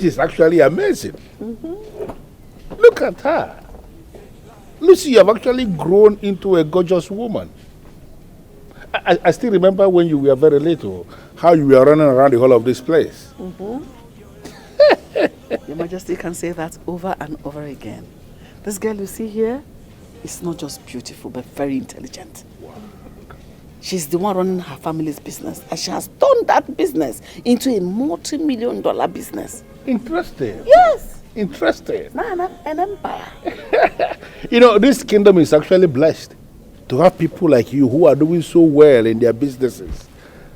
This is actually amazing. Look at her. Lucy, you have actually grown into a gorgeous woman. I still remember when you were very little, how you were running around the whole of this place. Your Majesty can say that over and over again. This girl you see here is not just beautiful, but very intelligent. Wow. She's the one running her family's business, and she has turned that business into a multi-million-dollar business. Interesting. Yes. Interesting. An empire. You know, this kingdom is actually blessed to have people like you who are doing so well in their businesses,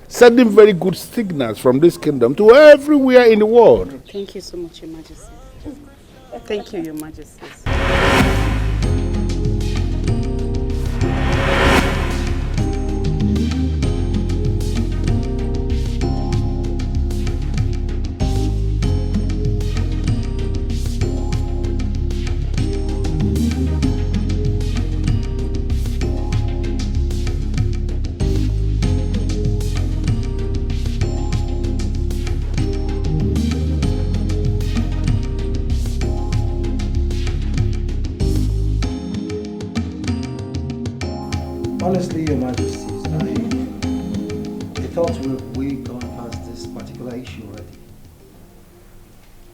sending very good signals from this kingdom to everywhere in the world. Thank you so much, Your Majesty. Thank you, Your Majesty. Honestly, Your Majesties, I thought we've gone past this particular issue already.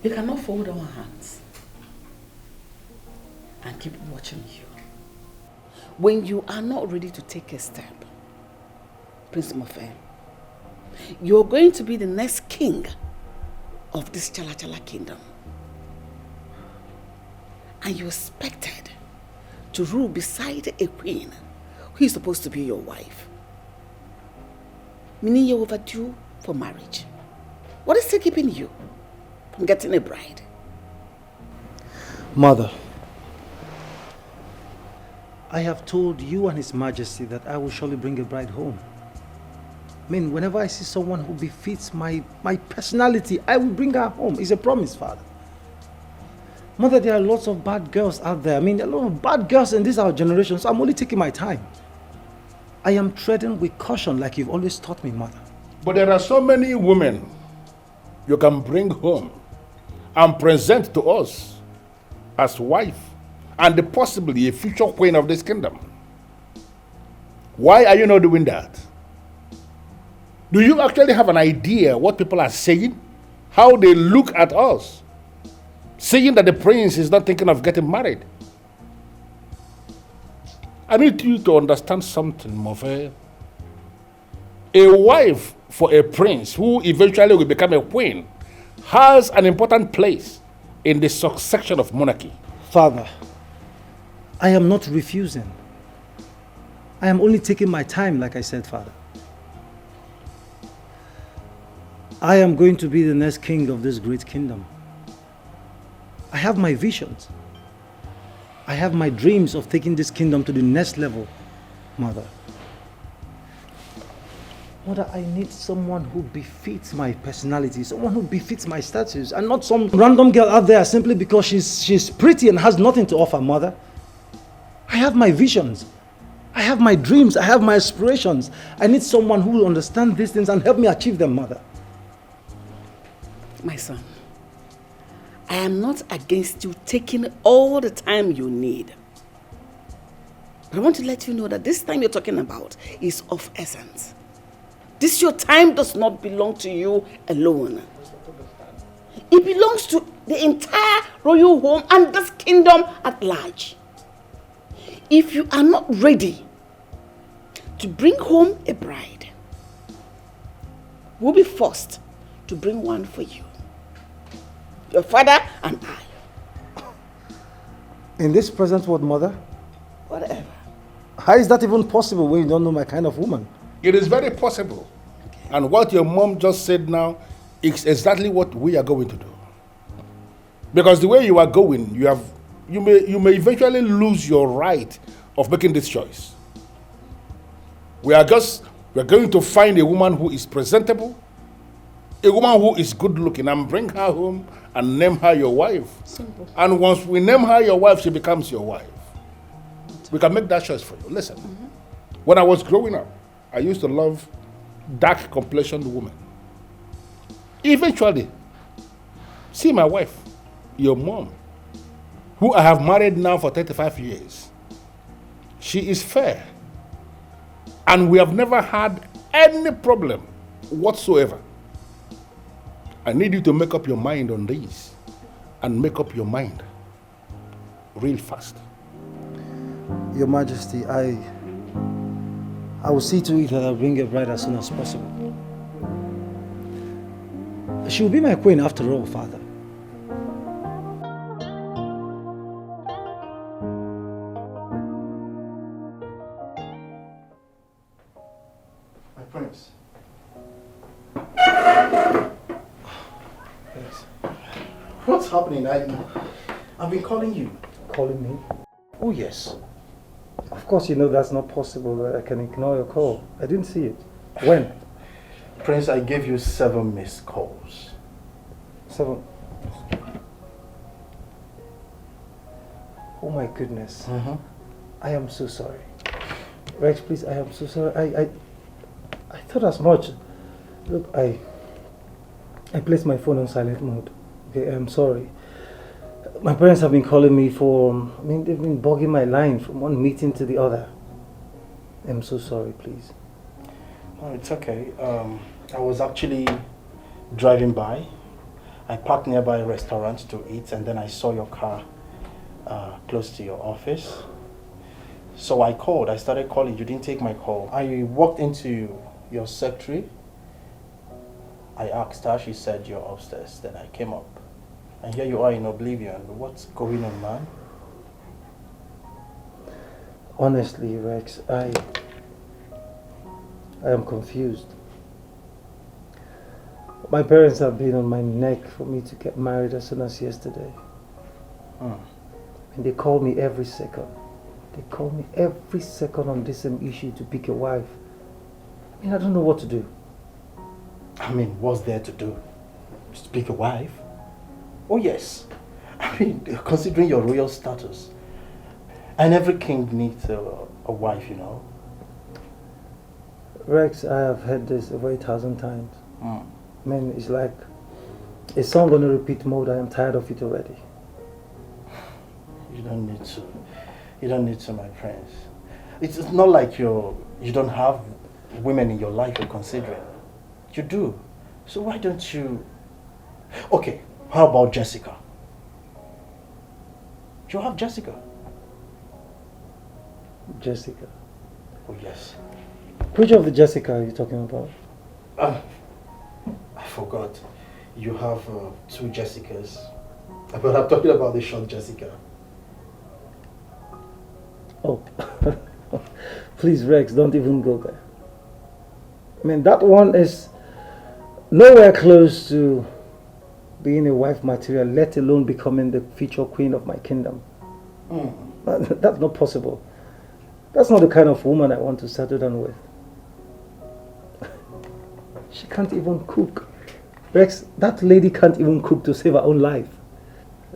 We cannot fold our hands and keep watching you. When you are not ready to take a step, Prince Mofe, you're going to be the next king of this Chala Chala kingdom. And you're expected to rule beside a queen who is supposed to be your wife. Meaning you're overdue for marriage. What is still keeping you from getting a bride? Mother, I have told you and His Majesty that I will surely bring a bride home. I mean, whenever I see someone who befits my personality, I will bring her home. It's a promise, Father. Mother, there are lots of bad girls out there. I mean, there are a lot of bad girls in this our generation, so I'm only taking my time. I am treading with caution like you've always taught me, Mother. But there are so many women you can bring home and present to us as wife and possibly a future queen of this kingdom. Why are you not doing that? Do you actually have an idea what people are saying? How they look at us? Saying that the prince is not thinking of getting married. I need you to understand something, Mofe. A wife for a prince who eventually will become a queen has an important place in the succession of monarchy. Father, I am not refusing. I am only taking my time, like I said, Father. I am going to be the next king of this great kingdom. I have my visions. I have my dreams of taking this kingdom to the next level, Mother. Mother, I need someone who befits my personality, someone who befits my status, and not some random girl out there simply because she's pretty and has nothing to offer, Mother. I have my visions. I have my dreams. I have my aspirations. I need someone who will understand these things and help me achieve them, Mother. My son, I am not against you taking all the time you need. But I want to let you know that this time you're talking about is of essence. This your time does not belong to you alone. It belongs to the entire royal home and this kingdom at large. If you are not ready to bring home a bride, we'll be forced to bring one for you. Your father and I. In this present world, Mother? Whatever. How is that even possible when you don't know my kind of woman? It is very possible. Okay. And what your mom just said now is exactly what we are going to do. Because the way you are going, you may eventually lose your right of making this choice. We are going to find a woman who is presentable, a woman who is good looking, and bring her home and name her your wife. Simple. And once we name her your wife, she becomes your wife. We can make that choice for you. Listen, when I was growing up, I used to love dark complexioned women. Eventually, See my wife, your mom, who I have married now for 35 years. She is fair. And we have never had any problem whatsoever. I need you to make up your mind on this. And make up your mind real fast. Your Majesty, I will see to it that I'll bring a bride as soon as possible. She will be my queen after all, Father. My prince. Yes. What's happening? I've been calling you. Calling me? Oh, yes. Of course, you know that's not possible. I can ignore your call. I didn't see it. When? Prince, I gave you 7 missed calls. 7. Oh my goodness. I am so sorry. Rex, please, I am so sorry. I thought as much. Look, I placed my phone on silent mode. Okay, I'm sorry. My parents have been calling me they've been bugging my line from one meeting to the other. I'm so sorry, please. Oh, it's okay. I was actually driving by. I parked nearby a restaurant to eat, and then I saw your car close to your office. So I called. I started calling. You didn't take my call. I walked into your secretary. I asked her. She said you're upstairs. Then I came up. And here you are in oblivion. What's going on, man? Honestly, Rex, I am confused. My parents have been on my neck for me to get married as soon as yesterday. And they call me every second. They call me every second on this same issue to pick a wife. I mean, I don't know what to do. I mean, what's there to do? Just pick a wife? Oh yes. I mean, considering your royal status. And every king needs a wife, you know. Rex, I have heard this over 1,000 times. I mean, it's like a song on a repeat mode. I am tired of it already. You don't need to. You don't need to, my prince. It's not like you don't have women in your life you're considering. You do. So why don't you... Okay, how about Jessica? You have Jessica. Jessica. Oh, yes. Which of the Jessica are you talking about? I forgot. You have 2 Jessicas. But I'm talking about the short Jessica. Oh, please, Rex, don't even go there. I mean, that one is nowhere close to being a wife material, let alone becoming the future queen of my kingdom. That's not possible. That's not the kind of woman I want to settle down with. She can't even cook. Rex, that lady can't even cook to save her own life.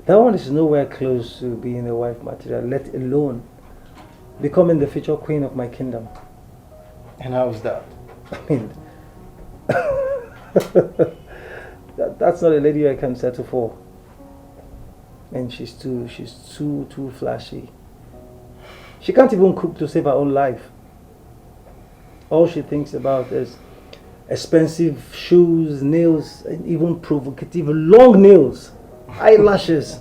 That one is nowhere close to being a wife material, let alone becoming the future queen of my kingdom. And how's that? I mean, that's not a lady I can settle for. And she's too flashy. She can't even cook to save her own life. All she thinks about is expensive shoes, nails, and even provocative long nails, eyelashes.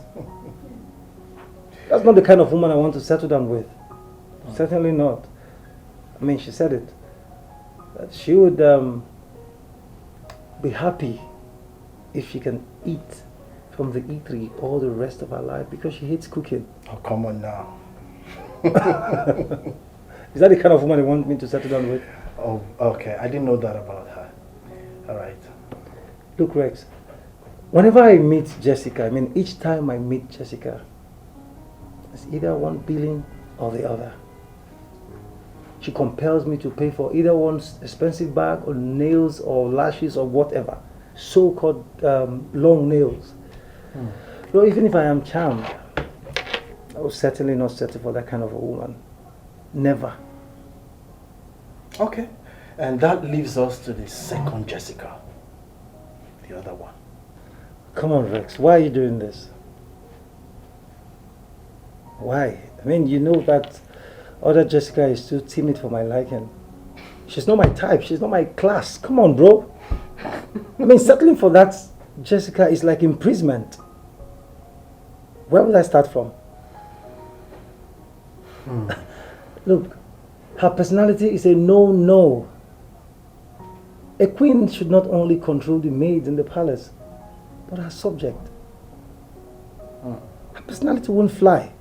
That's not the kind of woman I want to settle down with. Certainly not. I mean, she said it. That she would be happy if she can eat from the eatery all the rest of her life because she hates cooking. Oh, come on now. Is that the kind of woman you want me to settle down with? Oh, okay. I didn't know that about her. All right. Look, Rex, whenever I meet Jessica, I mean, each time I meet Jessica, it's either one billing or the other. She compels me to pay for either one's expensive bag or nails or lashes or whatever. So-called long nails. No, even if I am charmed, I will certainly not settle for that kind of a woman. Never. Okay. And that leaves us to the second Jessica. The other one. Come on, Rex. Why are you doing this? Why? I mean, you know that other Jessica is too timid for my liking. She's not my type. She's not my class. Come on, bro. I mean, settling for that Jessica is like imprisonment. Where will I start from? Look, her personality is a no-no. A queen should not only control the maids in the palace, but her subject. Her personality won't fly.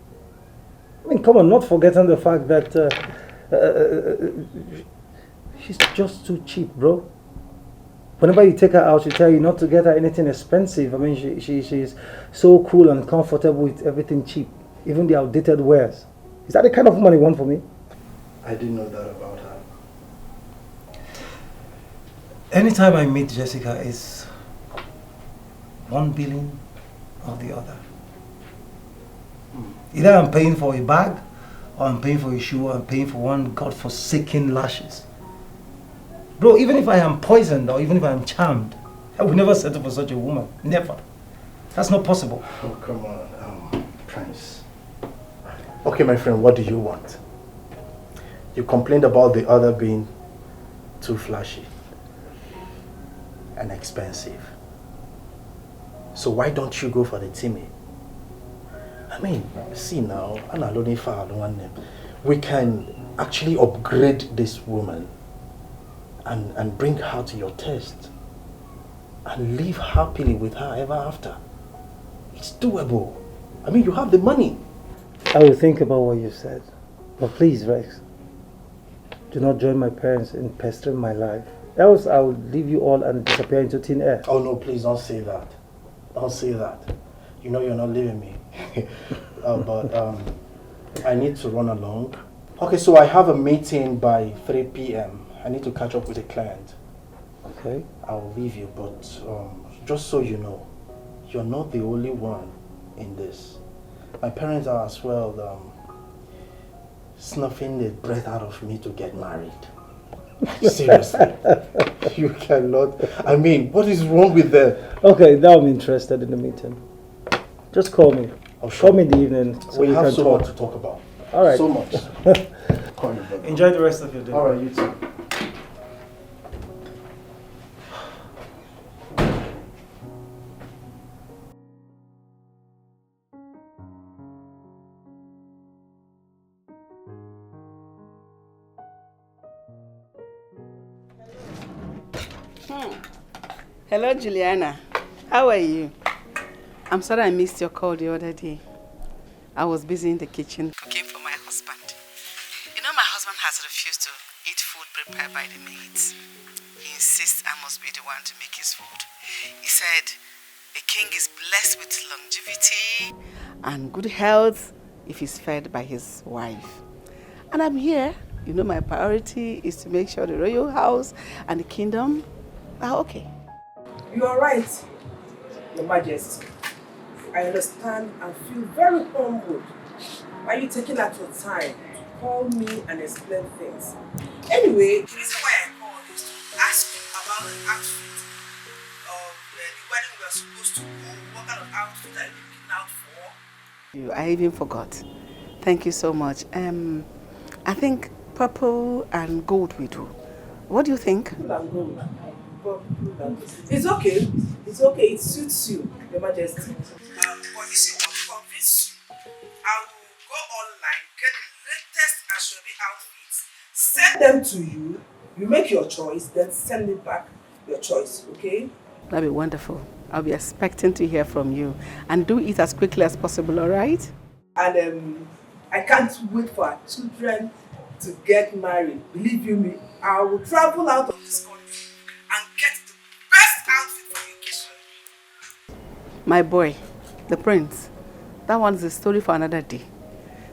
I mean, come on, not forgetting the fact that she's just too cheap, bro. Whenever you take her out, she tell you not to get her anything expensive. I mean, she's so cool and comfortable with everything cheap, even the outdated wares. Is that the kind of woman you want for me? I didn't know that about her. Anytime I meet Jessica, it's one billing or the other. Either I'm paying for a bag, or I'm paying for a shoe, or I'm paying for one godforsaken lashes. Bro, even if I am poisoned or even if I am charmed, I will never settle for such a woman. Never. That's not possible. Oh, come on, Prince. Okay, my friend, what do you want? You complained about the other being too flashy and expensive. So why don't you go for the Timmy? I mean, see now, we can actually upgrade this woman and bring her to your taste and live happily with her ever after. It's doable. I mean, you have the money. I will think about what you said. But please, Rex, do not join my parents in pestering my life. Else I will leave you all and disappear into thin air. Oh no, please don't say that. Don't say that. You know you're not leaving me. But I need to run along. Okay, so I have a meeting by 3 p.m. I need to catch up with a client. Okay. I'll leave you, but just so you know, you're not the only one in this. My parents are as well snuffing the breath out of me to get married. Seriously. You cannot. I mean, what is wrong with them? Okay, now I'm interested in the meeting. Just call me. Oh, sure. Call me in the evening so we have can so talk. much to talk about. All right. So much. Call me, brother. Enjoy the rest of your day. All right, you too. Hello, Juliana. How are you? I'm sorry I missed your call the other day. I was busy in the kitchen cooking for my husband. You know, my husband has refused to eat food prepared by the maids. He insists I must be the one to make his food. He said a king is blessed with longevity and good health if he's fed by his wife. And I'm here. You know, my priority is to make sure the royal house and the kingdom are okay. You are right, Your Majesty. I understand and feel very humbled by you taking out your time to call me and explain things. Anyway, the reason why I called is to ask you about the outfit of the wedding we are supposed to go. What kind of outfit are you looking out for? I even forgot. Thank you so much. I think purple and gold we do. What do you think? Purple and gold. It's okay. It's okay. It suits you, Your Majesty. But you see, what to convince you, I will go online, get the latest Ashwabi outfits, send them to you. You make your choice, then send me back your choice. Okay? That'd be wonderful. I'll be expecting to hear from you, and do it as quickly as possible. All right? And I can't wait for our children to get married. Believe you me, I will travel out of this country and get the best outfit for the occasion. My boy, the prince, that one's a story for another day.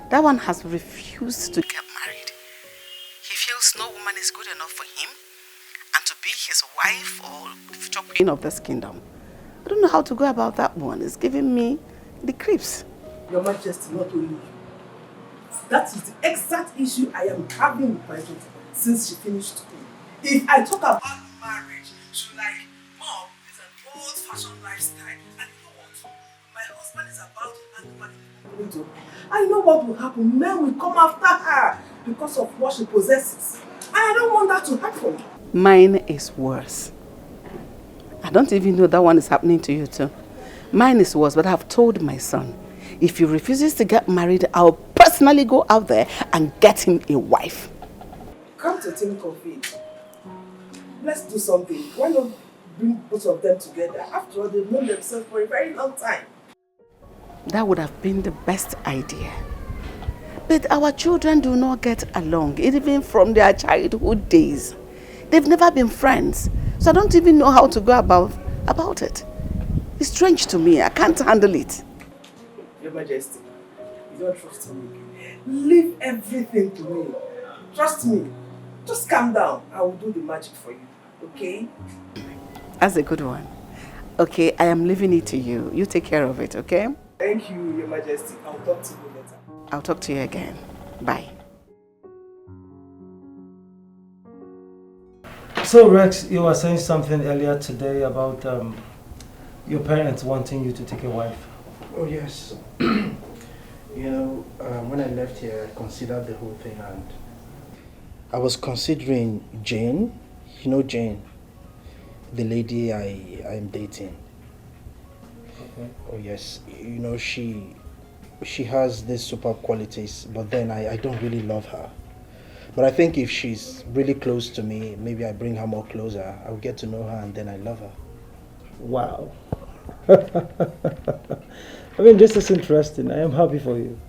That one has refused to get married. He feels no woman is good enough for him and to be his wife or the future queen of this kingdom. I don't know how to go about that one. It's giving me the creeps. Your Majesty, not only you. That is the exact issue I am having with my daughter since she finished school. If I talk about marriage, she's like, Mom, it's an old fashion lifestyle. And you know what? My husband is about to hand over. I know what will happen. Men will come after her because of what she possesses. And I don't want that to happen. Mine is worse. I don't even know that one is happening to you too. Mine is worse, but I've told my son, if he refuses to get married, I'll personally go out there and get him a wife. Come to think of it, let's do something. Why not bring both of them together? After all, they've known themselves for a very long time. That would have been the best idea. But our children do not get along, even from their childhood days. They've never been friends, so I don't even know how to go about it. It's strange to me. I can't handle it. Your Majesty, you don't trust me. Leave everything to me. Trust me. Just calm down. I will do the magic for you. Okay? That's a good one. Okay, I am leaving it to you. You take care of it, okay? Thank you, Your Majesty. I'll talk to you later. I'll talk to you again. Bye. So Rex, you were saying something earlier today about your parents wanting you to take a wife. Oh yes. When I left here, I considered the whole thing, and I was considering Jane. You know Jane, the lady I am dating. Okay. Oh yes. She has these superb qualities, but then I don't really love her. But I think if she's really close to me, maybe I bring her more closer, I'll get to know her and then I love her. Wow. I mean, this is interesting. I am happy for you.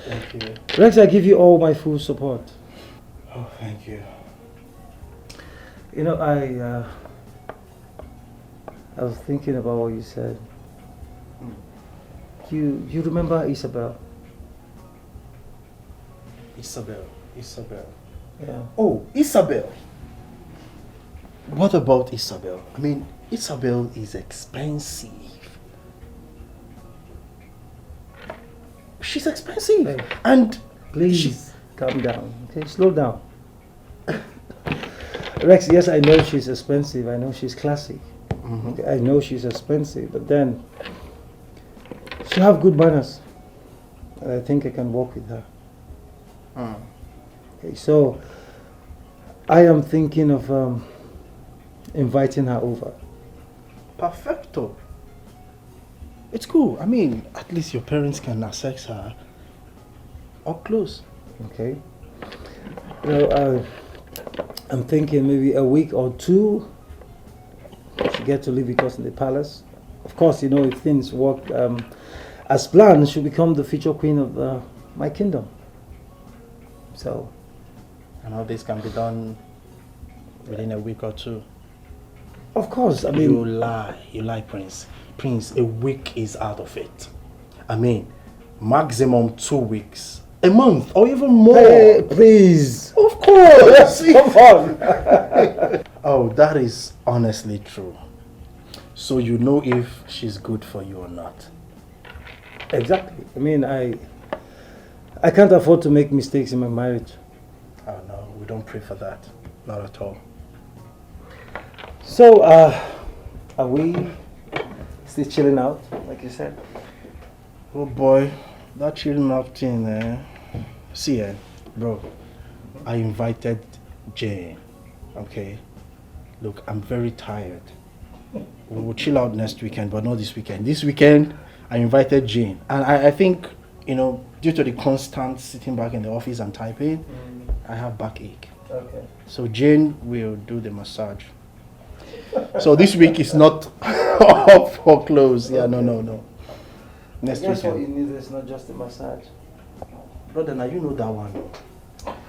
Thank you. Rex, I give you all my full support. Oh, thank you. You know, I was thinking about what you said. You remember Isabel? Isabel. Yeah. Oh, Isabel. What about Isabel? I mean, Isabel is expensive. She's expensive. Hey, and please calm down. Okay, slow down. Rex, yes, I know she's expensive. I know she's classy. Okay, I know she's expensive, but then she have good manners, and I think I can work with her. Okay, so I am thinking of inviting her over. Perfecto. It's cool. I mean, at least your parents can access her up close. Okay. You know, I'm thinking maybe a week or two she get to live with us in the palace. Of course, you know, if things work as planned, she'll become the future queen of my kingdom. So. And all this can be done within a week or two. Of course, I mean. You lie, Prince. Prince, a week is out of it. I mean, maximum 2 weeks. A month or even more. Hey, please. Of course. Come on. Oh, that is honestly true. So you know if she's good for you or not. Exactly. I mean, I can't afford to make mistakes in my marriage. Oh no, we don't pray for that. Not at all. So, are we still chilling out, like you said? Oh boy, that chilling out thing, See, bro, I invited Jane, okay? Look, I'm very tired. We will chill out next weekend, but not this weekend. This weekend, I invited Jane. And I think, due to the constant sitting back in the office and typing, I have backache. Okay. So Jane will do the massage. So this week is not up for close. Yeah, no. Next I guess weekend. what you need is not just a massage. Brother, now you know that one.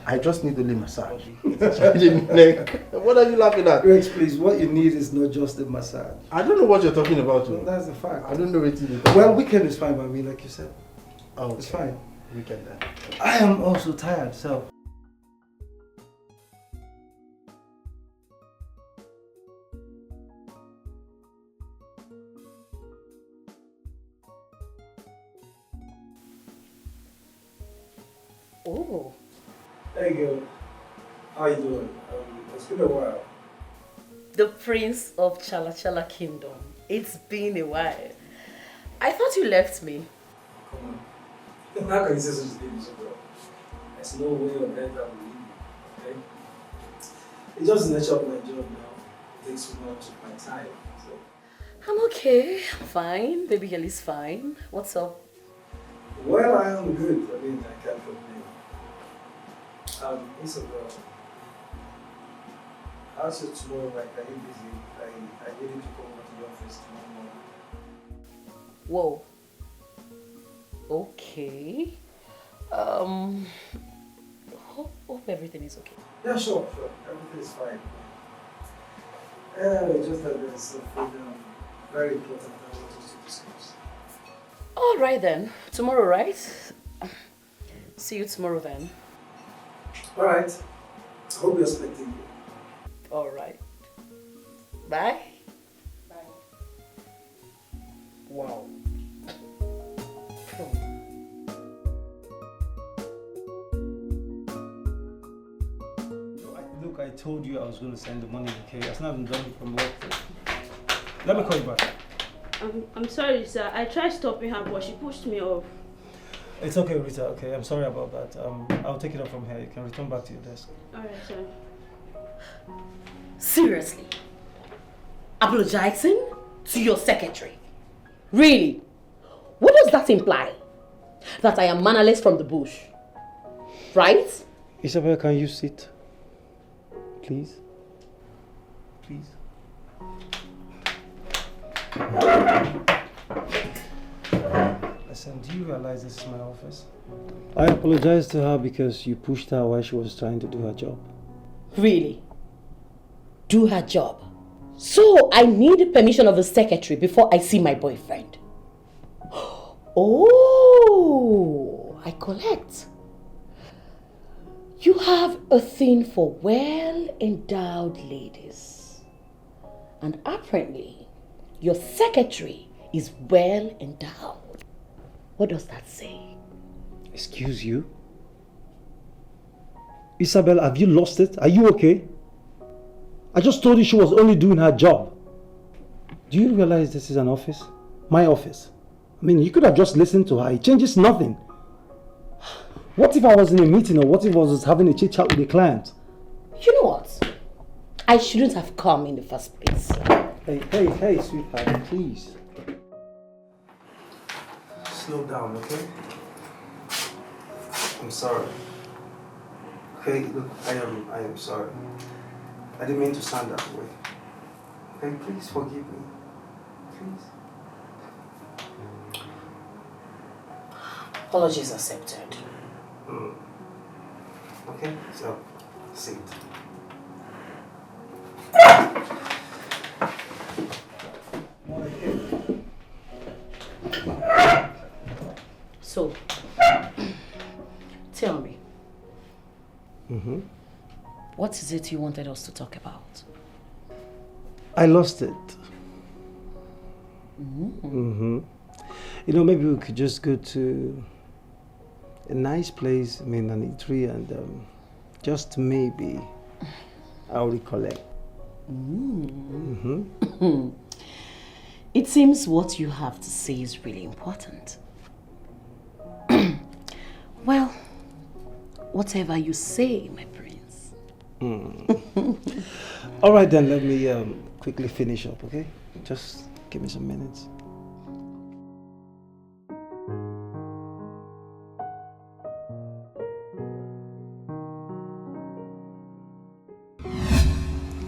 I just need only massage. What are you laughing at? Rex, please, what you need is not just a massage. I don't know what you're talking about. Well, that's the fact. I don't know what you Well, weekend is fine by me, like you said. Oh, It's fine. Weekend then. I am also tired, so. Oh. Hey girl, how you doing? It's been a while. The Prince of Chala Chala Kingdom. It's been a while. I thought you left me. Come on. How can you say such a thing, bro? There's no way on earth I will leave you, okay? It's just the nature of my job now. It takes much of my time, so... I'm okay. I'm fine. Baby girl is fine. What's up? Well, I am good. I mean, I can't complain. Isabel, how's your tomorrow like? Are you busy? I need you to come over to the office tomorrow morning. Whoa. Okay. Hope everything is okay. Yeah, sure. Everything is fine. It's just that there's something very important I want us to discuss. All right then. Tomorrow, right? See you tomorrow then. All right. I hope you're expecting me. All right. Bye. Bye. Wow. Look, I told you I was going to send the money, okay? I've not even done it from work. Let me call you back. I'm sorry, sir. I tried stopping her, but she pushed me off. It's okay, Rita, okay? I'm sorry about that. I'll take it up from here. You can return back to your desk. Alright, sir. Seriously? Apologizing to your secretary? Really? What does that imply? That I am mannerless from the bush? Right? Isabel, can you sit? Please? Please? Listen, do you realize this is my office? I apologized to her because you pushed her while she was trying to do her job. Really? Do her job? So I need permission of the secretary before I see my boyfriend. Oh, I collect. You have a thing for well-endowed ladies. And apparently, your secretary is well-endowed. What does that say? Excuse you? Isabel, have you lost it? Are you okay? I just told you she was only doing her job. Do you realize this is an office? My office. I mean, you could have just listened to her. It changes nothing. What if I was in a meeting, or what if I was having a chit chat with a client? You know what? I shouldn't have come in the first place. Hey, sweetheart, please. Slow down, okay? I'm sorry. Okay, look, I am sorry. I didn't mean to sound that way. Okay, please forgive me. Please. Apologies accepted. Okay, so sit. So, tell me. What is it you wanted us to talk about? I lost it. You know, maybe we could just go to a nice place, I mean, an eatery, and just maybe I'll recollect. It seems what you have to say is really important. Well, whatever you say, my prince. All right, then let me quickly finish up, okay? Just give me some minutes.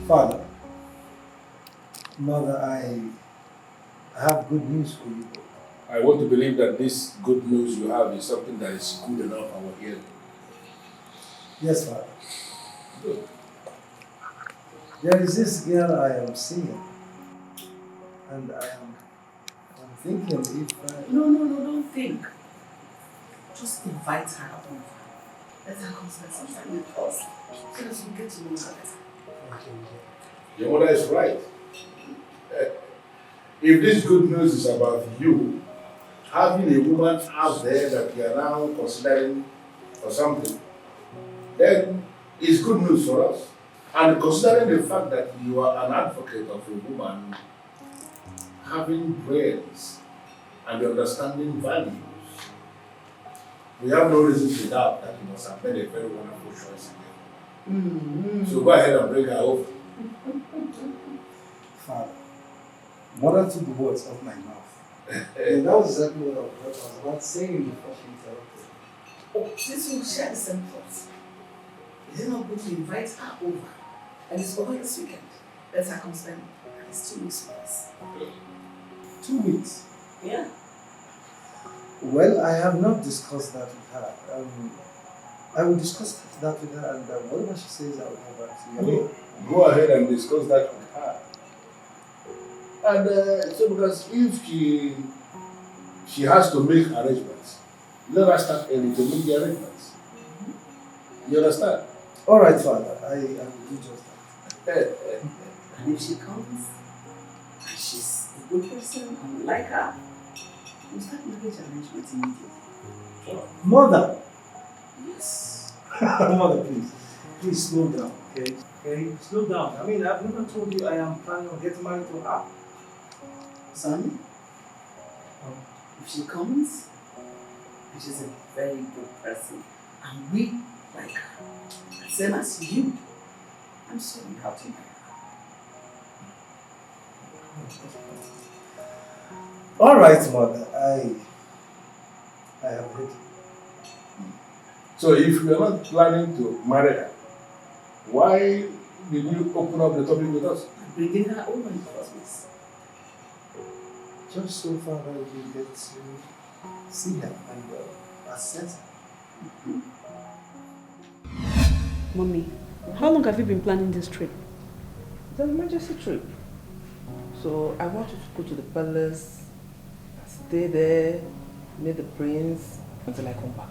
Father, Mother, I have good news for you. I want to believe that this good news you have is something that is good enough for our hearing. Yes, Father. Good. There is this girl I am seeing, and I'm thinking if No, don't think. Just invite her over. Let her come spend some time with us. So that we get to know her better. Your mother is right. If this good news is about you, having a woman out there that you are now considering for something, then it's good news for us. And considering the fact that you are an advocate of a woman having brains and understanding values, we have no reason to doubt that you must have made a very wonderful choice again. So go ahead and bring her over. Father, mother took the words off my mouth. And that was exactly what I was about saying before she interrupted. Oh, since you share the same thoughts, is it not good to invite her over? And it's over this weekend. Let her come spend at least 2 weeks with us. 2 weeks? Yeah. Well, I have not discussed that with her. I will discuss that with her, and whatever she says, I will go back to you. Go ahead and discuss that with her. And so, because if she has to make arrangements, let her start early to make the arrangements. You understand? All right, Father. I will do just that. And if she comes, and she's a good person, and we like her, we'll start marriage arrangements immediately. Mother! Yes. Mother, please. Please slow down, okay? Okay? Slow down. I mean, I've never told you I am planning on getting married to her. Son, if she comes, and she's a very good person, and we like her, same as you, I'm sorry how to marry her. All right, Mother. I have heard you. So if you are not planning to marry her, why did you open up the topic with us? I'm bringing her over in the first place. Just so Father will get to see her and assess her. Mommy, how long have you been planning this trip? It's an emergency trip. So I want you to go to the palace, stay there, meet the prince until I come back.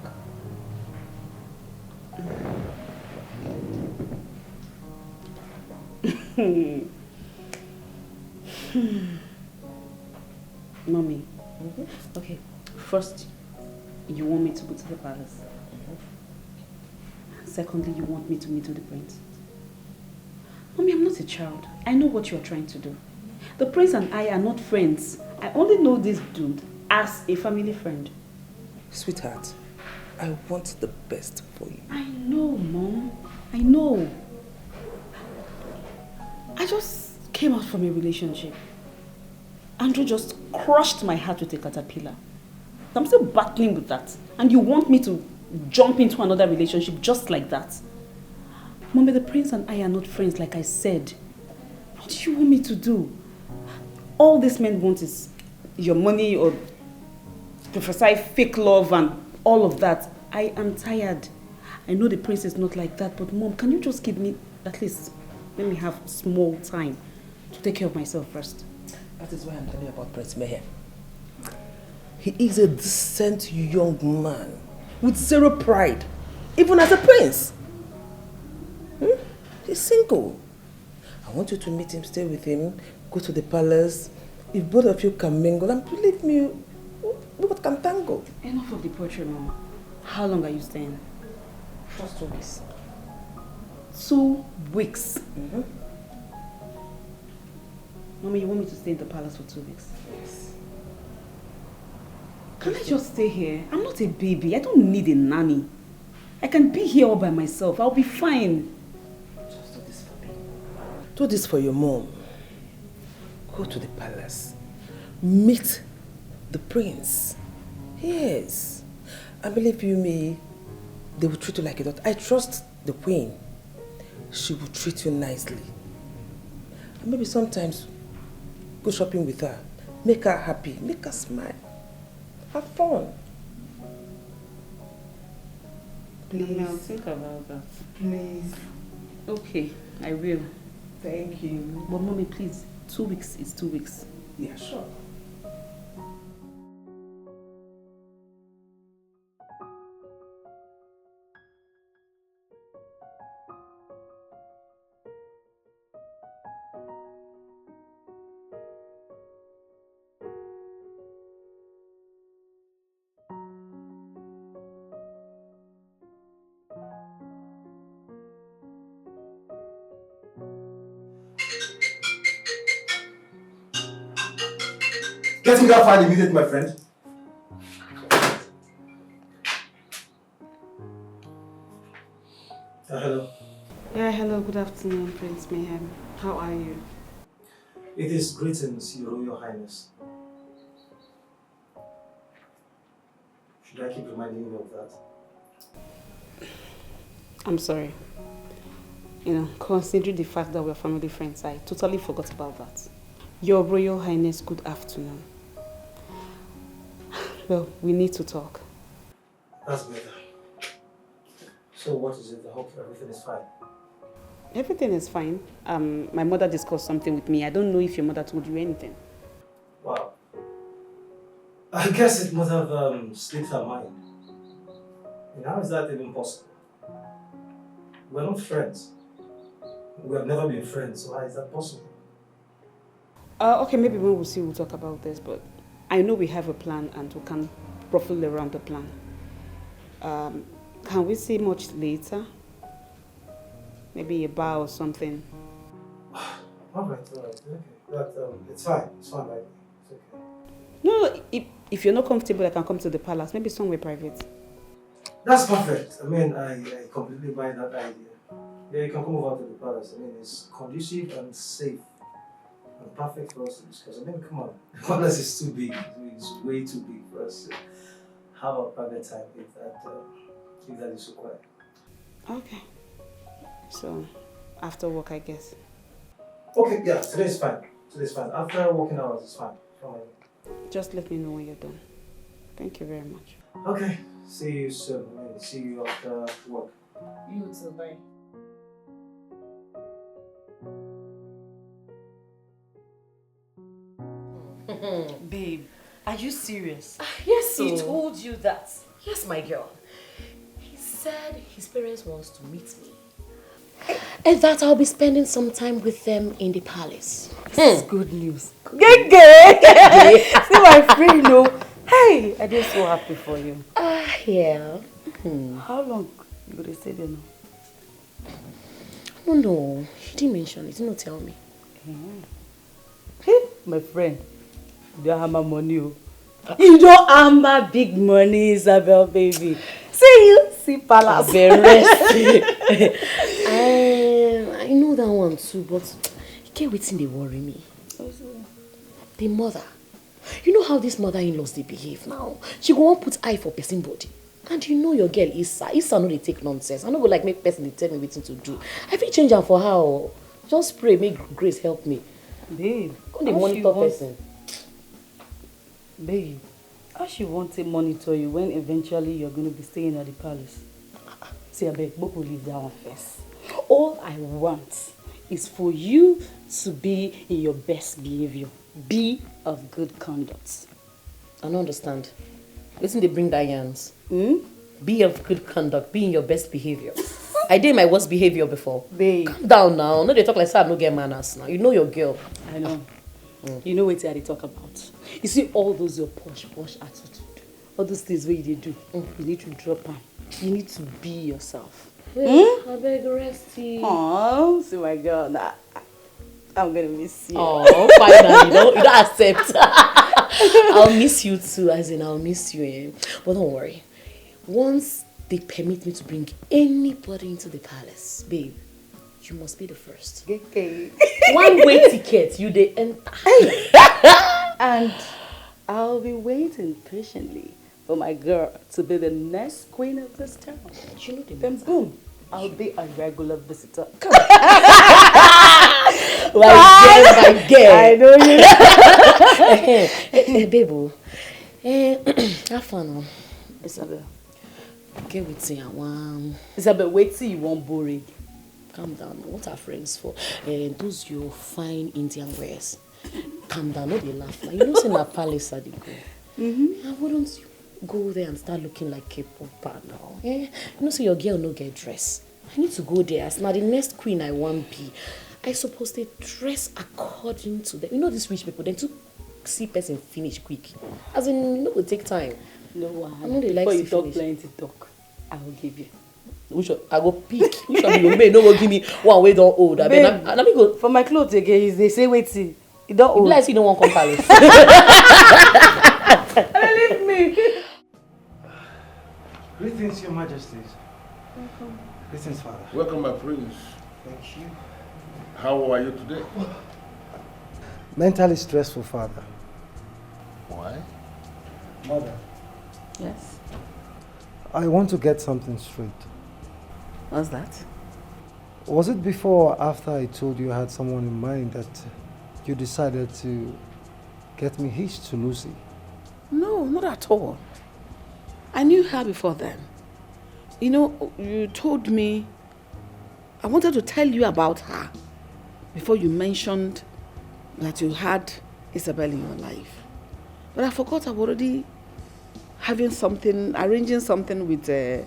Mommy, okay, first, you want me to go to the palace. Secondly, you want me to meet with the prince. Mommy, I'm not a child. I know what you're trying to do. The prince and I are not friends. I only know this dude as a family friend. Sweetheart, I want the best for you. I know, Mom. I know. I just came out from a relationship. Andrew just crushed my heart with a caterpillar. I'm still battling with that. And you want me to jump into another relationship just like that? Mommy, the prince and I are not friends, like I said. What do you want me to do? All this men want is your money or prophesy fake love and all of that. I am tired. I know the prince is not like that, but Mom, can you just give me, at least, let me have small time to take care of myself first? That is why I'm telling you about Prince Meher. He is a decent young man with zero pride, even as a prince. He's single. I want you to meet him, stay with him, go to the palace. If both of you can mingle, and believe me, we can tango. Enough of the poetry, Mama. How long are you staying? Just 2 weeks. 2 weeks? Mommy, you want me to stay in the palace for 2 weeks? Yes. Can I just stay here? I'm not a baby. I don't need a nanny. I can be here all by myself. I'll be fine. Just do this for me. Do this for your mom. Go to the palace. Meet the prince. Yes. And believe you me, they will treat you like a daughter. I trust the queen. She will treat you nicely. And maybe sometimes go shopping with her. Make her happy. Make her smile. Have fun. Please. I'll think about that. Please. Okay, I will. Thank you. But Mommy, please, 2 weeks is 2 weeks. Yeah, sure. Get me that file immediately, my friend. Hello. Yeah, hello, good afternoon, Prince Mayhem. How are you? It is greetings, Your Royal Highness. Should I keep reminding you of that? I'm sorry. You know, considering the fact that we're family friends, I totally forgot about that. Your Royal Highness, good afternoon. Well, we need to talk. That's better. So what is it? I hope everything is fine. Everything is fine. My mother discussed something with me. I don't know if your mother told you anything. Wow. I guess it must have slipped her mind. And how is that even possible? We're not friends. We have never been friends, so how is that possible? Okay, maybe when we'll see, we'll talk about this, but I know we have a plan and we can profile around the plan. Can we see much later? Maybe a bar or something. Alright, okay. But it's fine, right? It's okay. No, if you're not comfortable, I can come to the palace. Maybe somewhere private. That's perfect. I mean, I completely buy that idea. Yeah, you can come over to the palace. I mean, it's conducive and safe. And perfect for us to discuss. I mean, come on. The palace is too big. It's way too big for us to have a private time if that is required. Okay. So, after work, I guess. Okay, yeah, today's fine. After working hours, it's fine. Just let me know when you're done. Thank you very much. Okay, see you soon. See you after work. You too, bye. Babe, are you serious? Yes, He so. told you that. Yes, my girl. He said his parents wants to meet me. And that I'll be spending some time with them in the palace. This is good news. Gege! See my friend, no. Hey, I just so happy for you. Yeah. How long you gonna stay there now? Oh no, he didn't mention it. He didn't tell me. Hey, my friend, you don't have my money. Oh. You don't have my big money, Isabel, baby. See you, see palace. I know that one too, but you can't wait till they worry me. The mother. You know how these mother-in-laws they behave now. She go on put eye for person body. And you know your girl Issa. Issa no they take nonsense. I no go like make person they tell me what to do. I feel change am for her. Just pray, make grace help me. Babe, Come the monitor person. Babe, how she want to monitor you when eventually you're going to be staying at the palace? See, I beg, Book will leave that one first. All I want is for you to be in your best behavior. Be of good conduct. I don't understand. Listen, they bring that yarns. Be of good conduct. Be in your best behavior. I did my worst behavior before. Babe. Calm down now. No, they talk like that. No get manners now. You know your girl. I know. You know what they talk about. You see all those your posh attitude. All those things where you do. You need to drop them. You need to be yourself. I beg resty. Oh, see my girl. Nah, I'm gonna miss you. Oh, finally. You don't accept. I'll miss you too, as in I'll miss you. Eh? But don't worry. Once they permit me to bring anybody into the palace, babe, you must be the first. Okay. One way ticket, you they enter. And I'll be waiting patiently for my girl to be the next queen of this town. You know the Then boom, I'll be a regular visitor. Come my girl. I know you. Hey, babe. Have fun. Isabel. Get with you. Isabel, wait till you won't boring. Calm down. What are friends for? Those your fine Indian wears. Calm down. No, they laugh. Like, you know, in a palace at the go. And why don't you go there and start looking like K-pop now? You know, so your girl no get dress. I need to go there. As now the next queen I want be. I suppose they dress according to them. You know these rich people, then to see person finish quick. As in, you know, it will take time. No one. I know they like before to you talk finish. plenty talk, I will give you. Which one? I go pick. Which one you go make? No go give me one way don't old. I mean, let me go. For my clothes again, they say wait till. You don't You old. like you don't want to come palace. Leave me. Greetings, Your Majesties. Welcome. Greetings, Father. Welcome, my prince. Thank you. How are you today? Mentally stressful, Father. Why? Mother, Yes. I want to get something straight. What's that? Was it before or after I told you I had someone in mind that you decided to get me hitched to Lucy? No, not at all. I knew her before then. You know, you told me, I wanted to tell you about her before you mentioned that you had Isabel in your life. But I forgot I'm already arranging something with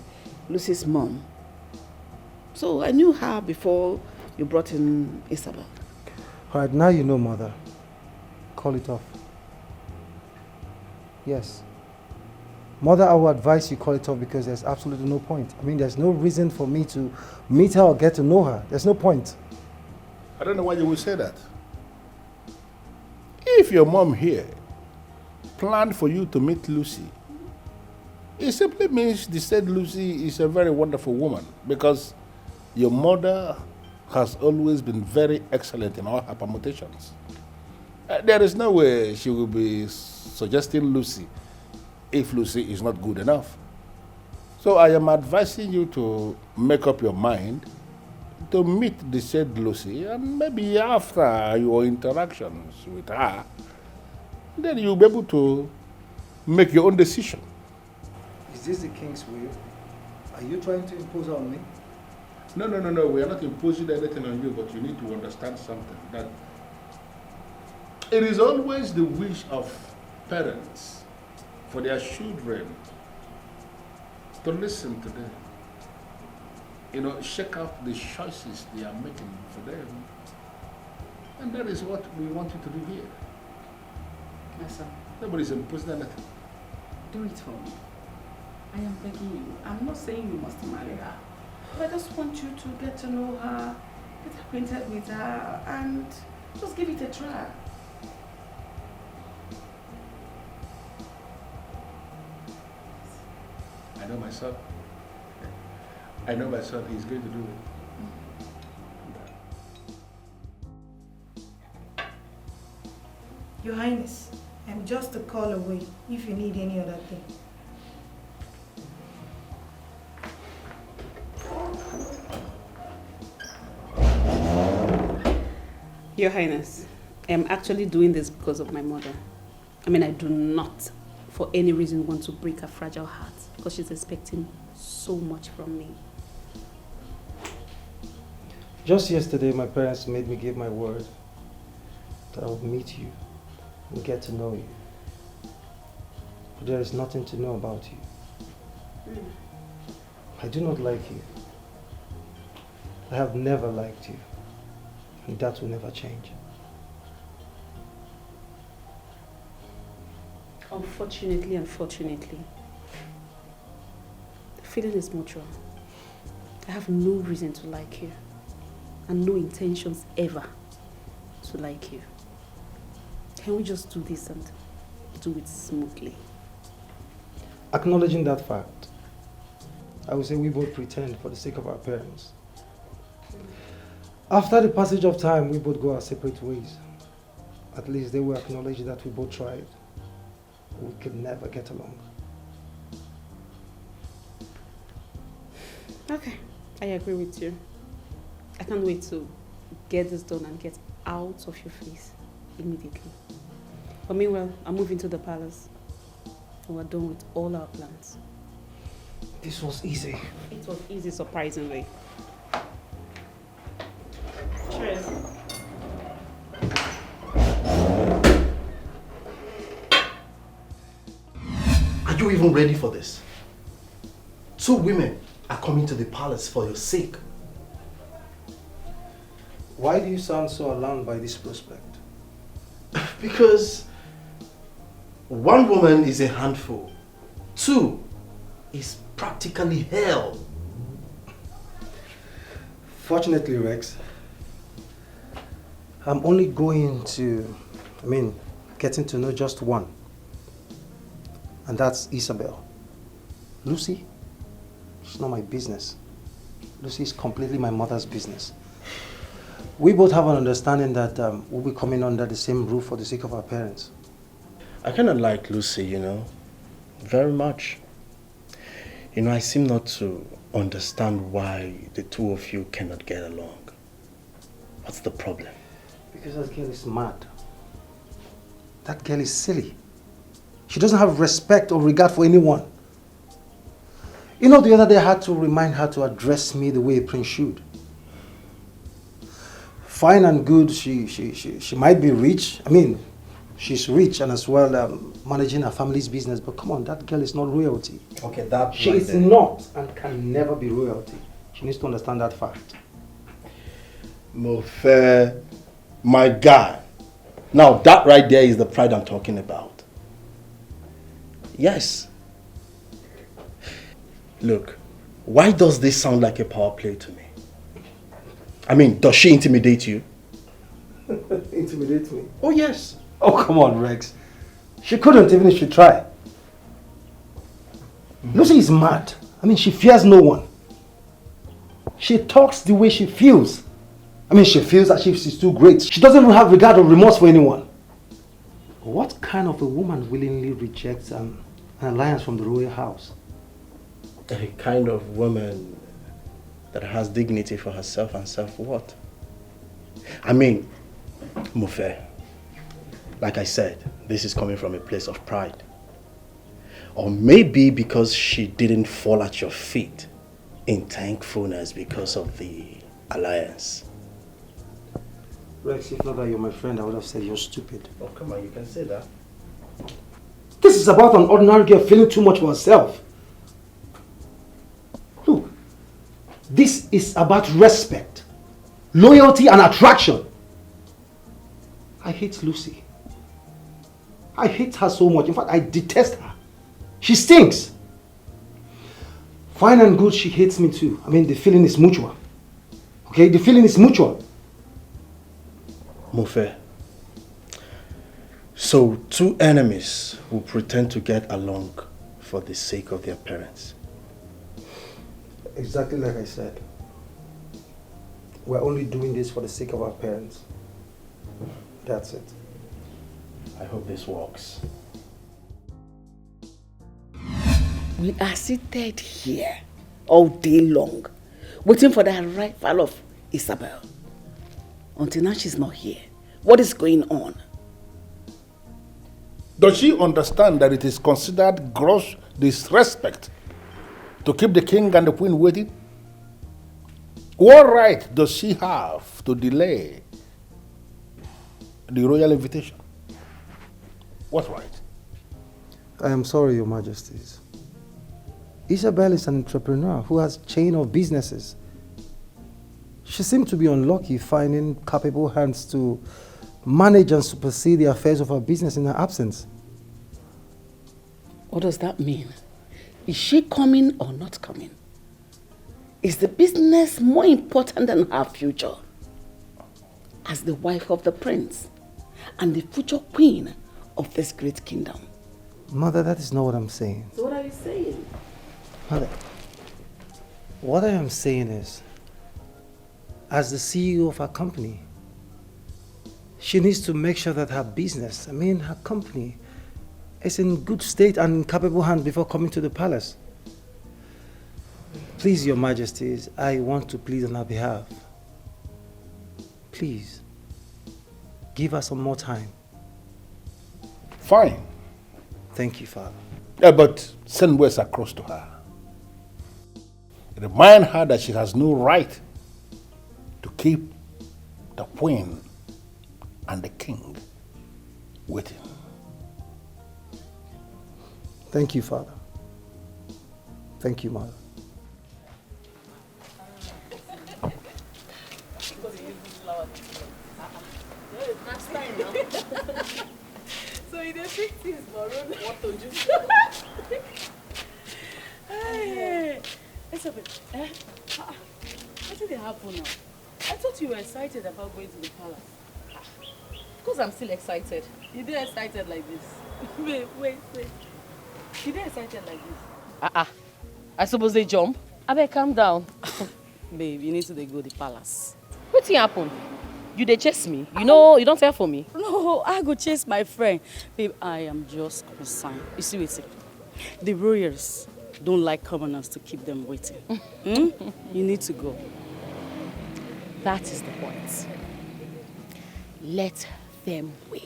Lucy's mom. So I knew her before you brought in Isabel. All right, now you know, Mother. Call it off. Yes. Mother, I will advise you call it off because there's absolutely no point. I mean, there's no reason for me to meet her or get to know her. There's no point. I don't know why you would say that. If your mom here planned for you to meet Lucy, it simply means the said Lucy is a very wonderful woman because your mother has always been very excellent in all her permutations. There is no way she will be suggesting Lucy if Lucy is not good enough. So I am advising you to make up your mind to meet the said Lucy, and maybe after your interactions with her, then you'll be able to make your own decision. Is this the king's will? Are you trying to impose on me? No. We are not imposing anything on you, but you need to understand something. That it is always the wish of parents for their children to listen to them. You know, check out the choices they are making for them. And that is what we want you to do here. My son, Nobody's imposing anything. do it for me. I am begging you. I'm not saying you must marry her. But I just want you to get to know her, get acquainted with her, and just give it a try. I know my son. I know my son. He's going to do it. Your Highness, I'm just a call away if you need any other thing. Your Highness, I am actually doing this because of my mother. I mean, I do not for any reason want to break her fragile heart because she's expecting so much from me. Just yesterday, my parents made me give my word that I would meet you and get to know you. But there is nothing to know about you. I do not like you. I have never liked you. And that will never change. Unfortunately, the feeling is mutual. I have no reason to like you and no intentions ever to like you. Can we just do this and do it smoothly? Acknowledging that fact, I would say we both pretend for the sake of our parents. After the passage of time, we both go our separate ways. At least they will acknowledge that we both tried. We could never get along. Okay, I agree with you. I can't wait to get this done and get out of your face immediately. But meanwhile, I'm moving to the palace. And we're done with all our plans. This was easy. It was easy, surprisingly. Cheers. Are you even ready for this? 2 women are coming to the palace for your sake. Why do you sound so alarmed by this prospect? Because 1 woman is a handful. 2 is practically hell. Fortunately, Rex, I'm only going to I mean, getting to know just one. And that's Isabel. Lucy, it's not my business. Lucy is completely my mother's business. We both have an understanding that we'll be coming under the same roof for the sake of our parents. I kind of like Lucy, you know, very much. You know, I seem not to understand why the two of you cannot get along. What's the problem? Because that girl is mad. That girl is silly. She doesn't have respect or regard for anyone. You know, the other day I had to remind her to address me the way a prince should. Fine and good, she might be rich. I mean, she's rich and as well managing her family's business. But come on, that girl is not royalty. Okay, that She is not and can never be royalty. She needs to understand that fact. Mofe, my guy. Now that right there is the pride I'm talking about. Yes. Look, why does this sound like a power play to me? I mean, does she intimidate you? Intimidate me? Oh yes. Oh, come on, Rex. She couldn't even if she tried. Lucy is mad. I mean, she fears no one. She talks the way she feels. I mean, she feels as if she's too great. She doesn't even have regard or remorse for anyone. What kind of a woman willingly rejects an alliance from the royal house? A kind of woman that has dignity for herself and self-worth. I mean, Mofe, like I said, this is coming from a place of pride. Or maybe because she didn't fall at your feet in thankfulness because of the alliance. Rex, if not that you're my friend, I would have said you're stupid. Oh, come on, you can say that. This is about an ordinary girl feeling too much for herself. Look, this is about respect, loyalty, and attraction. I hate Lucy. I hate her so much. In fact, I detest her. She stinks. Fine and good, she hates me too. I mean, the feeling is mutual. Okay, the feeling is mutual. Mofe, so two enemies will pretend to get along for the sake of their parents. Exactly like I said. We're only doing this for the sake of our parents. That's it. I hope this works. We are seated here all day long, waiting for the arrival of Isabel. Until now, she's not here. What is going on? Does she understand that it is considered gross disrespect to keep the king and the queen waiting? What right does she have to delay the royal invitation? What right? I am sorry, Your Majesties. Isabel is an entrepreneur who has a chain of businesses. She seemed to be unlucky finding capable hands to manage and supersede the affairs of her business in her absence. What does that mean? Is she coming or not coming? Is the business more important than her future? As the wife of the prince and the future queen of this great kingdom. Mother, that is not what I'm saying. So what are you saying? Mother, what I am saying is, as the CEO of her company, she needs to make sure that her business, I mean her company, is in good state and in capable hands before coming to the palace. Please, Your Majesties, I want to plead on her behalf. Please, give her some more time. Fine. Thank you, Father. Yeah, but send words across to her. Remind her that she has no right to keep the queen and the king waiting. Thank you, Father. Thank you, Mother. So you don't think things maroon? What to do? Hey, Elizabeth, what did happen now? I thought you were excited about going to the palace. Because I'm still excited. You didn't excited like this. wait. You didn't excited like this. I suppose they jump. I better calm down. Babe, you need to go to the palace. What happen? You dey chase me? You know, you don't care for me. No, I go chase my friend. Babe, I am just concerned. You see what? The royals don't like commoners to keep them waiting. You need to go. That is the point. Let them wait.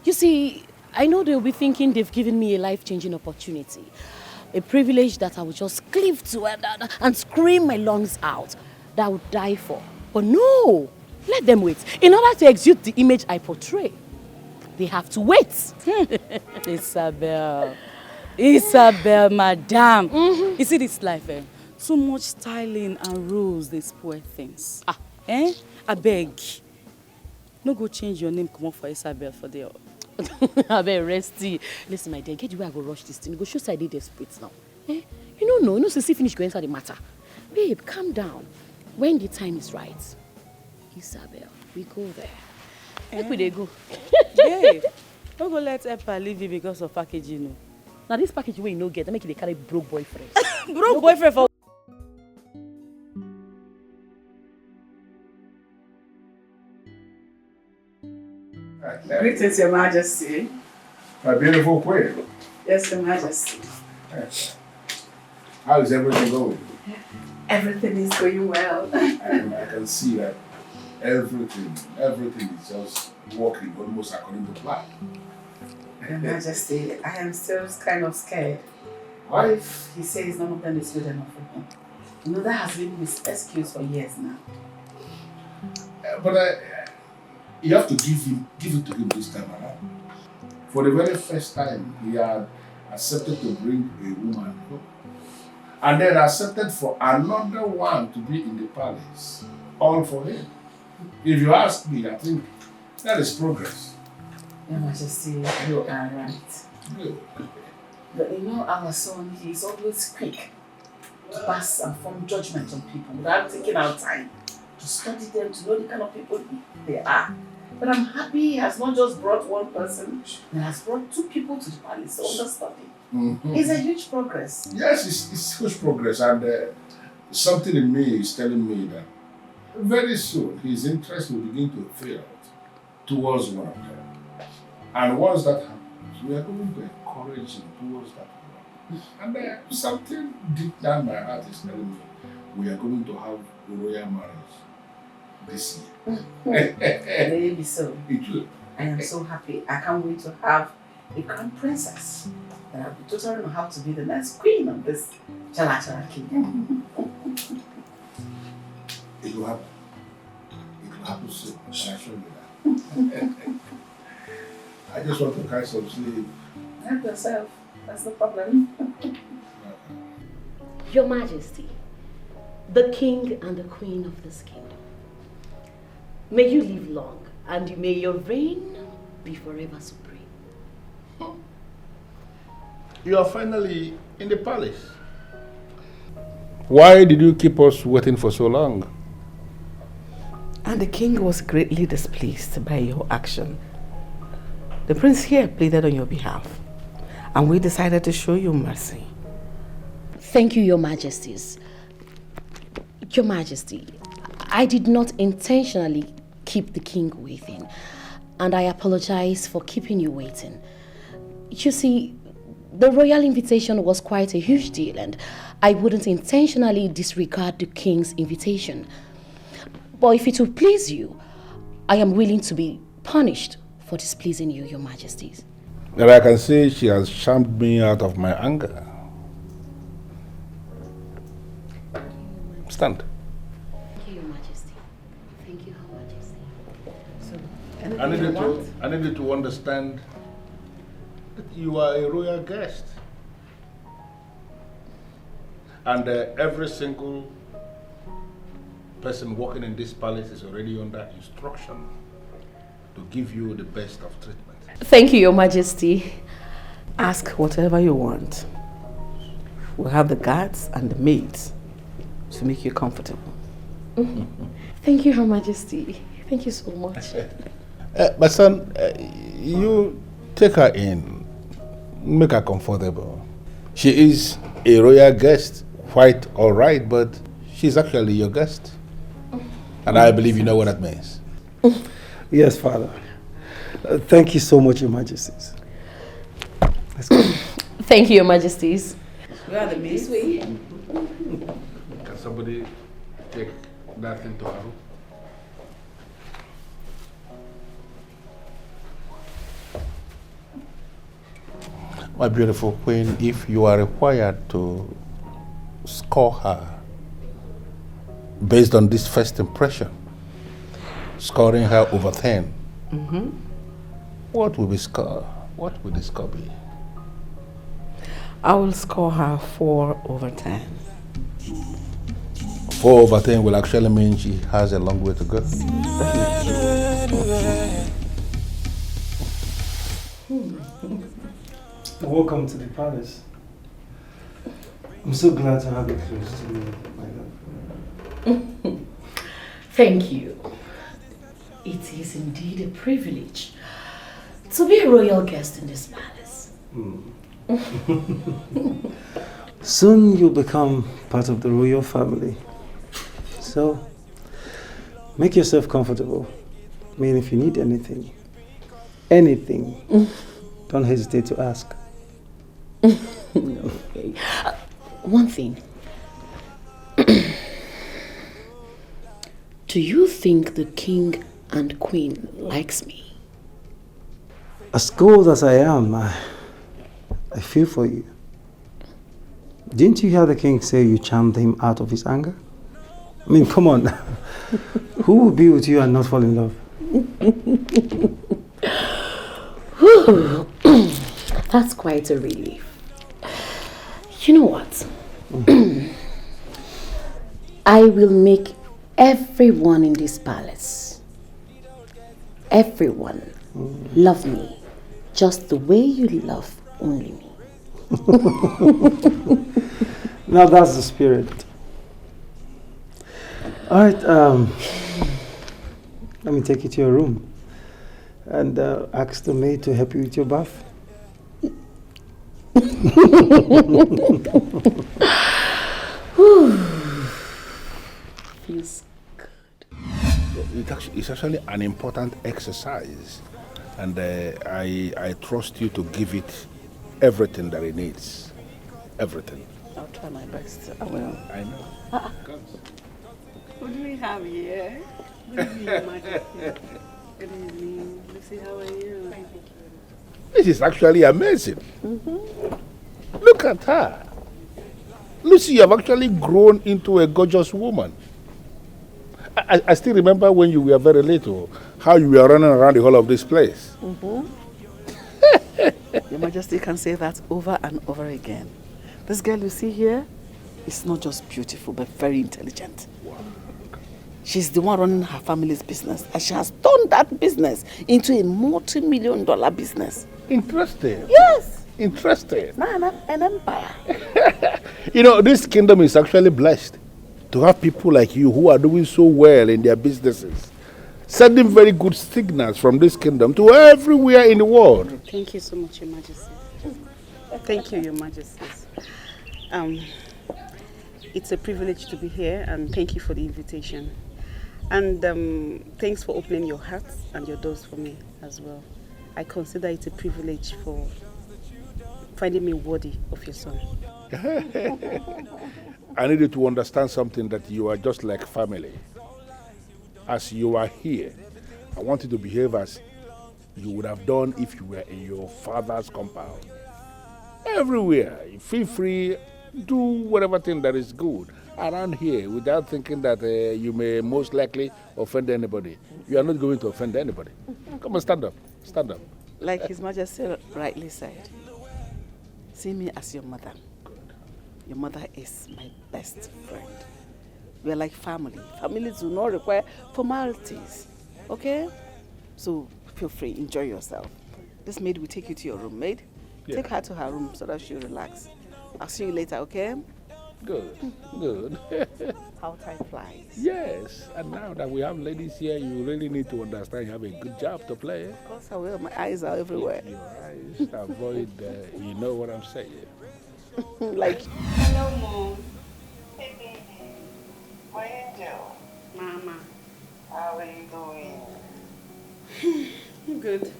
You see, I know they'll be thinking they've given me a life-changing opportunity. A privilege that I would just cleave to and scream my lungs out, that I would die for. But no! Let them wait. In order to exude the image I portray, they have to wait. Isabel, madam. You see this life, too much styling and rules, they spoil things. I beg. No go change your name, come on for Isabel for there. I beg, resty. Listen, my dear, get the way I go rush this thing. Go show side they desperate now. You don't know. You know, see finish go enter the matter. Babe, calm down. When the time is right, Isabel, we go there. Where they go? Babe, don't go let Epa leave you because of packaging. No. Now this package where you no get, they make it they carry broke boyfriend. Broke boyfriend for. Greetings, Your Majesty. My beautiful queen. Yes, Your Majesty. How is everything going? Everything is going well. I can see that everything is just working almost according to plan. Your Majesty, I am still kind of scared. Why? What if he says none of them is good enough for him? You know, that has been his excuse for years now. But you have to give it to him this time around. For the very first time, he had accepted to bring a woman home. And then accepted for another one to be in the palace. All for him. If you ask me, I think that is progress. Your Majesty, you are right. Good. But you know, our son, he is always quick to pass and form judgment on people without taking our time to study them, to know the kind of people they are. But I'm happy he has not just brought one person, he has brought 2 people to the palace to understudy. It's a huge progress. Yes, it's huge progress, and something in me is telling me that very soon his interest will begin to fade towards one of them. And once that happens, we are going to encourage him towards that one. And something deep down my heart is telling me we are going to have a royal marriage this year. Maybe so. It will. I am so happy. I can't wait to have a crown princess. And I'll be tutoring on how to be the next queen of this Chala kingdom. It will happen. It will happen soon. I assure you that. I just want to catch some sleep. Help yourself. That's the problem. Your Majesty, the king and the queen of this kingdom, may you live long and may your reign be forever supreme. You are finally in the palace. Why did you keep us waiting for so long? And the king was greatly displeased by your action. The prince here pleaded on your behalf, and we decided to show you mercy. Thank you, Your Majesties. Your Majesty, I did not intentionally keep the king waiting, and I apologize for keeping you waiting. You see, the royal invitation was quite a huge deal, and I wouldn't intentionally disregard the king's invitation. But if it will please you, I am willing to be punished for displeasing you, Your Majesties. Well, I can say she has charmed me out of my anger. Stand. Thank you, Your Majesty. Thank you, Your Majesty. So, I needed to understand that you are a royal guest. And every single person working in this palace is already under instruction to give you the best of treatment. Thank you, Your Majesty. ask whatever you want. We'll have the guards and the maids to make you comfortable. Thank you, Her Majesty. Thank you so much. My son, you take her in, make her comfortable. She is a royal guest, quite all right, but she's actually your guest. And I believe you know what that means. Yes, Father. Thank you so much, Your Majesties. Let's go. Thank you, Your Majesties. We are the maids. Can somebody take that into her room? My beautiful queen, if you are required to score her based on this first impression, scoring her over 10, what will the score be? I will score her 4 over 10. 4 over 10 will actually mean she has a long way to go. Welcome to the palace. I'm so glad to have you close to me, my love. Thank you. It is indeed a privilege to be a royal guest in this palace. Soon you'll become part of the royal family. So, make yourself comfortable. I mean, if you need anything, don't hesitate to ask. Okay. One thing. Do you think the king and queen likes me? As cold as I am, I feel for you. Didn't you hear the king say you charmed him out of his anger? I mean, come on. Who will be with you and not fall in love? That's quite a relief. You know what? I will make everyone in this palace, everyone, love me just the way you love only me. Now that's the spirit. All right, let me take you to your room and ask the maid to help you with your bath. Feels It's actually an important exercise, and I trust you to give it everything that it needs. Everything. I'll try my best. I will. I know. What do we have here? Good evening, Your Majesty. Good evening. Lucy, how are you? This is actually amazing. Look at her. Lucy, you have actually grown into a gorgeous woman. I still remember when you were very little, how you were running around the whole of this place. Your Majesty can say that over and over again. This girl you see here is not just beautiful, but very intelligent. Wow. She's the one running her family's business, and she has turned that business into a multi-million-dollar business. Interesting. Yes. Interesting. Now an empire. You know, this kingdom is actually blessed to have people like you who are doing so well in their businesses, sending very good signals from this kingdom to everywhere in the world. Thank you so much, Your Majesty. Thank you, Your Majesties. It's a privilege to be here, and thank you for the invitation. And thanks for opening your hearts and your doors for me as well. I consider it a privilege for finding me worthy of your son. I need you to understand something, that you are just like family. As you are here, I want you to behave as you would have done if you were in your father's compound. Everywhere, feel free, do whatever thing that is good around here without thinking that you may most likely offend anybody. You are not going to offend anybody. Come on, stand up. Stand up. Like His Majesty rightly said, see me as your mother. Your mother is my best friend. We are like family. Families do not require formalities. Okay? So feel free, enjoy yourself. This maid will take you to your room, maid. Yeah. Take her to her room so that she'll relax. I'll see you later, okay? Good, good. How time flies. Yes, and now that we have ladies here, you really need to understand you have a good job to play. Of course I will. My eyes are everywhere. Keep your eyes, avoid, you know what I'm saying. Like, Hello, Mom. Hey, baby. My angel. Mama. How are you doing? Good.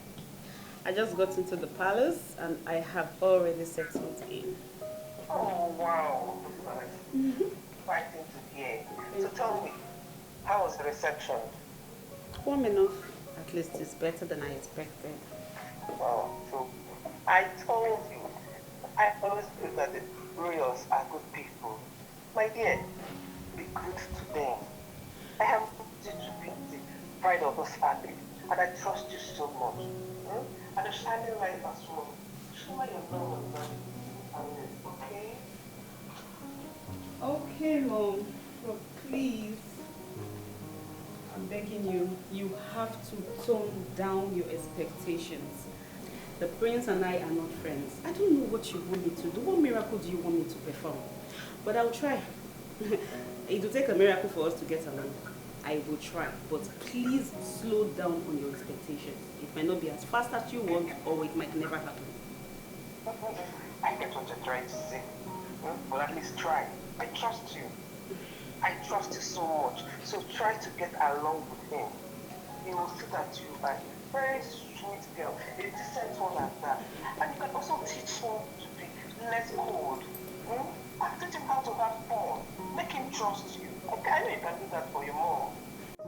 I just got into the palace and I have already settled in. Oh, wow. Fighting to hear. So tell me, how was the reception? Warm enough. At least it's better than I expected. Wow. So I told you, I always feel that the royals are good people. My dear, be good to them. I have you to be the pride of this family, and I trust you so much. And the shining light as well. Show me your love and kindness, okay? Okay, Mom. But please, I'm begging you, you have to tone down your expectations. The prince and I are not friends. I don't know what you want me to do. What miracle do you want me to perform? But I'll try. It will take a miracle for us to get along. I will try, but please slow down on your expectations. It might not be as fast as you want, or it might never happen. I get what you're trying to say, but at least try. I trust you. I trust you so much. So try to get along with him. He will see that you are a very sweet girl, a decent one like that. And you can also teach him to be less cold. Teach him how to have fun. Make him trust you. Okay, I know you can do that for your mom.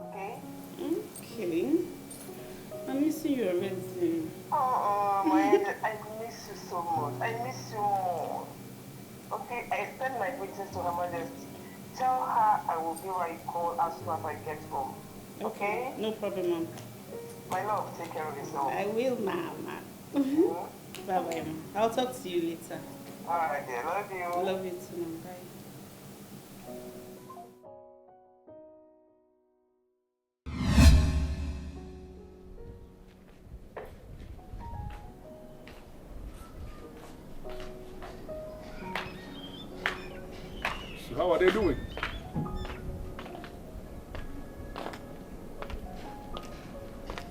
Okay? Okay. I'm missing you already. Oh, my angel, I miss you so much. I miss you more. Okay, I extend my greetings to Her Majesty. Tell her I will give her a call as soon as I get home. Okay? No problem, Mom. My love, take care of yourself. I will, Mama. Bye-bye, Mom. I'll talk to you later. Alright, dear. Love you. Love you too, Mom. Bye. So how are they doing?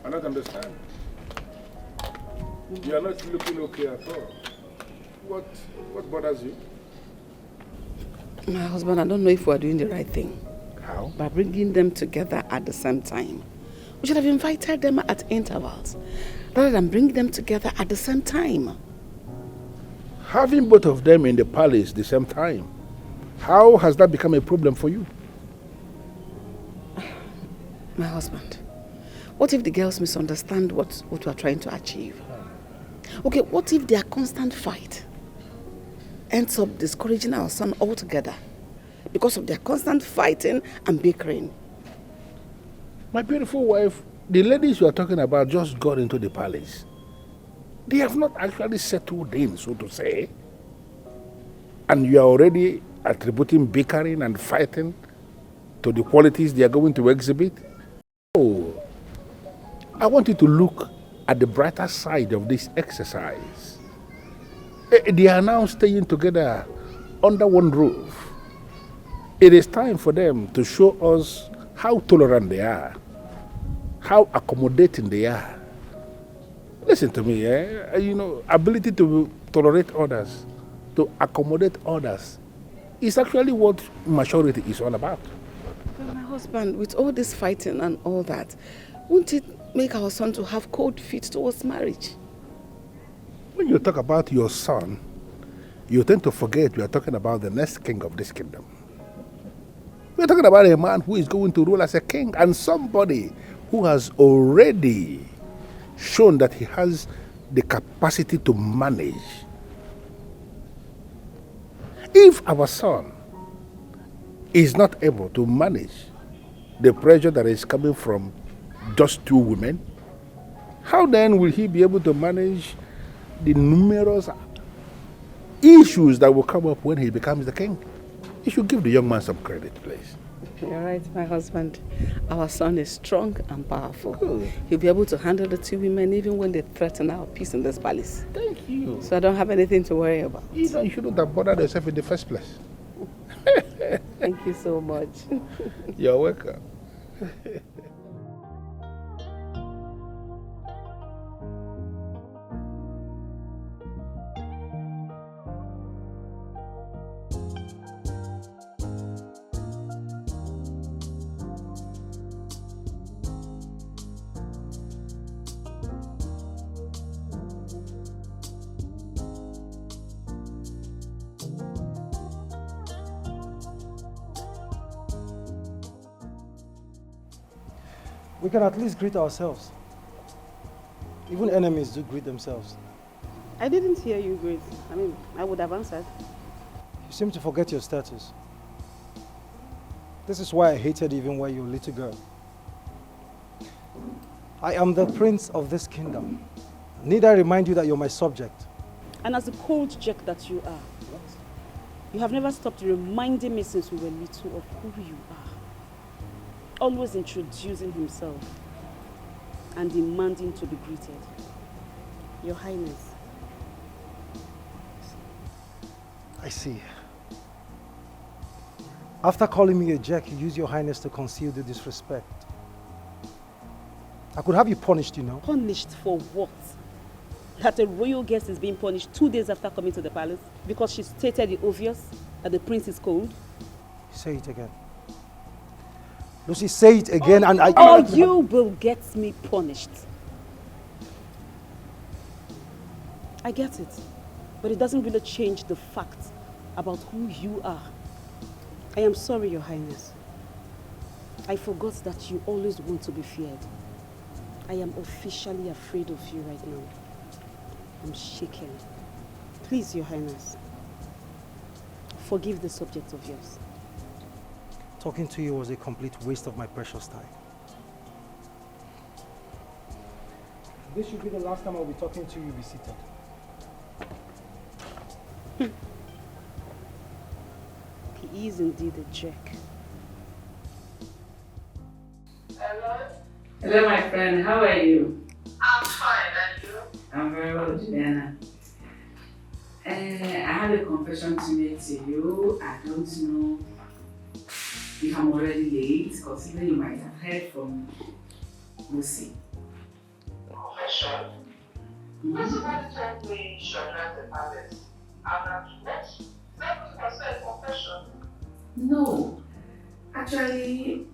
I don't understand. You are not looking okay at all. What bothers you? my husband, I don't know if we're doing the right thing. How? By bringing them together at the same time. We should have invited them at intervals, rather than bring them together at the same time. Having both of them in the palace at the same time, how has that become a problem for you? My husband, what if the girls misunderstand what we're trying to achieve? Okay, what if their constant fight ends up discouraging our son altogether because of their constant fighting and bickering? My beautiful wife, the ladies you are talking about just got into the palace. They have not actually settled in, so to say. And you are already attributing bickering and fighting to the qualities they are going to exhibit. Oh, I want you to look at the brighter side of this exercise. They are now staying together under one roof. It is time for them to show us how tolerant they are, how accommodating they are. Listen to me, ability to tolerate others, to accommodate others, is actually what maturity is all about. But my husband, with all this fighting and all that, won't it make our son to have cold feet towards marriage? When you talk about your son, you tend to forget we are talking about the next king of this kingdom. We are talking about a man who is going to rule as a king, and somebody who has already shown that he has the capacity to manage. If our son is not able to manage the pressure that is coming from just two women, how then will he be able to manage the numerous issues that will come up when he becomes the king? You should give the young man some credit, please. You're right, my husband. Our son is strong and powerful. Good. He'll be able to handle the two women even when they threaten our peace in this palace. Thank you. So I don't have anything to worry about. You shouldn't have bothered yourself in the first place. Thank you so much. You're welcome. We can at least greet ourselves. Even enemies do greet themselves. I didn't hear you greet. I mean, I would have answered. You seem to forget your status. This is why I hated even when you were a little girl. I am the prince of this kingdom. Need I remind you that you're my subject? And as the cold jack that you are, you have never stopped reminding me since we were little of who you are. Always introducing himself and demanding to be greeted. Your Highness. I see. After calling me a jack, you use your highness to conceal the disrespect. I could have you punished, you know. Punished for what? That a royal guest is being punished 2 days after coming to the palace because she stated the obvious, that the prince is cold? Say it again. Lucy, say it again and I... Or you will get me punished. I get it, but it doesn't really change the fact about who you are. I am sorry, Your Highness. I forgot that you always want to be feared. I am officially afraid of you right now. I'm shaken. Please, Your Highness, forgive the subject of yours. Talking to you was a complete waste of my precious time. This should be the last time I'll be talking to you. Be seated. He is indeed a jerk. Hello? Hello, my friend. How are you? I'm fine, and you? I'm very well, Juliana. I have a confession to make to you. I don't know if I'm already late, considering you might have heard from Lucy. Confession? Somebody told me she left the palace. I'm not what? Is that what you said, confession? No. Actually,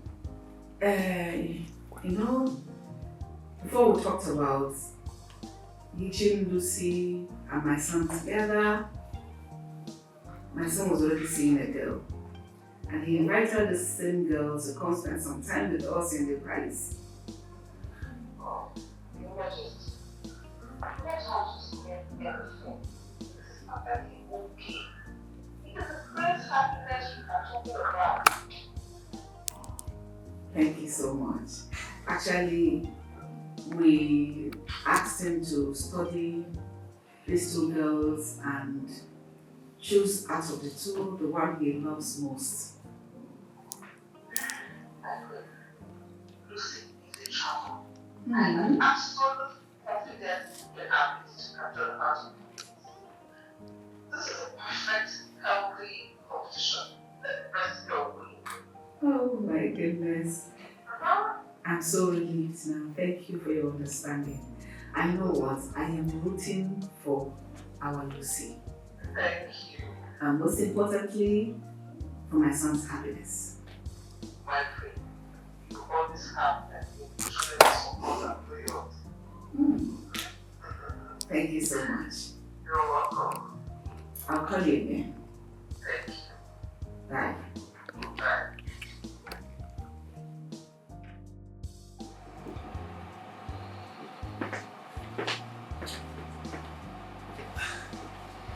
before we talked about teaching Lucy and my son together, my son was already seeing a girl. And he invited the same girl to come spend some time with us in the palace. Oh, Your Majesty. I don't want to say anything. This is not that okay. It is the great happiness we are talking about. Thank you so much. Actually, we asked him to study these two girls and choose out of the two the one he loves most. Lucy is a charmer. I am absolutely confident in her ability to capture the heart of the prince. This is a perfect, healthy competition. Let the rest go. Oh my goodness. I'm so relieved now. Thank you for your understanding. I know what, I am rooting for our Lucy. Thank you. And most importantly, for my son's happiness. My friend, you always have an emotional support and prayers. Thank you so much. You're welcome. I'll call you again. Thank you. Bye. Bye.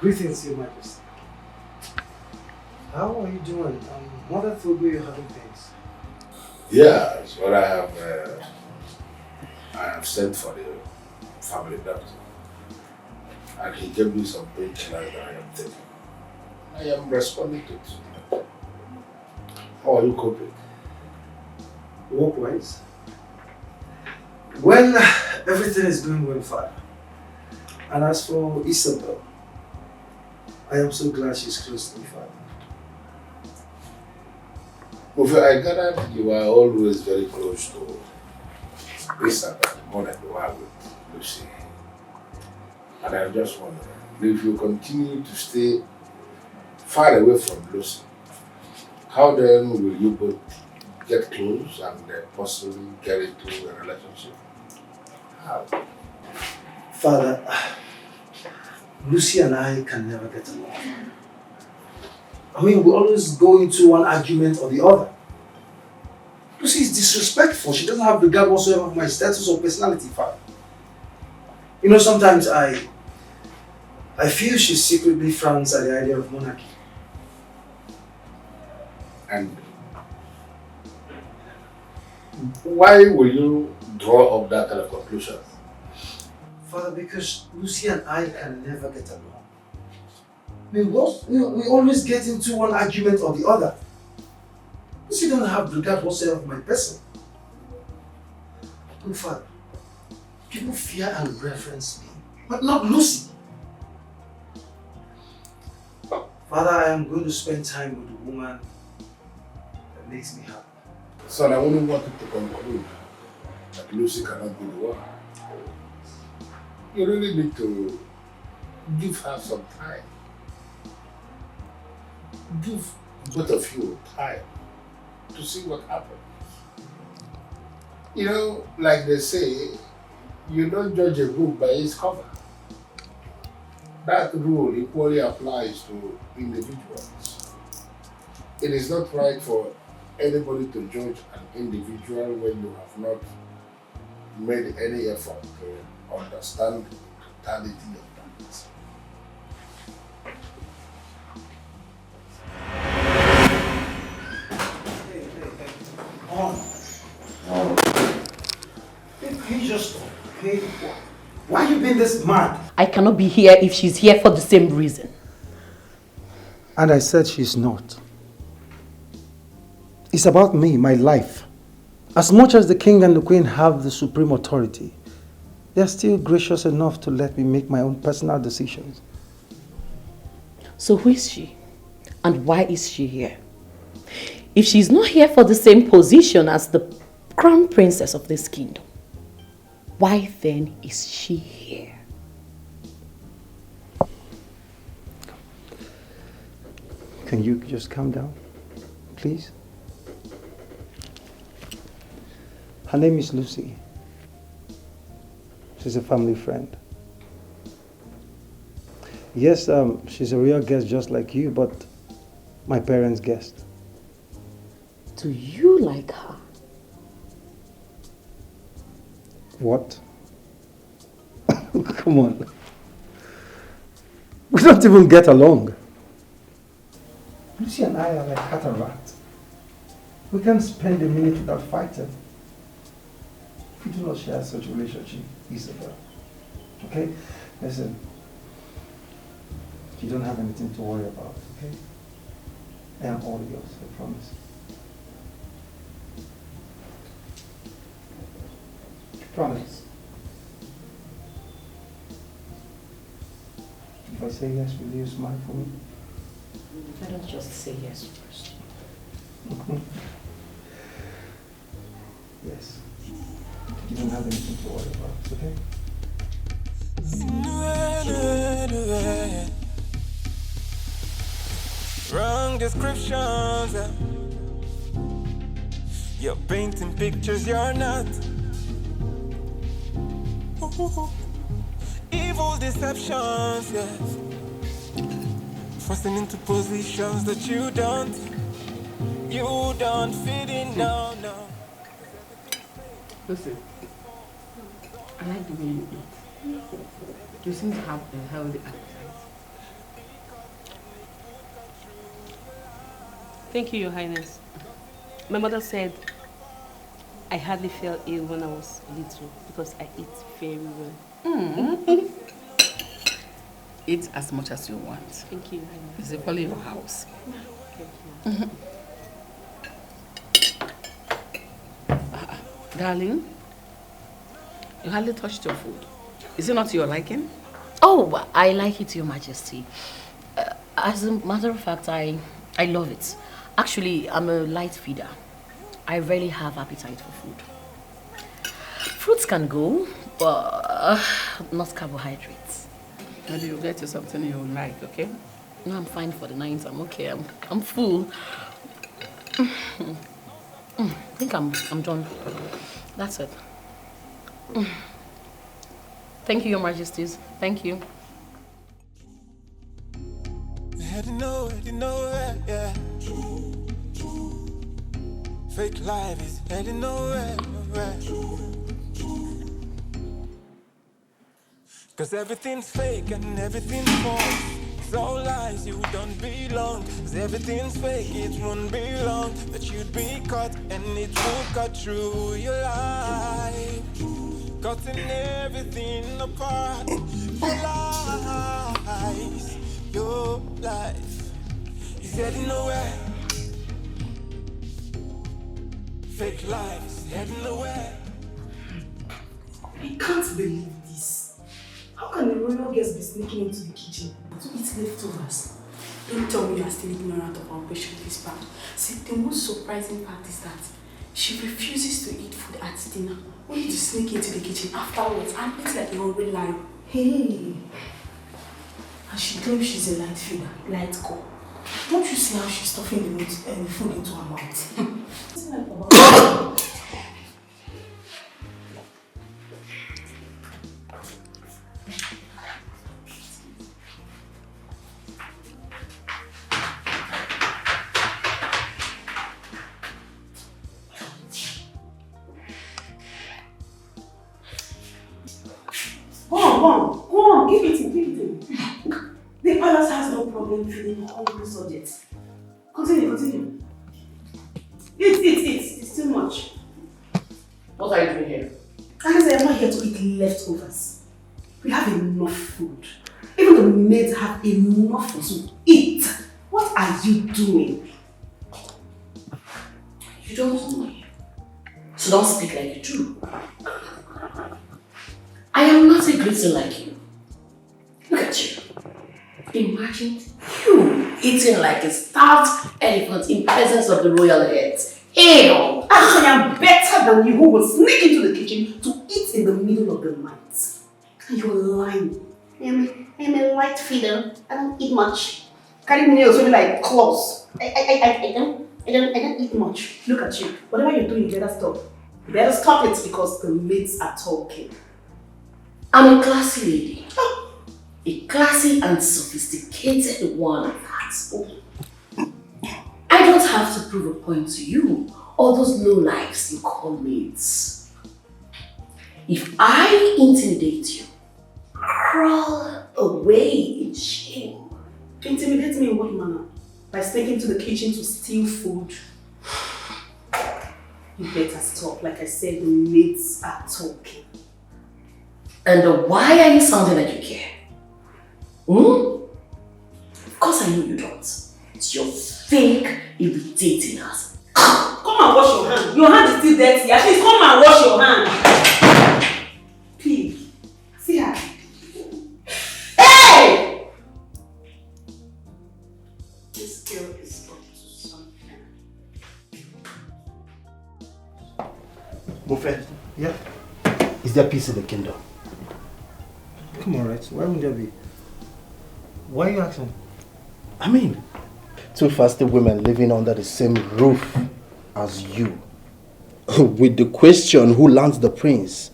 Greetings, Your Majesty. How are you doing? Mother told me you're having pains. Yes, but I have sent for the family doctor. And he gave me some painkillers that I am taking. I am responding to it. How are you coping? Work-wise? Well, everything is going well, Father. And as for Isabel, I am so glad she's close to me, Father. Ufe, I gathered you are always very close to Isabel, more than you are with Lucy. And I just wonder if you continue to stay far away from Lucy, how then will you both get close and possibly get into a relationship? How? Father, Lucy and I can never get along. I mean, we always go into one argument or the other. Lucy is disrespectful. She doesn't have regard whatsoever for my status or personality, Father. You know, sometimes I feel she secretly frowns at the idea of monarchy. And why will you draw up that kind of conclusion? Father, because Lucy and I can never get along. We always get into one argument or the other. Lucy doesn't have regard whatsoever for my person. Look, Father, people fear and reverence me, but not Lucy. Father, I am going to spend time with a woman that makes me happy. Son, I wouldn't want you to conclude that Lucy cannot be the one. You really need to give her some time. Give both of you time to see what happens. You know, like they say, you don't judge a book by its cover. That rule equally applies to individuals. It is not right for anybody to judge an individual when you have not made any effort to understand the totality of that. Why you being this mad? I cannot be here if she's here for the same reason. And I said she's not. It's about me, my life. As much as the king and the queen have the supreme authority, they're still gracious enough to let me make my own personal decisions. So who is she? And why is she here? If she's not here for the same position as the crown princess of this kingdom, why then is she here? Can you just calm down, please? Her name is Lucy. She's a family friend. Yes, she's a real guest just like you, but my parents' guest. Do you like her? What? Come on. We don't even get along. Lucy and I are like cat and rat. We can't spend a minute without fighting. We do not share such a relationship, Isabel. Okay? Listen. You don't have anything to worry about, okay? I am all yours, I promise. Promise. If I say yes, will you smile for me? Why don't you just say yes first? Yes. You don't have anything to worry about, okay? Wrong descriptions. You're painting pictures you're not. Evil deceptions, yes. Forcing into positions that you don't fit in, no. Listen, I like the way you eat. You seem to have a healthy appetite. Thank you, Your Highness. My mother said I hardly fell ill when I was little because I eat very well. Eat as much as you want. Thank you, Your Highness. It's equally your house. Thank you. Darling, you hardly touched your food. Is it not to your liking? Oh, I like it, Your Majesty. As a matter of fact, I love it. Actually, I'm a light feeder. I rarely have appetite for food. Fruits can go, but not carbohydrates. Maybe you'll get you something you like, okay? No, I'm fine for the night. I'm okay. I'm full. I think I'm done. That's it. Thank you, Your Majesties. Thank you. Heading nowhere, yeah. Fake life is heading nowhere. Cause everything's fake and everything's false. It's all lies, you don't belong. Cause everything's fake, it won't be long that you'd be caught and it will cut through your life. Cutting everything apart. Your life is heading nowhere. Fake life is heading nowhere. I can't believe this. How can the royal guest be sneaking into the kitchen to eat leftovers? Don't tell me you are still ignorant of Operation Whisper. See, the most surprising part is that she refuses to eat food at dinner, only to sneak into the kitchen afterwards and eat like a hungry lion. Hey! And she claims she's a light feeder, light girl. Don't you see how she's stuffing the food into her mouth? What's that about? Go on, give it in. The palace has no problem feeding hungry subjects. Continue. Eat. It's too much. What are you doing here? Like I said, I'm not here to eat leftovers. We have enough food. Even the maids have enough to eat. What are you doing? You don't know me. So don't speak like you do. I am not a glutton like you. Look at you. Imagine you eating like a starved elephant in presence of the royal heads. Ew! I am better than you who will sneak into the kitchen to eat in the middle of the night. And you're lying. I am a light feeder. I don't eat much. Carry me nails only like claws. I don't eat much. Look at you. Whatever you're doing, you better stop. You better stop it because the maids are talking. I'm a classy lady. A classy and sophisticated one at that. I don't have to prove a point to you or those lowlifes you call mates. If I intimidate you, crawl away in shame. Intimidate me in what manner? By sneaking to the kitchen to steal food? You better stop. Like I said, the maids are talking. And why are you sounding like you care? Of course I know you don't. It's your fake, irritating ass. Come and wash your hand. Your hand is still dirty. At least come and wash your hand. Please. See her. Hey! This girl is up to something. Buffet, yeah? Is there peace in the kingdom? Come on, right? Why wouldn't there be? Why are you asking? I mean, two fasting women living under the same roof as you. With the question, who lands the prince?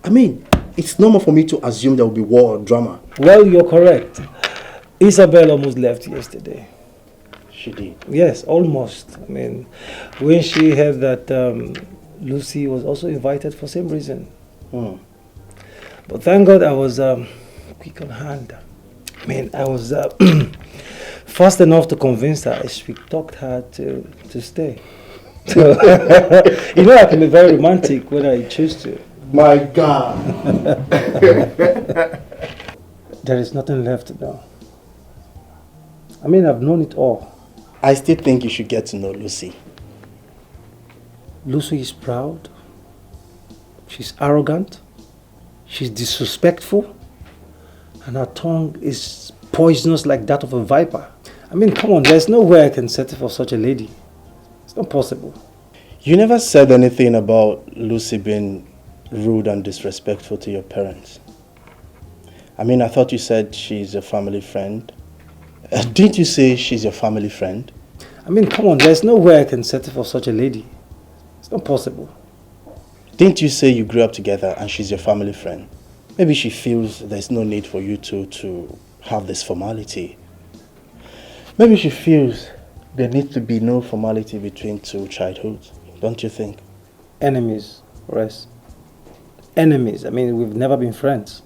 I mean, it's normal for me to assume there will be war or drama. Well, you're correct. Isabel almost left yesterday. She did? Yes, almost. I mean, when she heard that Lucy was also invited for same reason. But thank God I was quick on hand. I mean, I was fast enough to convince her. I talked her to stay. So, you know, I can be very romantic when I choose to. My God! There is nothing left to know. I mean, I've known it all. I still think you should get to know Lucy. Lucy is proud. She's arrogant. She's disrespectful. And her tongue is poisonous like that of a viper. I mean, come on, there's no way I can settle for such a lady. It's not possible. You never said anything about Lucy being rude and disrespectful to your parents. I mean, I thought you said she's a family friend. Didn't you say she's your family friend? I mean, come on, there's no way I can settle for such a lady. It's not possible. Didn't you say you grew up together and she's your family friend? Maybe she feels there's no need for you two to have this formality. Maybe she feels there needs to be no formality between two childhoods. Don't you think? Enemies, Rest. Enemies. I mean, we've never been friends.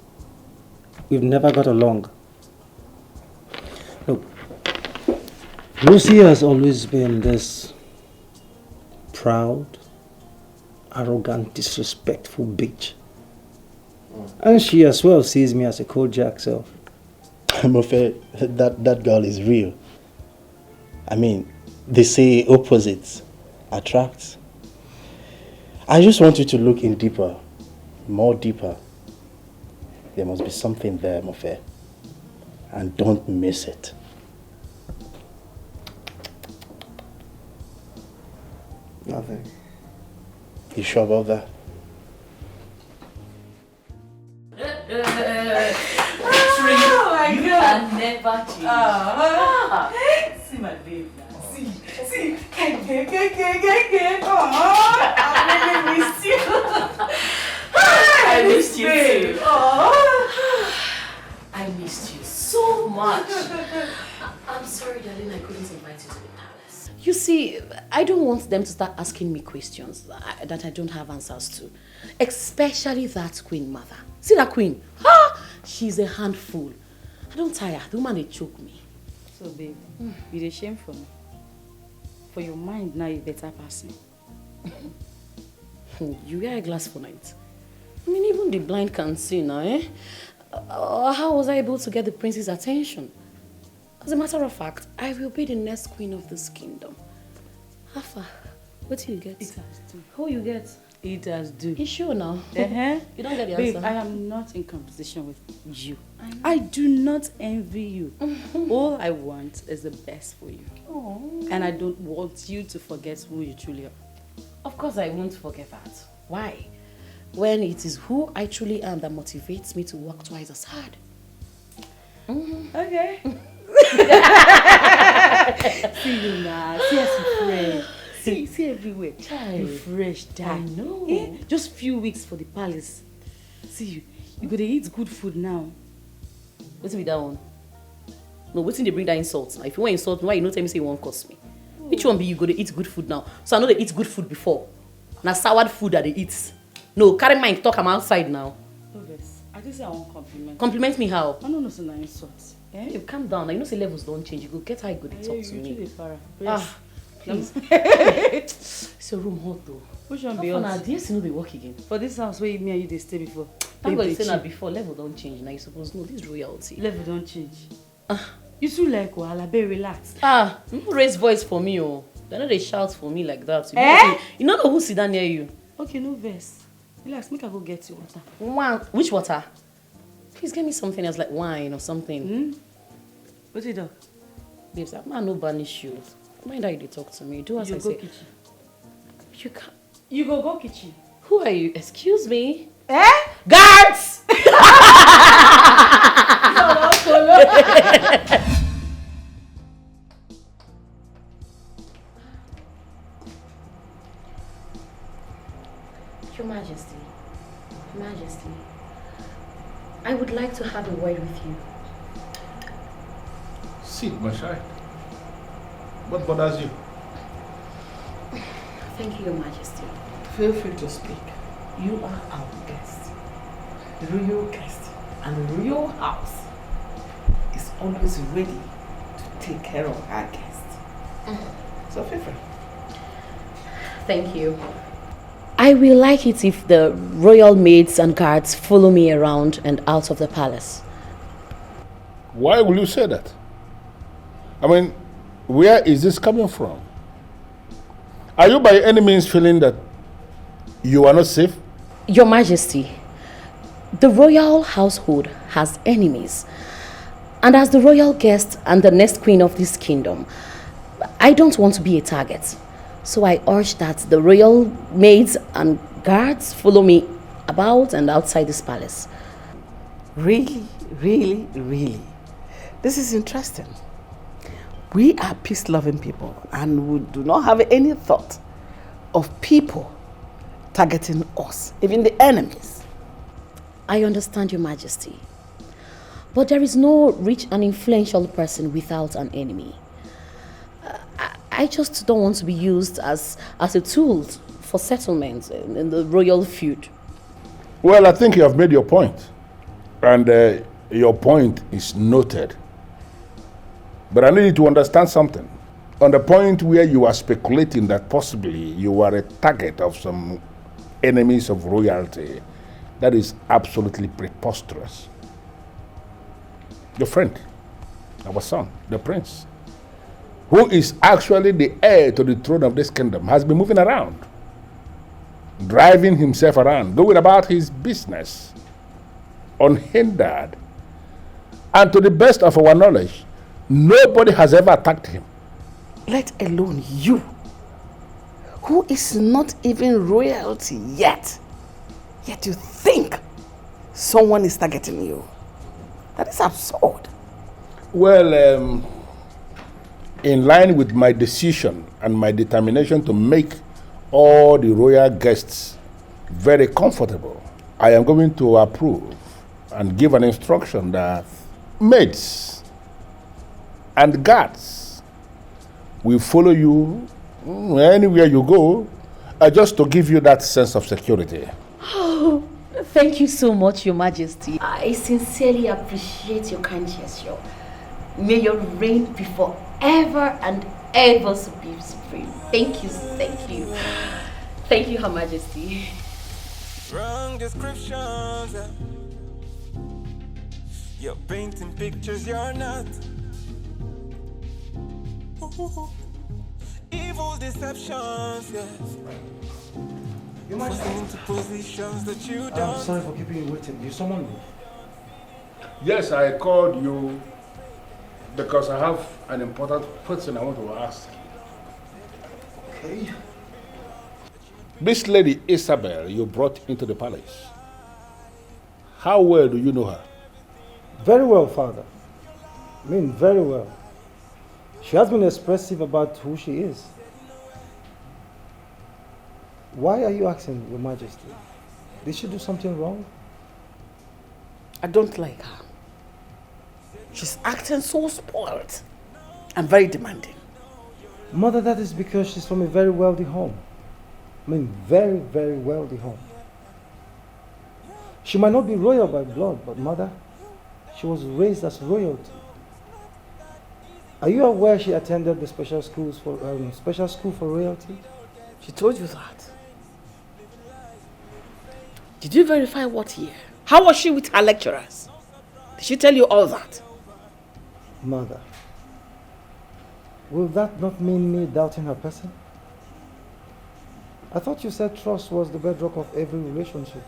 We've never got along. Look, Lucy has always been this proud, arrogant, disrespectful bitch. And she as well sees me as a cold jack, so. I'm afraid that girl is real. I mean, they say opposites attract. I just want you to look in deeper, more deeper. There must be something there, Mofe. And don't miss it. Nothing. You sure about that? Oh my God! Can never change. See my babe now. See. Oh, I really miss you. I missed you too. Oh. I missed you so much. I'm sorry, darling, I couldn't invite you to the palace. You see, I don't want them to start asking me questions that I don't have answers to. Especially that queen mother. See that queen? She's a handful. I don't tire. The woman, they choke me. So, babe, you dey shame for me. For your mind now, you better person. You wear a glass for night. I mean, even the blind can see now, eh? How was I able to get the prince's attention? As a matter of fact, I will be the next queen of this kingdom. Hafa, what do you get? It has to. Who you get? It has do. You sure now? Uh-huh. You don't get the Babe, answer. I am not in competition with you. I do not envy you. All I want is the best for you. Oh. And I don't want you to forget who you truly are. Of course I won't forget that. Why? When it is who I truly am that motivates me to work twice as hard. Okay. See you now. See us fresh. See everywhere. You fresh, dad. I know. Just few weeks for the palace. See you. You go to eat good food now. What's with that one? No, what's in they bring that insult? Now, if you want insult me, why you not tell me say you won't cost me? Which one be you go to eat good food now? So I know they eat good food before. Now soured food that they eat. No, carry mine, talk I'm outside now. No, yes. I just say I want compliment. Compliment me how? I don't know, so na insult. Eh? You calm down. Now you know say levels don't change. You go get how you go to talk to me. Please. It's your room hot though. Which one be hot? Do you see no they work again? For this house where me and you they stay before. Thank God you say that before. Level don't change. Now you suppose know this royalty. Level don't change. You too like wahala, be relaxed. You raise voice for me, oh. They know they shout for me like that. You don't know who sit down near you. Okay, no verse. Relax, make I go get you water. Which water? Please get me something else like wine or something. What you do? Babes, I'm no banish you. Mind how you talk to me. Do as I say. Kitchen. You can't. You go kitchen. Who are you? Excuse me. Guards! Your Majesty, I would like to have a word with you. Sit, my child. What bothers you? Thank you, Your Majesty. Feel free to speak. You are our guest. The royal guest. And the royal house is always ready to take care of our guests. So feel free. Thank you. I will like it if the royal maids and guards follow me around and out of the palace. Why will you say that? I mean, where is this coming from? Are you by any means feeling that you are not safe? Your Majesty, the royal household has enemies. And as the royal guest and the next queen of this kingdom, I don't want to be a target. So I urge that the royal maids and guards follow me about and outside this palace. Really, really, really. This is interesting. We are peace-loving people and we do not have any thought of people targeting us, even the enemies. I understand, Your Majesty. But there is no rich and influential person without an enemy. I just don't want to be used as a tool for settlement in the royal feud. Well, I think you have made your point. And your point is noted. But I need you to understand something. On the point where you are speculating that possibly you are a target of some enemies of royalty, that is absolutely preposterous. Your friend, our son, the prince, who is actually the heir to the throne of this kingdom, has been moving around, driving himself around, going about his business unhindered. And to the best of our knowledge, nobody has ever attacked him. Let alone you, who is not even royalty yet you think someone is targeting you. That is absurd. Well, in line with my decision and my determination to make all the royal guests very comfortable, I am going to approve and give an instruction that maids and guards will follow you anywhere you go, just to give you that sense of security. Oh, thank you so much, Your Majesty. I sincerely appreciate your kind gesture. May your reign be forever and ever supreme. Thank you, thank you. Thank you, Her Majesty. Wrong descriptions. You're painting pictures you're not. Ooh. Evil deceptions, yes. You might forcing into positions that you don't. I'm sorry for keeping you waiting. You summoned me. Yes, I called you because I have an important question I want to ask you. Okay. This lady Isabel you brought into the palace, how well do you know her? Very well, Father. I mean, very well. She has been expressive about who she is. Why are you asking, Your Majesty? Did she do something wrong? I don't like her. She's acting so spoiled and very demanding. Mother, that is because she's from a very wealthy home. I mean, very, very wealthy home. She might not be royal by blood, but Mother, she was raised as royalty. Are you aware she attended the special school for royalty? She told you that. Did you verify what year? How was she with her lecturers? Did she tell you all that? Mother, will that not mean me doubting her person? I thought you said trust was the bedrock of every relationship.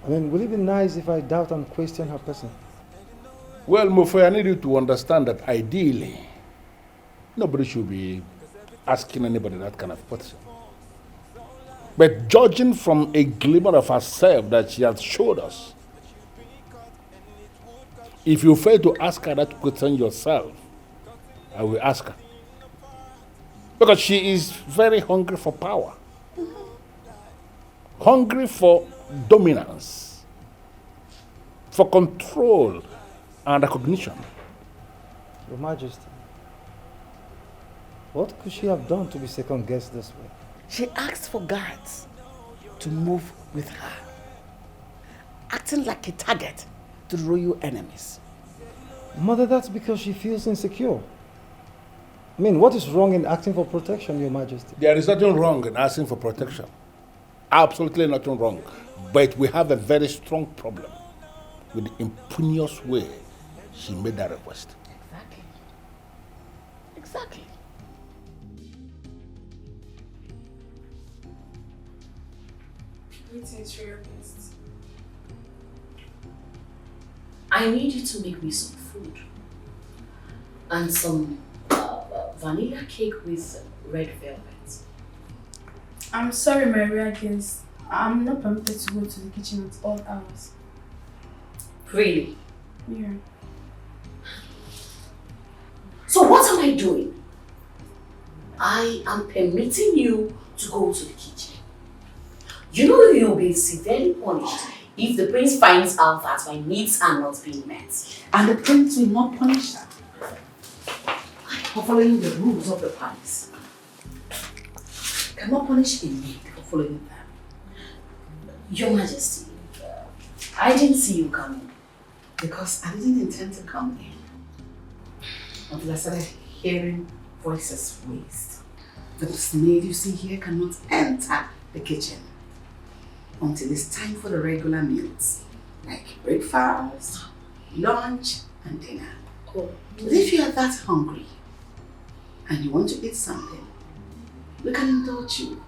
I mean, will it be nice if I doubt and question her person? Well, Mofe, I need you to understand that ideally, nobody should be asking anybody that kind of question. But judging from a glimmer of herself that she has showed us, if you fail to ask her that question yourself, I will ask her. Because she is very hungry for power. Hungry for dominance, for control and recognition. Your Majesty, what could she have done to be second-guessed this way? She asked for guards to move with her, acting like a target to the royal enemies. Mother, that's because she feels insecure. I mean, what is wrong in asking for protection, Your Majesty? There is nothing wrong in asking for protection. Absolutely nothing wrong. But we have a very strong problem with the imperious way she made that request. Exactly. Exactly. Greetings, Royal Guests. I need you to make me some food. and some vanilla cake with red velvet. I'm sorry, my rare guest. I'm not permitted to go to the kitchen at all hours. Really? Yeah. So what am I doing? I am permitting you to go to the kitchen. You know you'll be severely punished if the prince finds out that my needs are not being met. And the prince will not punish her. For following the rules of the palace. Cannot punish a maid for following them. Your Majesty, I didn't see you coming. Because I didn't intend to come in. Until I started hearing voices raised. The maid you see here cannot enter the kitchen until it's time for the regular meals, like breakfast, lunch, and dinner. Oh. But if you are that hungry and you want to eat something, we can indulge you.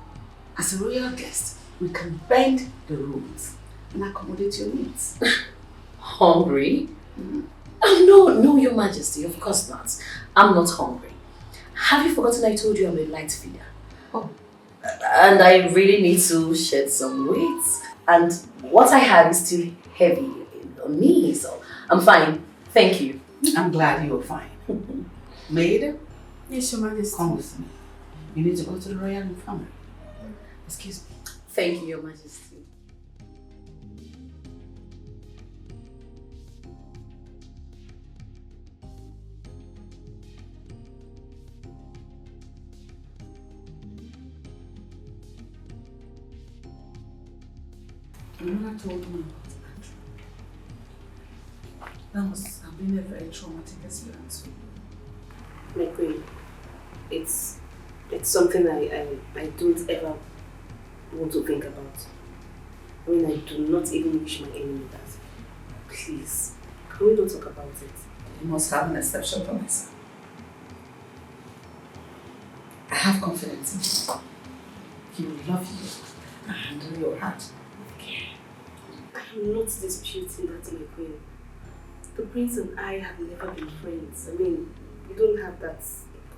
As a royal guest, we can bend the rules and accommodate your needs. Hungry? No, Your Majesty, of course not. I'm not hungry. Have you forgotten I told you I'm a light feeder? Oh. And I really need to shed some weight. And what I have is still heavy on me, so I'm fine. Thank you. I'm glad you're fine. Maid? Yes, Your Majesty. Come with me. You need to go to the royal infirmary. Excuse me. Thank you, Your Majesty. Your mother told me about Andrew. That must have been a very traumatic experience for you. My queen, it's something I don't ever want to think about. I mean, I do not even wish my enemy that. Please, can we don't talk about it? You must have an exception for myself. I have confidence in you. He will love you and handle your heart. I'm not disputing that, my queen. The prince and I have never been friends. I mean, we don't have that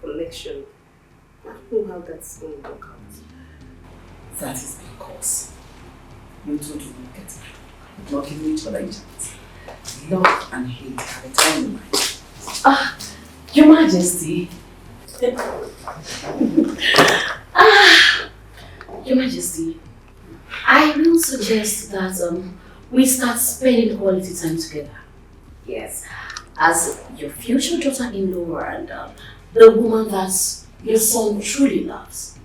connection. I don't know how that's going to work out. That is because you two do not get married. Not giving each other a chance. Love and hate have a time in mind. Your Majesty. Your Majesty, I will suggest that we start spending quality time together. Yes, as your future daughter-in-law and the woman that your son truly loves.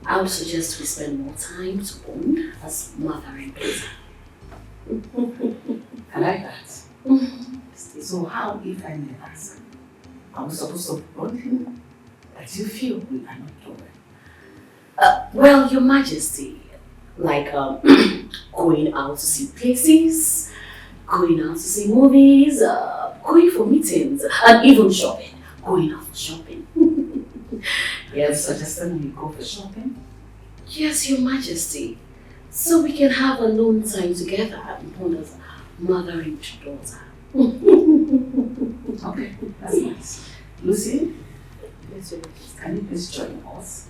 I would suggest we spend more time to bond as mother and daughter. I like that. So how, if I may ask, are we supposed to bond him that you feel we are not doing? Well, Your Majesty, like going out to see places, going out to see movies, going for meetings, and even shopping. Going out for shopping. Yes, suggesting we go for shopping? Yes, Your Majesty. So we can have alone time together and bond as mother and daughter. Okay, that's nice. Lucy? Yes, Your Majesty. Can you please join us?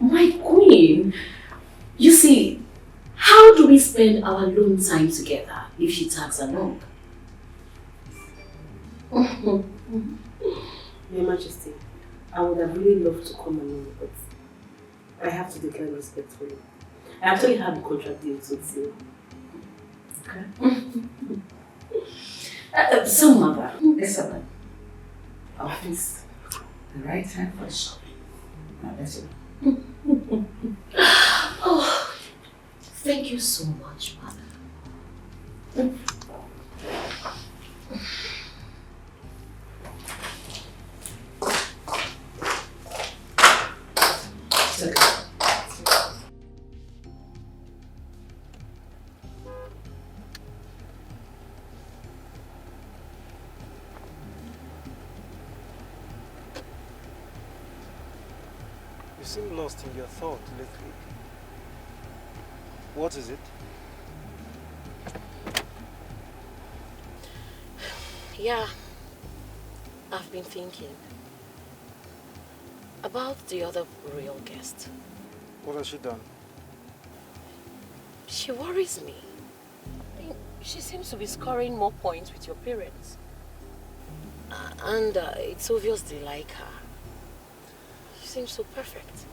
My queen, you see, how do we spend our alone time together if she tags along? Your Majesty, I would have really loved to come along, but I have to decline respectfully. I actually have a contract deal to seal. Okay. So, mother. Listen, I'll fix the right time for shopping. Now let's go. Oh, thank you so much, mother. You seem lost in your thought lately. What is it? Yeah, I've been thinking about the other royal guest. What has she done? She worries me. I mean, she seems to be scoring more points with your parents. And it's obvious they like her. She seems so perfect.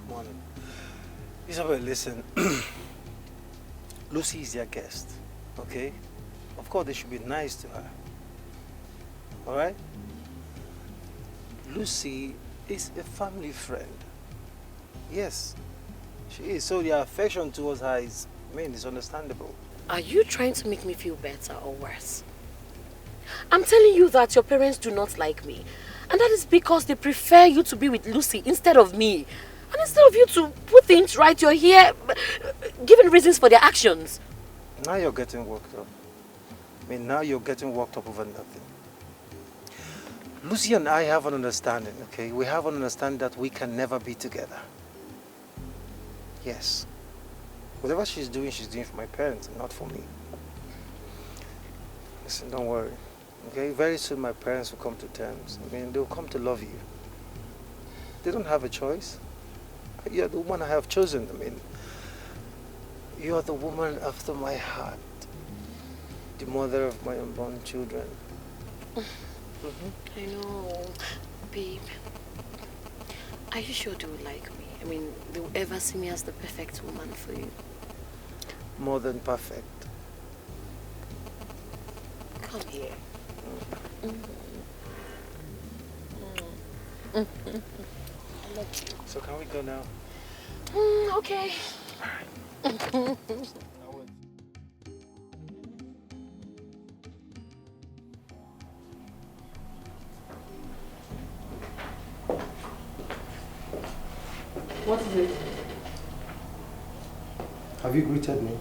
Come on. Isabel, listen. Lucy is their guest, okay? Of course, they should be nice to her. Alright? Lucy is a family friend. Yes, she is. So their affection towards her is, is understandable. Are you trying to make me feel better or worse? I'm telling you that your parents do not like me. And that is because they prefer you to be with Lucy instead of me. And instead of you to put things right, you're here giving reasons for their actions. Now you're getting worked up. Now you're getting worked up over nothing. Lucy and I have an understanding, okay? We have an understanding that we can never be together. Yes. Whatever she's doing for my parents, not for me. Listen, don't worry. Okay? Very soon my parents will come to terms. They'll come to love you. They don't have a choice. You're the woman I have chosen. You are the woman after my heart. The mother of my unborn children. I know, babe. Are you sure they will like me? They will ever see me as the perfect woman for you? More than perfect. Come here. I love you. So can we go now? Okay. What is it? Have you greeted me?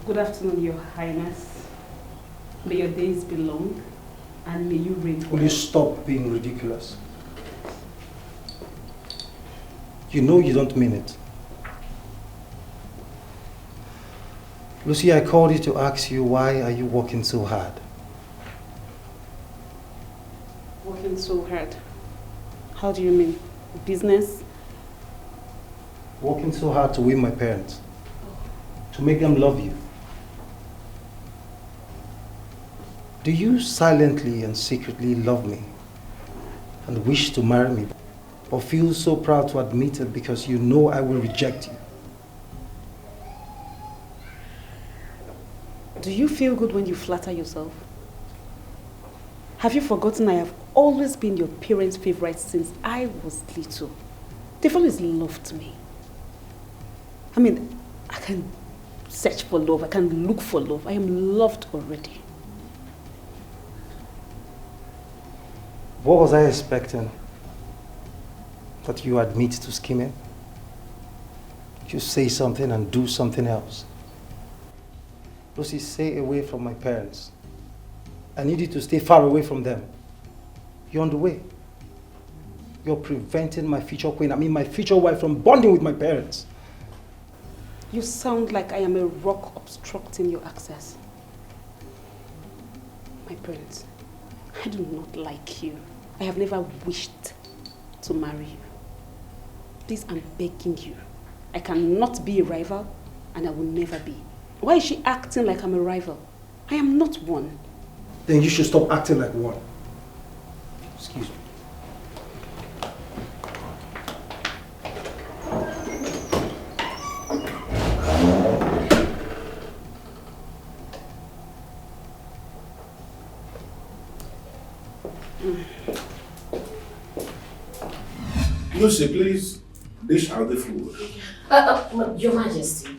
Good afternoon, Your Highness. May your days be long and may you reign forever. Will you stop being ridiculous? You know you don't mean it. Lucy, I called you to ask you, why are you working so hard? Working so hard? How do you mean? Business? Working so hard to win my parents. To make them love you. Do you silently and secretly love me and wish to marry me, or feel so proud to admit it because you know I will reject you? Do you feel good when you flatter yourself? Have you forgotten I have always been your parents' favorite since I was little? They've always loved me. I can search for love, I can look for love. I am loved already. What was I expecting? That you admit to scheming? You say something and do something else. Lucy, stay away from my parents. I need you to stay far away from them. You're on the way. You're preventing my future queen, my future wife, from bonding with my parents. You sound like I am a rock obstructing your access. My prince, I do not like you. I have never wished to marry you. Please, I'm begging you. I cannot be a rival, and I will never be. Why is she acting like I'm a rival? I am not one. Then you should stop acting like one. Excuse me. Lucy, please dish out the food. Your Majesty,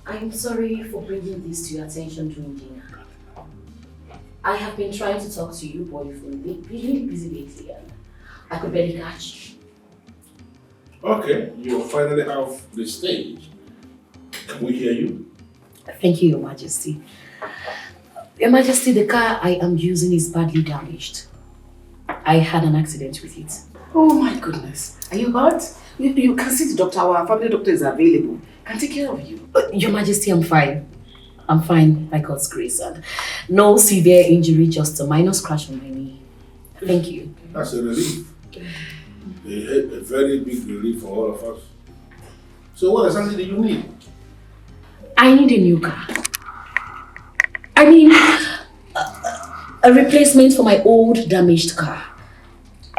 I'm sorry for bringing this to your attention during dinner. I have been trying to talk to you, boy, for really busy lately, and I could barely catch you. Okay, you're finally off the stage. Can we hear you? Thank you, Your Majesty. Your Majesty, the car I am using is badly damaged. I had an accident with it. Oh my goodness. Are you hurt? You can see the doctor. Our family doctor is available. can take care of you. Your Majesty, I'm fine. I'm fine, by God's grace. And no severe injury, just a minor scratch on my knee. Thank you. That's a relief. A very big relief for all of us. So what exactly do you need? I need a new car. I mean, a replacement for my old damaged car.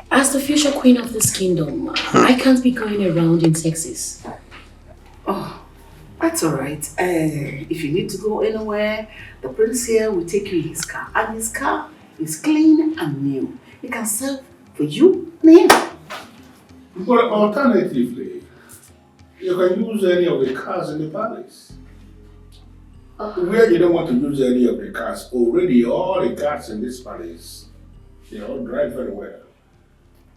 As the future queen of this kingdom, I can't be going around in Texas. Oh, that's alright. If you need to go anywhere, the prince here will take you in his car. And his car is clean and new. It can serve for you and him. But alternatively, you can use any of the cars in the palace. Where you don't want to use any of the cars, already all the cars in this palace, they all drive very well.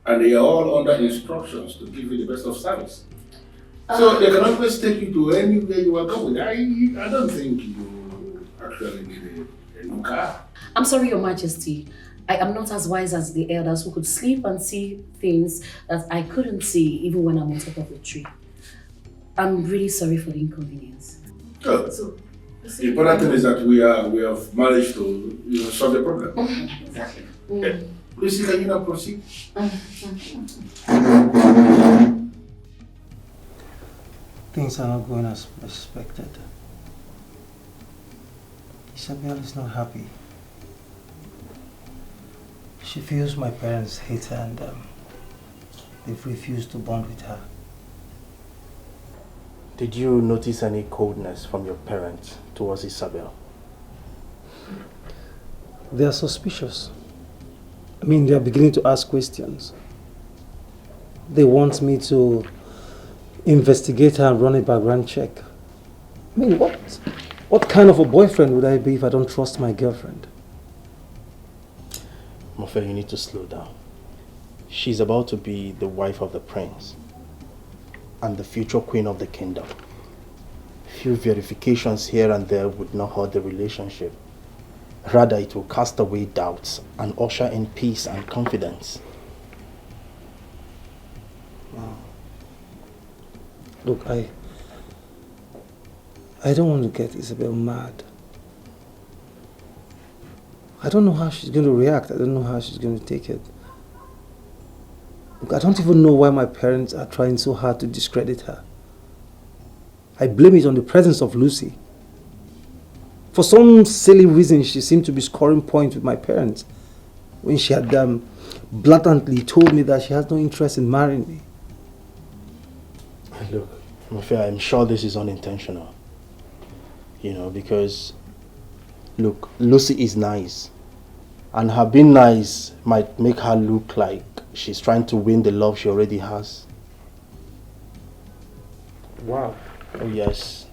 And they are all under instructions to give you the best of service. So they can always take you to anywhere you are going. I don't think you actually need a new car. I'm sorry, Your Majesty. I am not as wise as the elders who could sleep and see things that I couldn't see even when I'm on top of the tree. I'm really sorry for the inconvenience. Good. So, the important thing is that we have managed to solve the problem. Exactly. Lucy, can you now proceed? Things are not going as expected. Isabel is not happy. She feels my parents hate her and they've refused to bond with her. Did you notice any coldness from your parents towards Isabel? They are suspicious. I mean, they are beginning to ask questions. They want me to investigate her and run a background check. I mean, what kind of a boyfriend would I be if I don't trust my girlfriend? Mofe, you need to slow down. She's about to be the wife of the prince and the future queen of the kingdom. Few verifications here and there would not hurt the relationship. Rather, it will cast away doubts and usher in peace and confidence. Wow. Look, I don't want to get Isabel mad. I don't know how she's going to react. I don't know how she's going to take it. Look, I don't even know why my parents are trying so hard to discredit her. I blame it on the presence of Lucy. For some silly reason, she seemed to be scoring points with my parents when she had blatantly told me that she has no interest in marrying me. Look, Mofe, I'm sure this is unintentional. You know, because, look, Lucy is nice. And her being nice might make her look like she's trying to win the love she already has. Wow. Oh, yes.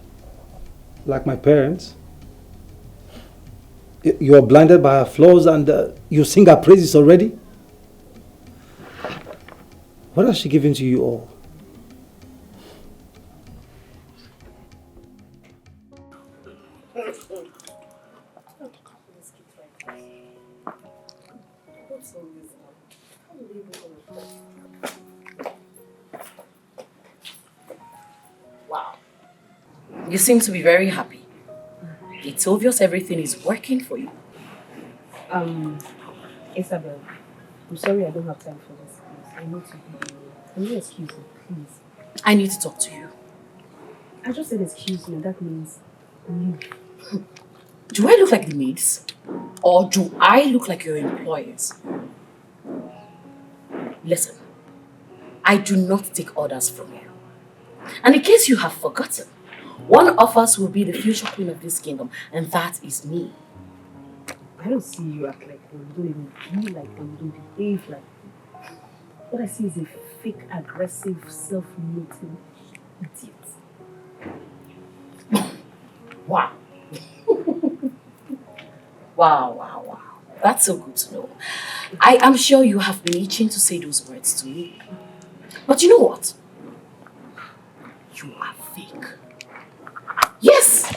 Like my parents? You are blinded by her flaws and you sing her praises already? What has she given to you all? Wow. You seem to be very happy. It's obvious everything is working for you. Isabel, I'm sorry I don't have time for this, please. I need to be. Can you excuse me, please? I need to talk to you. I just said excuse me, that means leave. Do I look like the maids? Or do I look like your employers? Listen, I do not take orders from you. And in case you have forgotten, one of us will be the future queen of this kingdom, and that is me. I don't see you act like them. You don't even be like them. You don't behave like them. What I see is a fake, aggressive, self-loathing idiot. Wow. Wow. That's so good to know. I am sure you have been itching to say those words to me. But you know what? You are fake. Yes!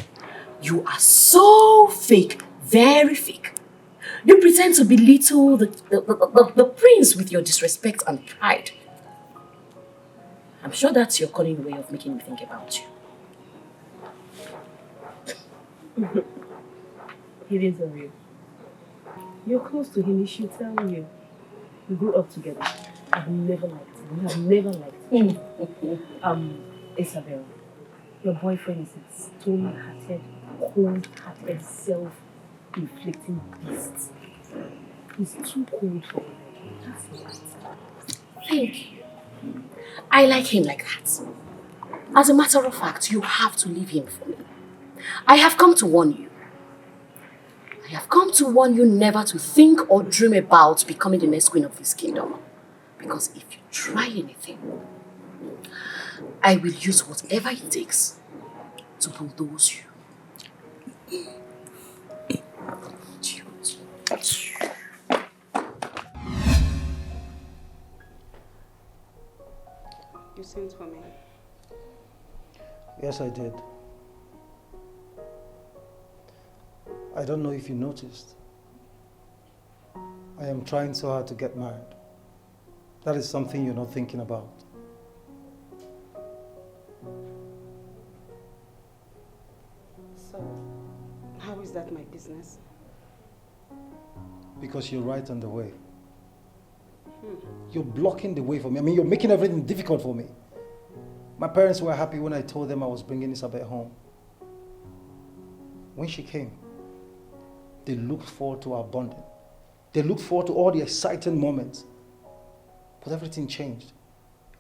You are so fake, very fake. You pretend to belittle the prince with your disrespect and pride. I'm sure that's your cunning way of making me think about you. He didn't tell you. You're close to him, he should tell you. We grew up together. I've never liked him. We have never liked him. Isabel, your boyfriend is a stone-hearted, cold-hearted, self-inflicting beast. He's too cold for me. That's right. Thank you. I like him like that. As a matter of fact, you have to leave him for me. I have come to warn you. I have come to warn you never to think or dream about becoming the next queen of this kingdom. Because if you try anything, I will use whatever it takes to bulldoze you. You sent for me. Yes, I did. I don't know if you noticed. I am trying so hard to get married. That is something you're not thinking about. So, how is that my business? Because you're right on the way. You're blocking the way for me. I mean, you're making everything difficult for me. My parents were happy when I told them I was bringing Isabel home. When she came, they looked forward to our bonding. They looked forward to all the exciting moments. But everything changed.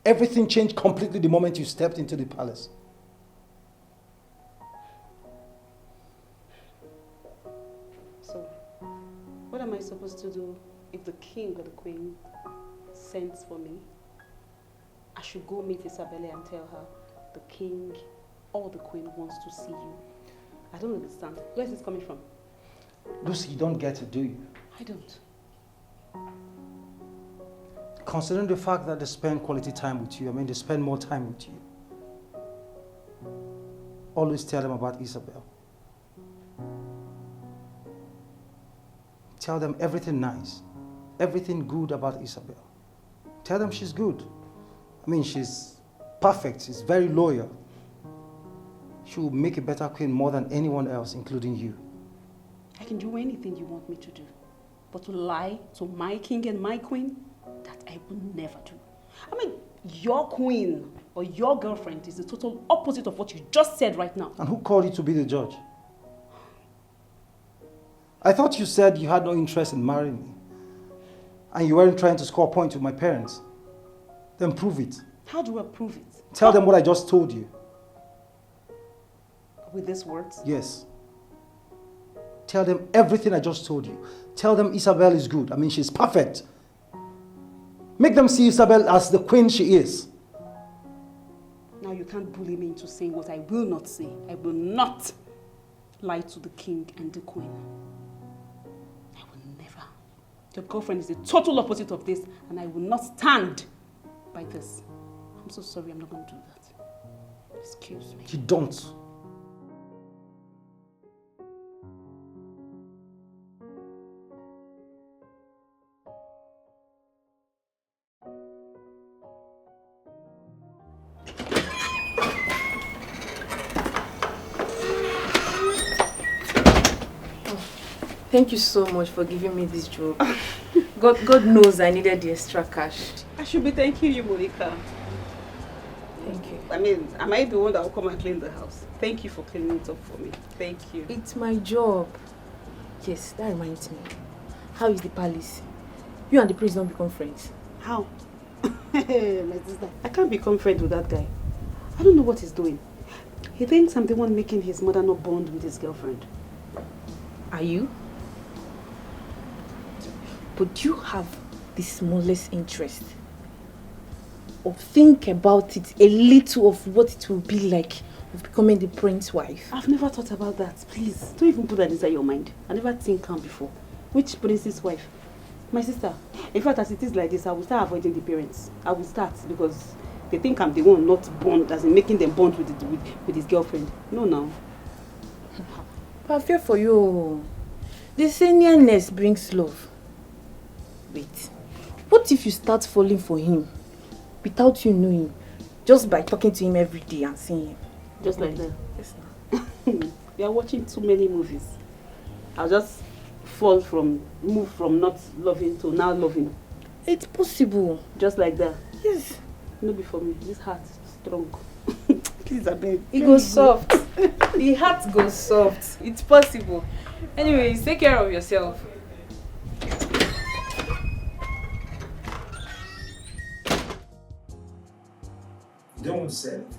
Everything changed completely the moment you stepped into the palace. So, what am I supposed to do if the king or the queen sends for me? I should go meet Isabella and tell her the king or the queen wants to see you. I don't understand. Where is this coming from? Lucy, you don't get it, do you? I don't. Considering the fact that they spend quality time with you, I mean, they spend more time with you. Always tell them about Isabel. Tell them everything nice, everything good about Isabel. Tell them she's good. I mean, she's perfect, she's very loyal. She will make a better queen more than anyone else, including you. I can do anything you want me to do. But to lie to my king and my queen, that I will never do. I mean, your queen or your girlfriend is the total opposite of what you just said right now. And who called you to be the judge? I thought you said you had no interest in marrying me. And you weren't trying to score points with my parents. Then prove it. How do I prove it? Tell them what I just told you. With these words? Yes. Tell them everything I just told you. Tell them Isabel is good. I mean, she's perfect. Make them see Isabel as the queen she is. Now you can't bully me into saying what I will not say. I will not lie to the king and the queen. I will never. Your girlfriend is the total opposite of this, and I will not stand by this. I'm so sorry, I'm not going to do that. Excuse me. You don't. Thank you so much for giving me this job. God knows I needed the extra cash. I should be thanking you, Monica. Thank you. I mean, am I the one that will come and clean the house? Thank you for cleaning it up for me. Thank you. It's my job. Yes, that reminds me. How is the palace? You and the prince don't become friends. How? My sister, I can't become friends with that guy. I don't know what he's doing. He thinks I'm the one making his mother not bond with his girlfriend. Are you? But you have the smallest interest or think about it a little of what it will be like of becoming the prince's wife. I've never thought about that. Please, don't even put that inside your mind. I never think calm before. Which prince's wife? My sister. In fact, as it is like this, I will start avoiding the parents. I will start because they think I'm the one not bond, as in making them bond with his girlfriend. No, now. But I fear for you. The seniorness brings love. Wait, what if you start falling for him without you knowing, just by talking to him every day and seeing him? Just like that? Yes, no. You are watching too many movies. I'll just move from not loving to now loving. It's possible. Just like that. Yes. No be for me. This heart is strong. Please, I beg. It goes soft. The heart goes soft. It's possible. Anyways, take care of yourself. You don't want to say anything.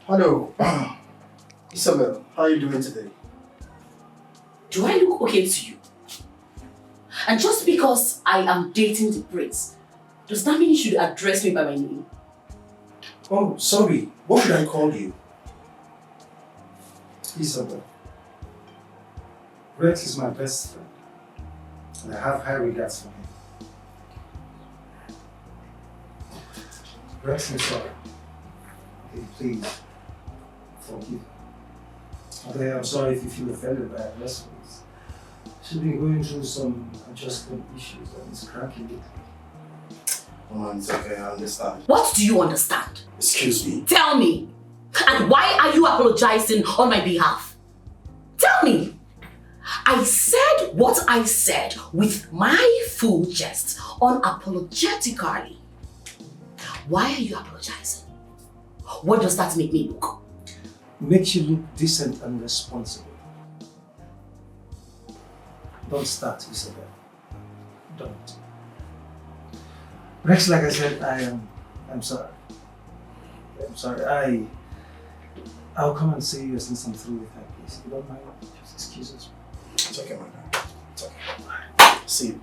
Hello. Isabel, how are you doing today? Do I look okay to you? And just because I am dating the prince, does that mean you should address me by my name? Oh, sorry. What should I call you? Isabel. Rex is my best friend, and I have high regards for him. Rex, I'm sorry. Okay, please, forgive. Okay, I'm sorry if you feel offended by our response. She's been going through some adjustment issues and it's cracking it. Oh man, it's okay, I understand. What do you understand? Excuse me. Tell me. And why are you apologizing on my behalf? Tell me. I said what I said with my full chest, unapologetically. Why are you apologizing? What does that make me look? Makes you look decent and responsible. Don't start, Isabel. Don't. Rex, like I said, I'm sorry. I'm sorry. I'll come and see you since I'm through with her, please. You don't mind? Just excuse us. It's okay, my guy. It's okay. See you.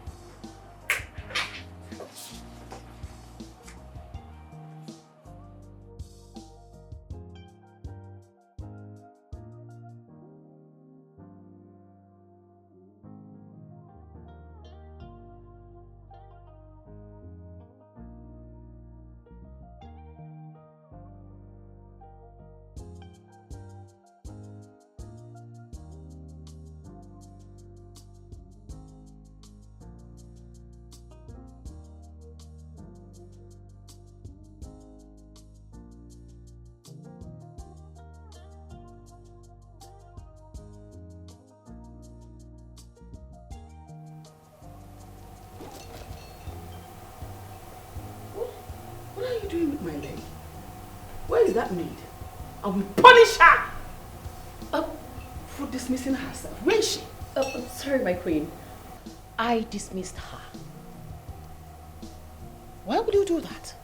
What are you doing with my leg? Where is that maid? I will punish her for dismissing herself. Where is she? Sorry, my queen. I dismissed her. Why would you do that?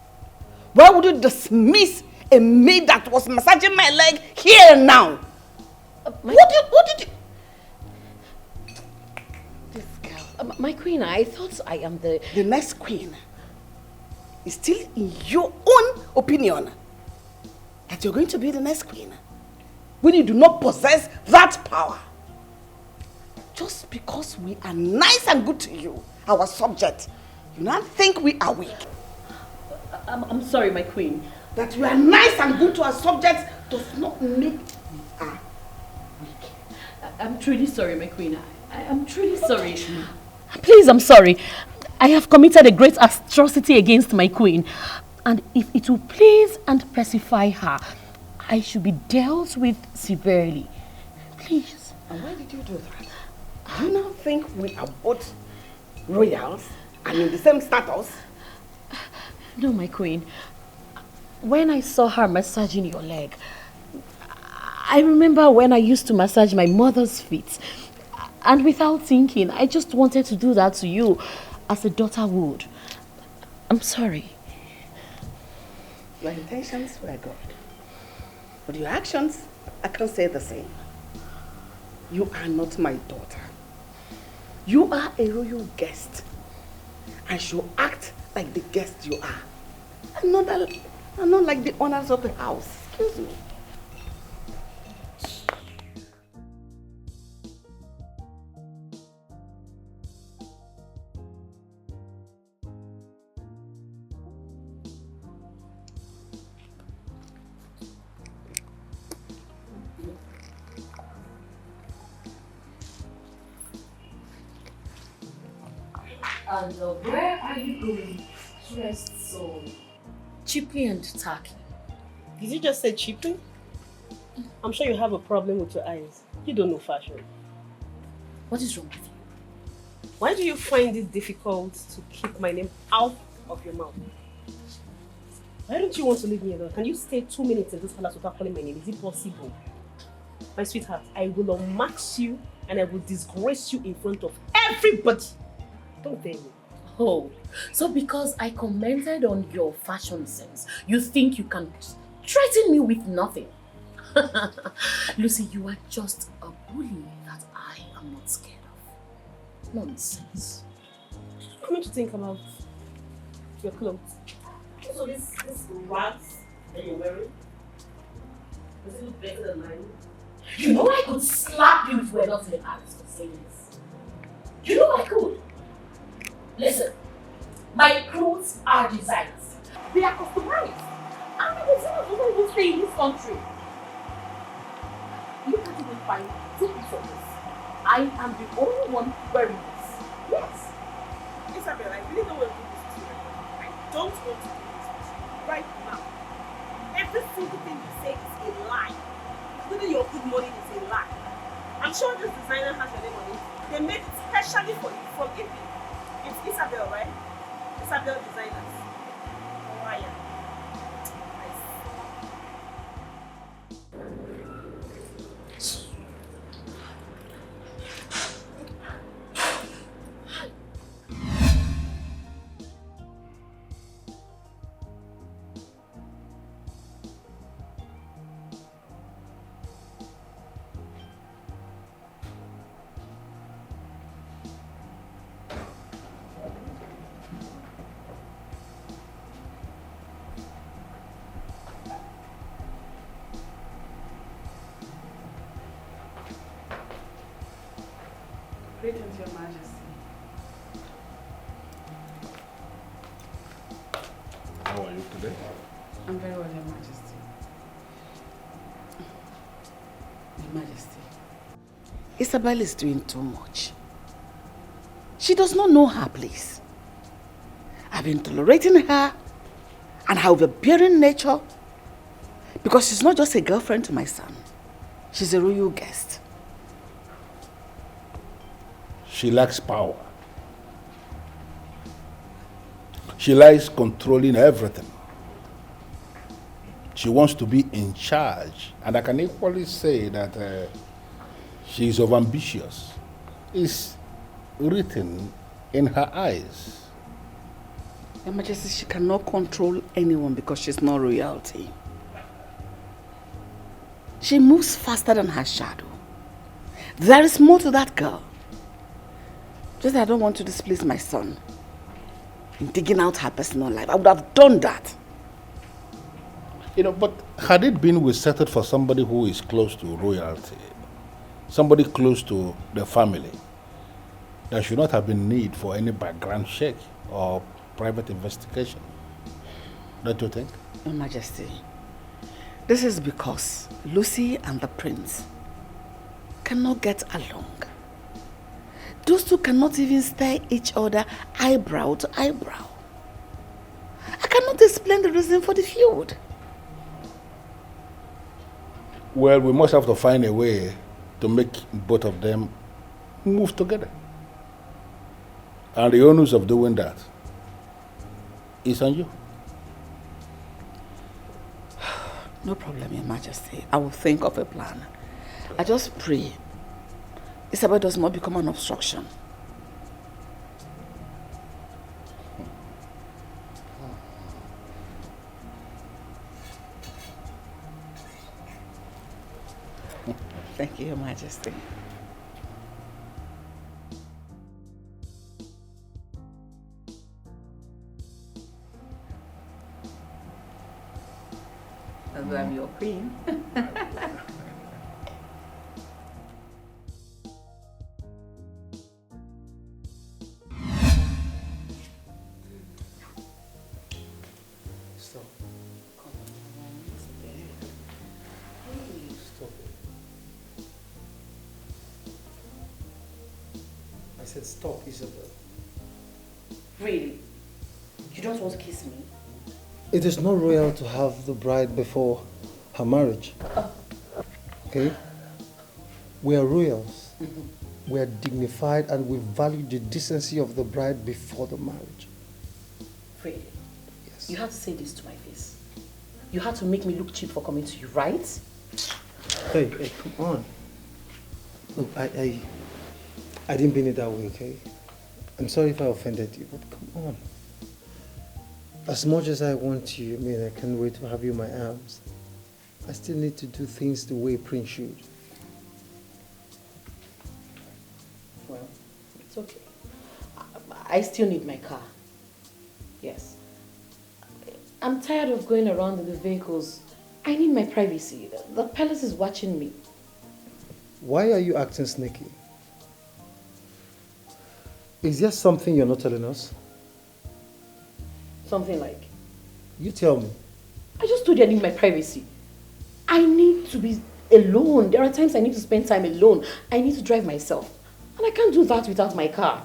Why would you dismiss a maid that was massaging my leg here and now? What did you... This girl. My queen, I thought I am the next queen. Is still in your own opinion that you're going to be the next queen when you do not possess that power. Just because we are nice and good to you, our subject, you now think we are weak. I'm sorry, my queen. That we are nice and good to our subjects does not make we are weak. I'm truly sorry, my queen. I'm truly sorry. Please, I'm sorry. I have committed a great atrocity against my queen. And if it will please and pacify her, I should be dealt with severely. Please. And why did you do that? Do you now think we are both royals and in the same status? No, my queen. When I saw her massaging your leg, I remember when I used to massage my mother's feet. And without thinking, I just wanted to do that to you as a daughter would. I'm sorry. Your intentions were good. But your actions, I can't say the same. You are not my daughter. You are a royal guest. And should act like the guest you are. And not like the owners of the house. Excuse me. And where are you going? Dressed so cheaply and tacky. Did you just say cheaply? I'm sure you have a problem with your eyes. You don't know fashion. What is wrong with you? Why do you find it difficult to keep my name out of your mouth? Why don't you want to leave me alone? Can you stay 2 minutes in this palace without calling my name? Is it possible? My sweetheart, I will unmax you and I will disgrace you in front of everybody. Don't tell me. Oh, so because I commented on your fashion sense, you think you can threaten me with nothing? Lucy, you are just a bully that I am not scared of. Nonsense. Come to think about your clothes. So this rags that you're wearing, does it look better than mine? You know I could slap you if we were not in the Paris for saying this. You know I could. Listen, my clothes are designers. They are customized. And the designers don't even stay in this country. You can't even find 2 pieces of this. I am the only one wearing this. Yes. Isabel, I really don't want to do this to you. I don't want to do this to you right now. Every single thing you say is a lie. Including your good morning is a lie. I'm sure this designer has your name on it. They made it specially for you from Italy. It's Isabel, right? Isabel Designers. Ryan. Greetings, Your Majesty. How are you today? I'm very well, Your Majesty. Your Majesty. Isabel is doing too much. She does not know her place. I've been tolerating her and her overbearing nature because she's not just a girlfriend to my son. She's a royal guest. She lacks power. She likes controlling everything. She wants to be in charge. And I can equally say that she's overambitious. It's written in her eyes. Your Majesty, she cannot control anyone because she's not royalty. She moves faster than her shadow. There is more to that girl. Just that I don't want to displease my son in digging out her personal life. I would have done that. You know, but had it been we settled for somebody who is close to royalty, somebody close to the family, there should not have been need for any background check or private investigation. Don't you think? Your Majesty, this is because Lucy and the prince cannot get along. Those two cannot even stare each other eyebrow to eyebrow. I cannot explain the reason for the feud. Well, we must have to find a way to make both of them move together. And the onus of doing that is on you. No problem, Your Majesty. I will think of a plan. I just pray Isabel does not become an obstruction. Thank you, Your Majesty. Although I'm your queen. Stop. Stop it. I said stop, Isabel. Really? You don't want to kiss me? It is not royal to have the bride before her marriage. okay? We are royals. We are dignified and we value the decency of the bride before the marriage. Really? Yes. You had to say this to my face. You had to make me look cheap for coming to you, right? Hey, come on. Look, I didn't mean it that way, okay? I'm sorry if I offended you, but come on. As much as I want you, I mean, I can't wait to have you in my arms. I still need to do things the way Prince should. Well, it's okay. I still need my car. Yes. I'm tired of going around in the vehicles. I need my privacy. The palace is watching me. Why are you acting sneaky? Is there something you're not telling us? Something like? You tell me. I just told you I need my privacy. I need to be alone. There are times I need to spend time alone. I need to drive myself. And I can't do that without my car.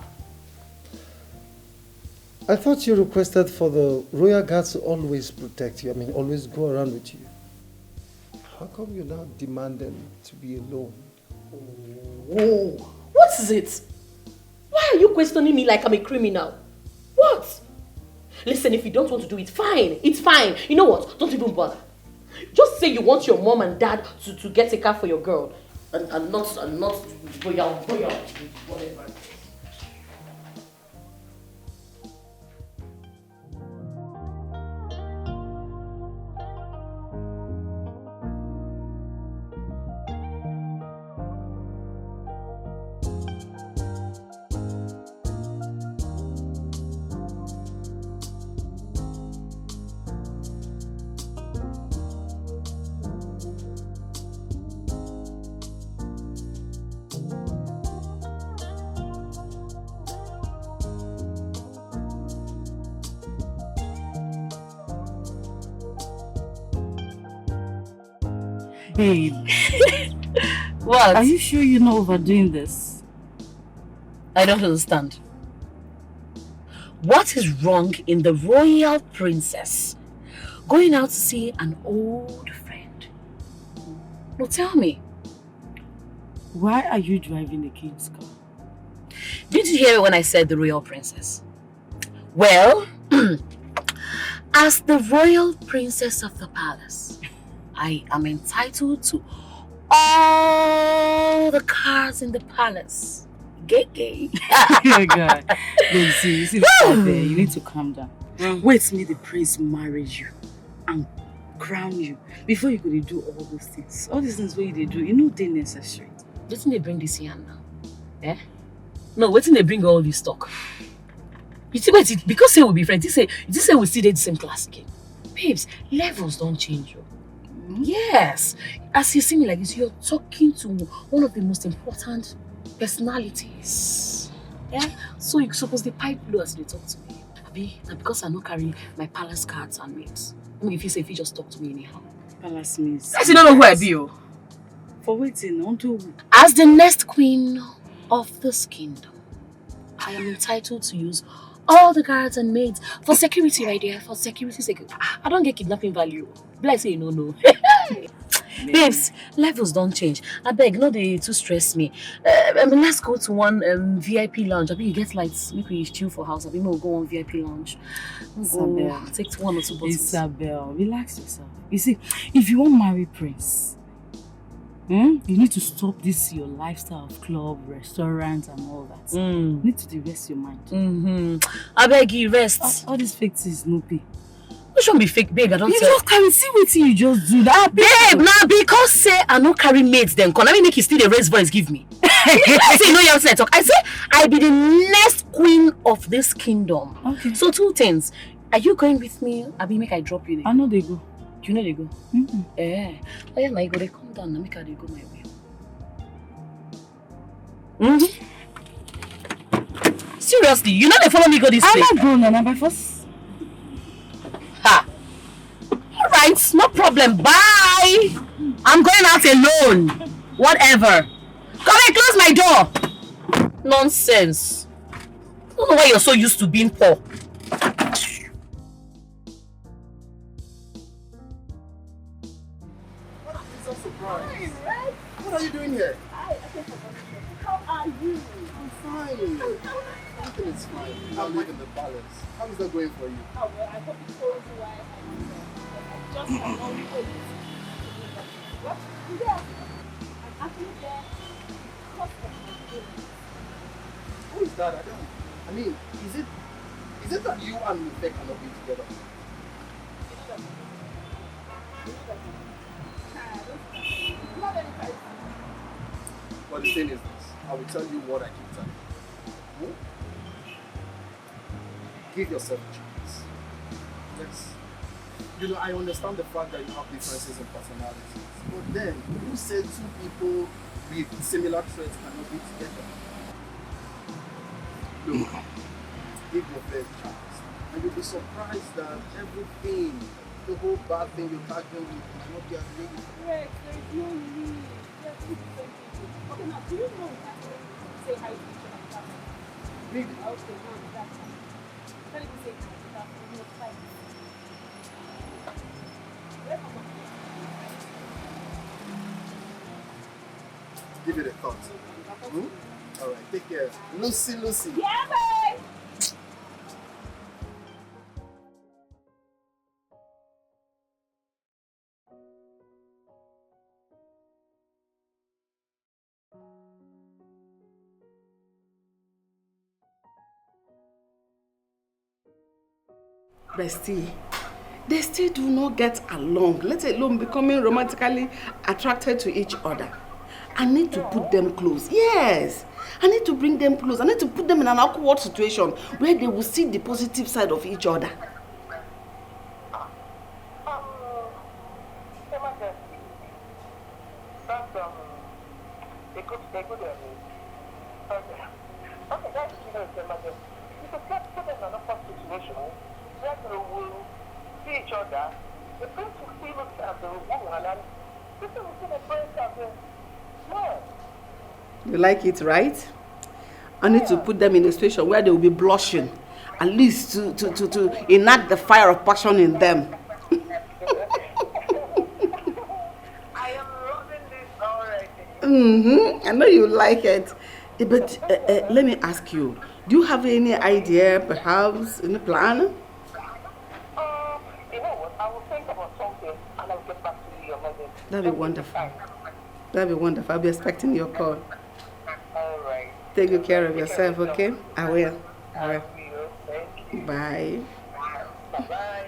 I thought you requested for the royal guards to always protect you. I mean, always go around with you. How come you're now demanding to be alone? Whoa! What is it? Why are you questioning me like I'm a criminal? What? Listen, if you don't want to do it, fine. It's fine. You know what? Don't even bother. Just say you want your mom and dad to get a car for your girl. And not royal, whatever. Babe. What? Are you sure you're not overdoing this? I don't understand. What is wrong in the royal princess going out to see an old friend? No, tell me. Why are you driving the king's car? Did you hear when I said the royal princess? Well, as the royal princess of the palace, I am entitled to all the cars in the palace. Gay. Oh God. Babe, see that there. You need to calm down. Wait till the prince marry you and crown you before you could do all those things. All these things what they do, you know they're necessary. Doesn't they bring this here now? Eh? No, waiting they bring all this talk. You see what it because say we'll be friends. You say we still did the same class again. Babes, levels don't change you. Yes. As you see me like this, you're talking to one of the most important personalities. Yeah? So you're supposed to pipe low as they talk to me. Abi, and because I no carry my palace cards and mates. I mean, if you just talk to me anyhow. Palace mates. As you don't know who I be, oh. For waiting, unto as the next queen of this kingdom, I am entitled to use all the guards and maids for security right there. For security's sake. I don't get kidnapping value. Be like say you no. Babes, levels don't change. I beg, no they too stress me. Let's go to one VIP lounge. I mean, you get lights. Maybe we chill for house. I mean, we'll go on VIP lounge. We'll take 1 or 2 bottles. Isabel, relax yourself. You see, if you want to marry Prince, you need to stop this your lifestyle of club, restaurants, and all that. You need to rest your mind. I beg you, rest. All these fake things, no pay. Which one be fake, babe? I don't You just carry, see what you just do that. Babe, now because say I no carry mates then can I make you still the raise voice give me? I say no, you outside talk. I say I be the next queen of this kingdom. Okay. So 2 things. Are you going with me? Abi make I drop you there? I know they go. You know they go? Eh. Oh yeah, now you go they come down and make her they go my way. Seriously, you know they follow me go this way? I'm not going on by force. Ha! Alright, no problem. Bye! I'm going out alone. Whatever. Come here, close my door. Nonsense. I don't know why you're so used to being poor. so surprised. Fine, right? What are you doing here? I came for permission. How are you? I'm fine. Everything is fine. I'm leaving the palace. How is that going for you? Oh, well, I hope it shows you why I just cannot wait. What? Yes. I'm actually there because of my feelings. Who is that? I mean, is it that you and Lupe cannot be together? But the thing is this, I will tell you what I keep telling you. Hmm? Give yourself a chance. Yes. You know, I understand the fact that you have differences in personalities. But then, who said two people with similar traits cannot be together? Look, give your fair chance. And you'll be surprised that everything, the whole bad thing you're tackling with might not be as big. Rex, there is no need. Yes, we do the same thing. Okay, now, do you know we have to say hi to each other? Really? Okay, now that's fine. Can't even say hi without no fight. Give it a thought. Hmm? Alright, take care. Lucy. Yeah, babe! Bestie, they still do not get along, let alone becoming romantically attracted to each other. I need to put them close. Yes, I need to bring them close. I need to put them in an awkward situation where they will see the positive side of each other. Okay, that's emergency. You could put them in an awkward situation where they will see each other. The prince will see look at the woman and people will see the prince as a man. You like it, right? I need to put them in a situation where they will be blushing, at least to enact the fire of passion in them. I am loving this already. I know you like it. But let me ask you, do you have any idea, perhaps, any plan? You know what? I will think about something and I'll get back to you. That'd be wonderful. That'd be wonderful. I'll be expecting your call. All right. Take good care of yourself, okay? I will. Thank you. Bye. Bye-bye.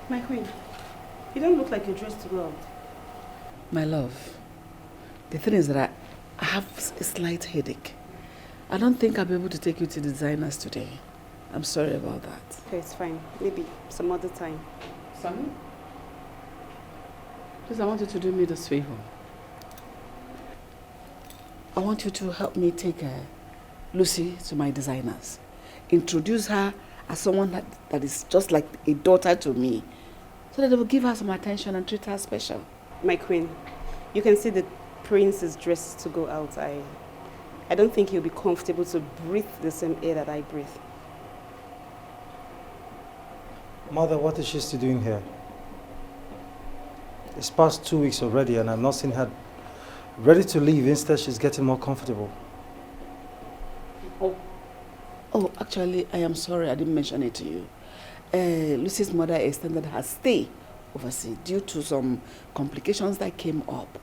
My queen, you don't look like you're dressed to go out. My love, the thing is that I have a slight headache. I don't think I'll be able to take you to the designers today. I'm sorry about that. Okay, it's fine. Maybe some other time. Son? Please, I want you to do me this favor. I want you to help me take Lucy to my designers. Introduce her as someone that is just like a daughter to me, so that they will give her some attention and treat her special. My queen, you can see the prince is dressed to go out. I don't think he'll be comfortable to breathe the same air that I breathe. Mother, what is she still doing here? It's past 2 weeks already and I've not seen her ready to leave. Instead, she's getting more comfortable. Oh, actually, I am sorry I didn't mention it to you. Lucy's mother extended her stay overseas due to some complications that came up.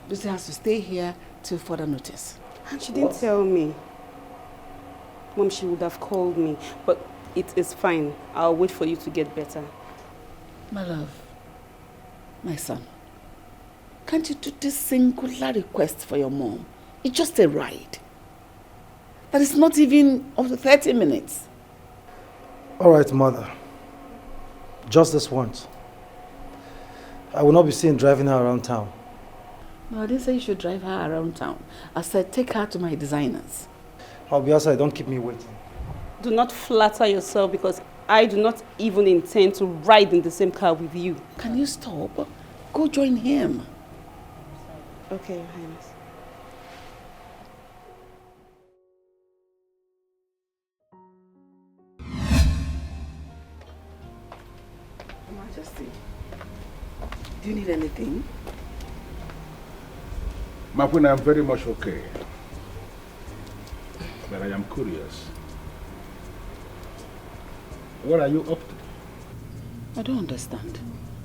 Lucy has to stay here till further notice. And she didn't tell me. Mom, she would have called me, but it is fine. I'll wait for you to get better. My love, my son, can't you do this singular request for your mom? It's just a ride. That is not even up to 30 minutes. All right, Mother. Just this once. I will not be seen driving her around town. No, I didn't say you should drive her around town. I said take her to my designers. I'll be outside. Don't keep me waiting. Do not flatter yourself because I do not even intend to ride in the same car with you. Can you stop? Go join him. Okay, Your Highness. Majesty, do you need anything? My queen, I'm very much okay. But I am curious. What are you up to? I don't understand.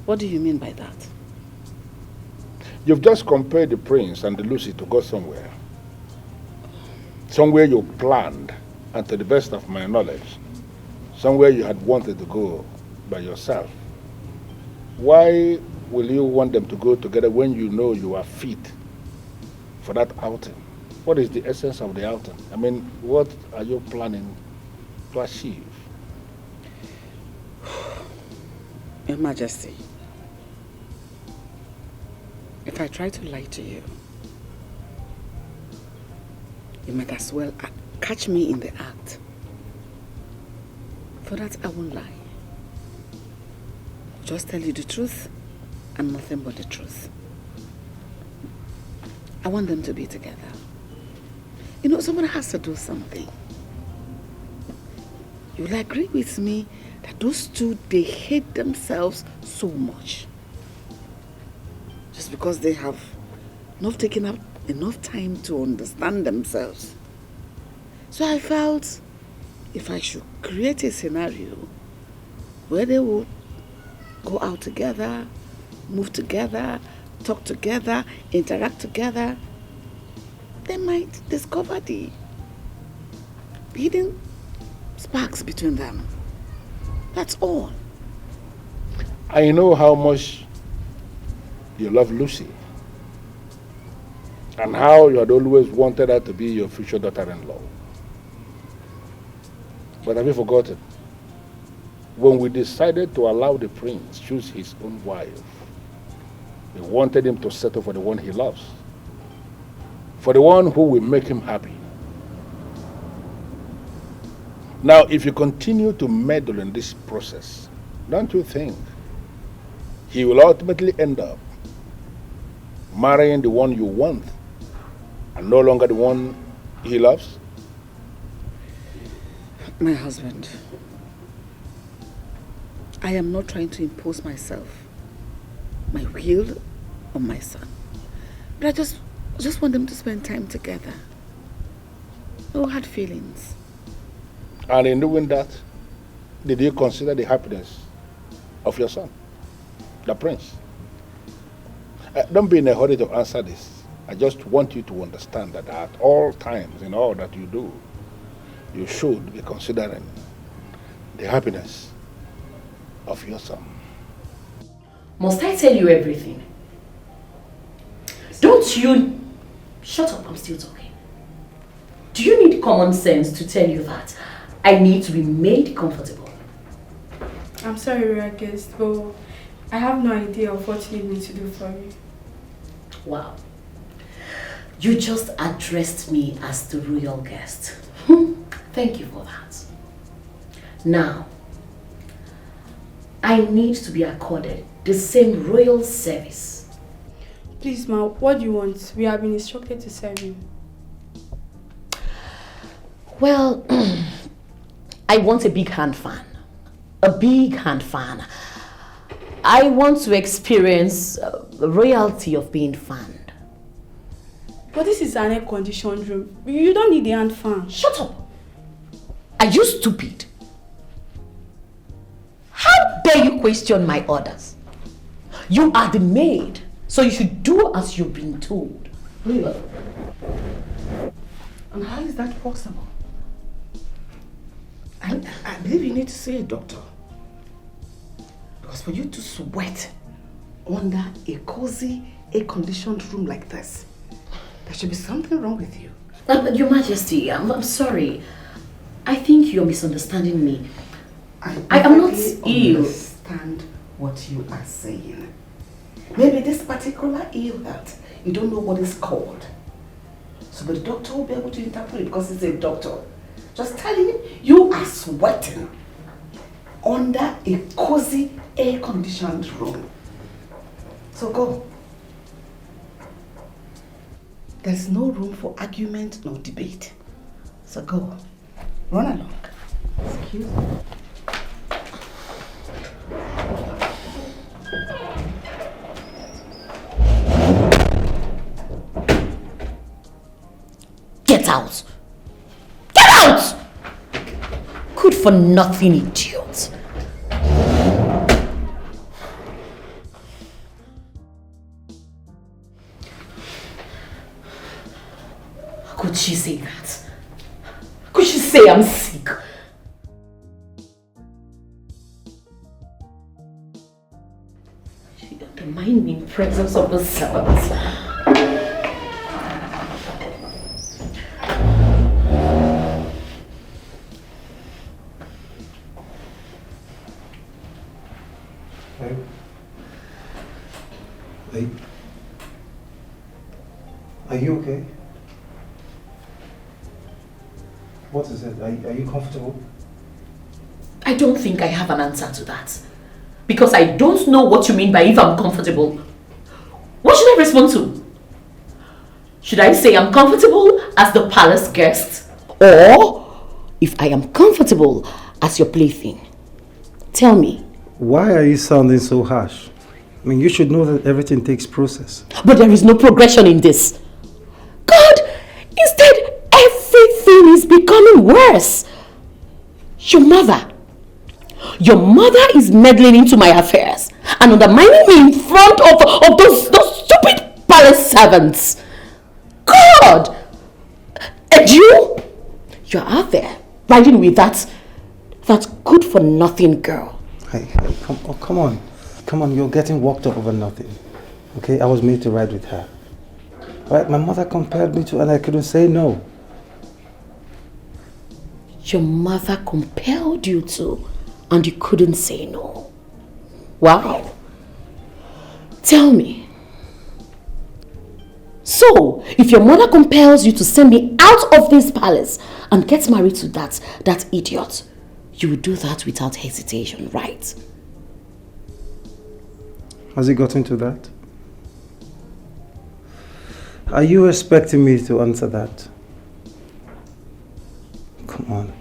What do you mean by that? You've just compared the prince and the Lucy to go somewhere. Somewhere you planned, and to the best of my knowledge, somewhere you had wanted to go by yourself. Why will you want them to go together when you know you are fit for that outing? What is the essence of the outing? I mean, what are you planning to achieve? Your Majesty, if I try to lie to you, you might as well catch me in the act. For that, I won't lie. I'll just tell you the truth and nothing but the truth. I want them to be together. You know, someone has to do something. You will agree with me that those two, they hate themselves so much. Just because they have not taken up enough time to understand themselves. So I felt if I should create a scenario where they would go out together, move together, talk together, interact together, they might discover the hidden sparks between them. That's all. I know how much you love Lucy and how you had always wanted her to be your future daughter-in-law. But have you forgotten? When we decided to allow the prince choose his own wife, we wanted him to settle for the one he loves, for the one who will make him happy. Now, if you continue to meddle in this process, don't you think he will ultimately end up marrying the one you want and no longer the one he loves? My husband, I am not trying to impose myself, my will on my son. But I just want them to spend time together. No hard feelings. And in doing that, did you consider the happiness of your son, the prince? Don't be in a hurry to answer this. I just want you to understand that at all times, in all that you do, you should be considering the happiness of your son. Must I tell you everything? Don't you... Shut up, I'm still talking. Do you need common sense to tell you that I need to be made comfortable? I'm sorry, Royal Guest, but I have no idea of what you need me to do for you. Wow. You just addressed me as the royal guest. Thank you for that. Now, I need to be accorded the same royal service. Please, ma, what do you want? We have been instructed to serve you. Well, I want a big hand fan. A big hand fan. I want to experience the royalty of being fanned. But this is an air-conditioned room. You don't need a hand fan. Shut up! Are you stupid? How dare you question my orders? You are the maid, so you should do as you've been told. Really? And how is that possible? I believe you need to see a doctor. Because for you to sweat under a cozy, air-conditioned room like this, there should be something wrong with you. Your Majesty, I'm sorry. I think you're misunderstanding me. I am not ill. Understand what you are saying. Maybe this particular ill health, you don't know what it's called. So the doctor will be able to interpret it because he's a doctor. Just tell him you are sweating under a cozy air-conditioned room. So go. There's no room for argument nor debate. So go. Run along. Excuse me. get out. Get out! Good for nothing idiot. How could she say that? How could she say I'm sick? She undermined me in presence of the servants. Babe? Are you okay? What is it? Are you comfortable? I don't think I have an answer to that. Because I don't know what you mean by if I'm comfortable. What should I respond to? Should I say I'm comfortable as the palace guest? Or if I am comfortable as your plaything? Tell me. Why are you sounding so harsh? I mean, you should know that everything takes process. But there is no progression in this. God, instead, everything is becoming worse. Your mother is meddling into my affairs and undermining me in front of those stupid palace servants. God! And you're out there riding with that good for nothing girl. Hey, come on. Come on, you're getting worked up over nothing. Okay, I was made to ride with her. Right, my mother compelled me to and I couldn't say no. Your mother compelled you to and you couldn't say no. Wow. Tell me. So, if your mother compels you to send me out of this palace and get married to that idiot, you would do that without hesitation, right? Has it gotten to that? Are you expecting me to answer that? Come on.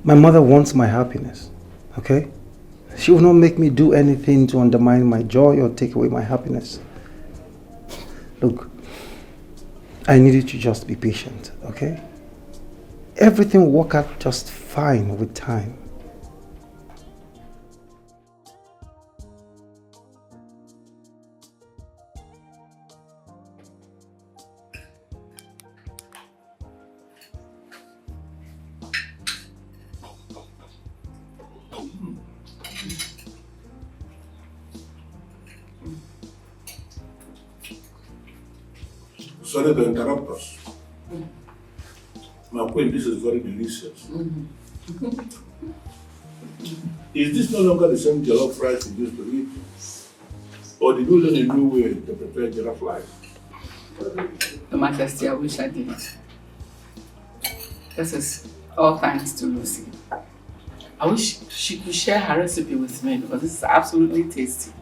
My mother wants my happiness, okay? She will not make me do anything to undermine my joy or take away my happiness. Look, I need you to just be patient, okay? Everything will work out just fine with time. Sorry to interrupt us. My queen, this is very delicious. Is this no longer the same jollof rice you used to eat? Or did you learn a new way to prepare jollof rice? Your Majesty, I wish I did. This is all thanks to Lucy. I wish she could share her recipe with me because this is absolutely tasty.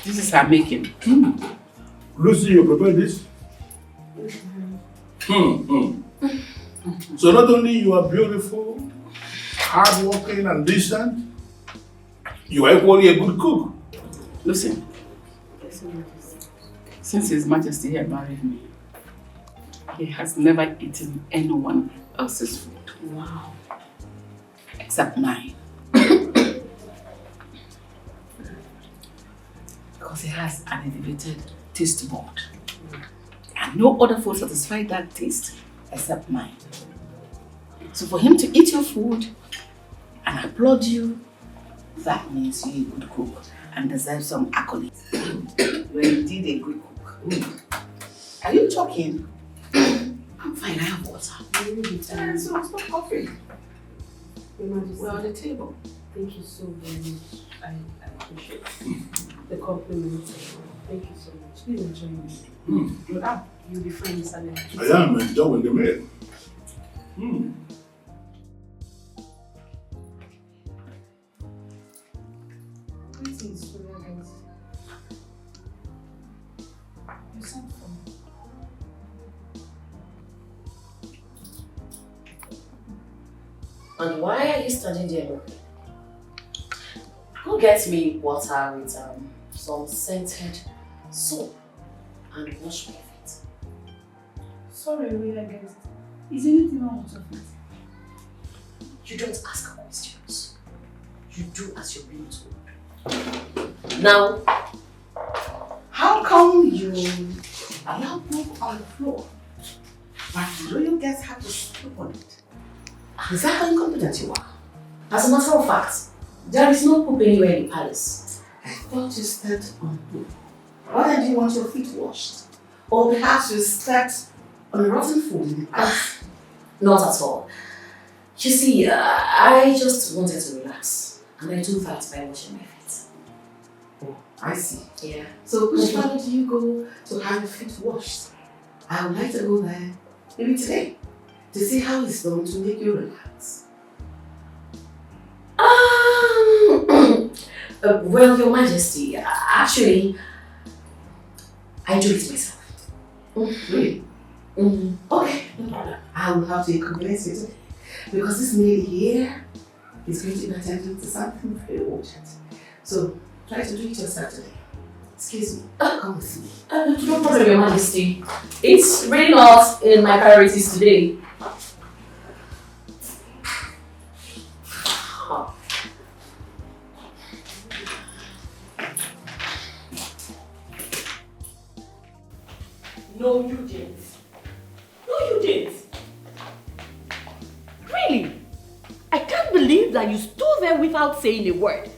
This is her making. Lucy, you prepared this? So not only you are beautiful, hardworking and decent, you are equally a good cook. Listen, since His Majesty had married me, he has never eaten anyone else's food. Wow. Except mine. Because he has an elevated taste bud. And no other food satisfies that taste except mine. So for him to eat your food and applaud you, that means you're a good cook and deserve some accolades. You're indeed a good cook. Are you choking? I'm fine, I have water. So stop coughing. We're on the table. Thank you so very much. I appreciate the compliment. Thank you so much. Please enjoy me. You'll be fine, Mr. I am enjoying the meal. Greetings, Suragans. You sent for me. And why are you standing there? Go get me water with some scented soap and wash my feet. So sorry, I guess. Is anything wrong with your feet? You don't ask questions. You do as you're being told. Now, how come you allow poop on the floor, but the royal guests have to sleep on it? Is that how incompetent you are? As a matter of fact, there is no poop anywhere in the palace. I thought you stepped on poop. Why do you want your feet washed? Or perhaps you stepped on rotten food in the palace? Not at all. You see, I just wanted to relax. And I do that by washing my feet. Oh, I see. Yeah. So which palace do you go to have your feet washed? I would like to go there, maybe today, to see how it's done to make you relax. Well, Your Majesty, actually, I do it myself. Really? Okay, no problem. I will have to inconvenience you today. Because this lady here is going to be attending to something very urgent. So try to do it yourself today. Excuse me. Come with me. No problem, Your Majesty. It's really not in my priorities today. No, you didn't. No, you didn't. Really? I can't believe that you stood there without saying a word.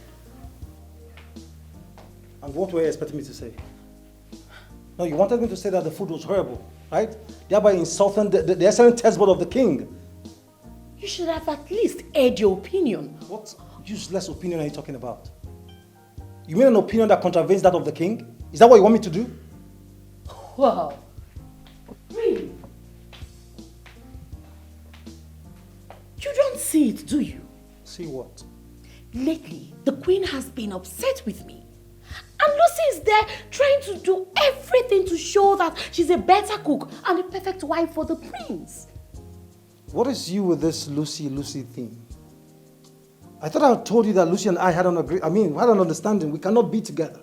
And what were you expecting me to say? No, you wanted me to say that the food was horrible, right? Thereby insulting the excellent taste bud of the king. You should have at least aired your opinion. What useless opinion are you talking about? You mean an opinion that contravenes that of the king? Is that what you want me to do? Wow. Really? You don't see it, do you? See what? Lately, the queen has been upset with me. And Lucy is there trying to do everything to show that she's a better cook and a perfect wife for the prince. What is you with this Lucy thing? I thought I told you that Lucy and I had an understanding. We cannot be together.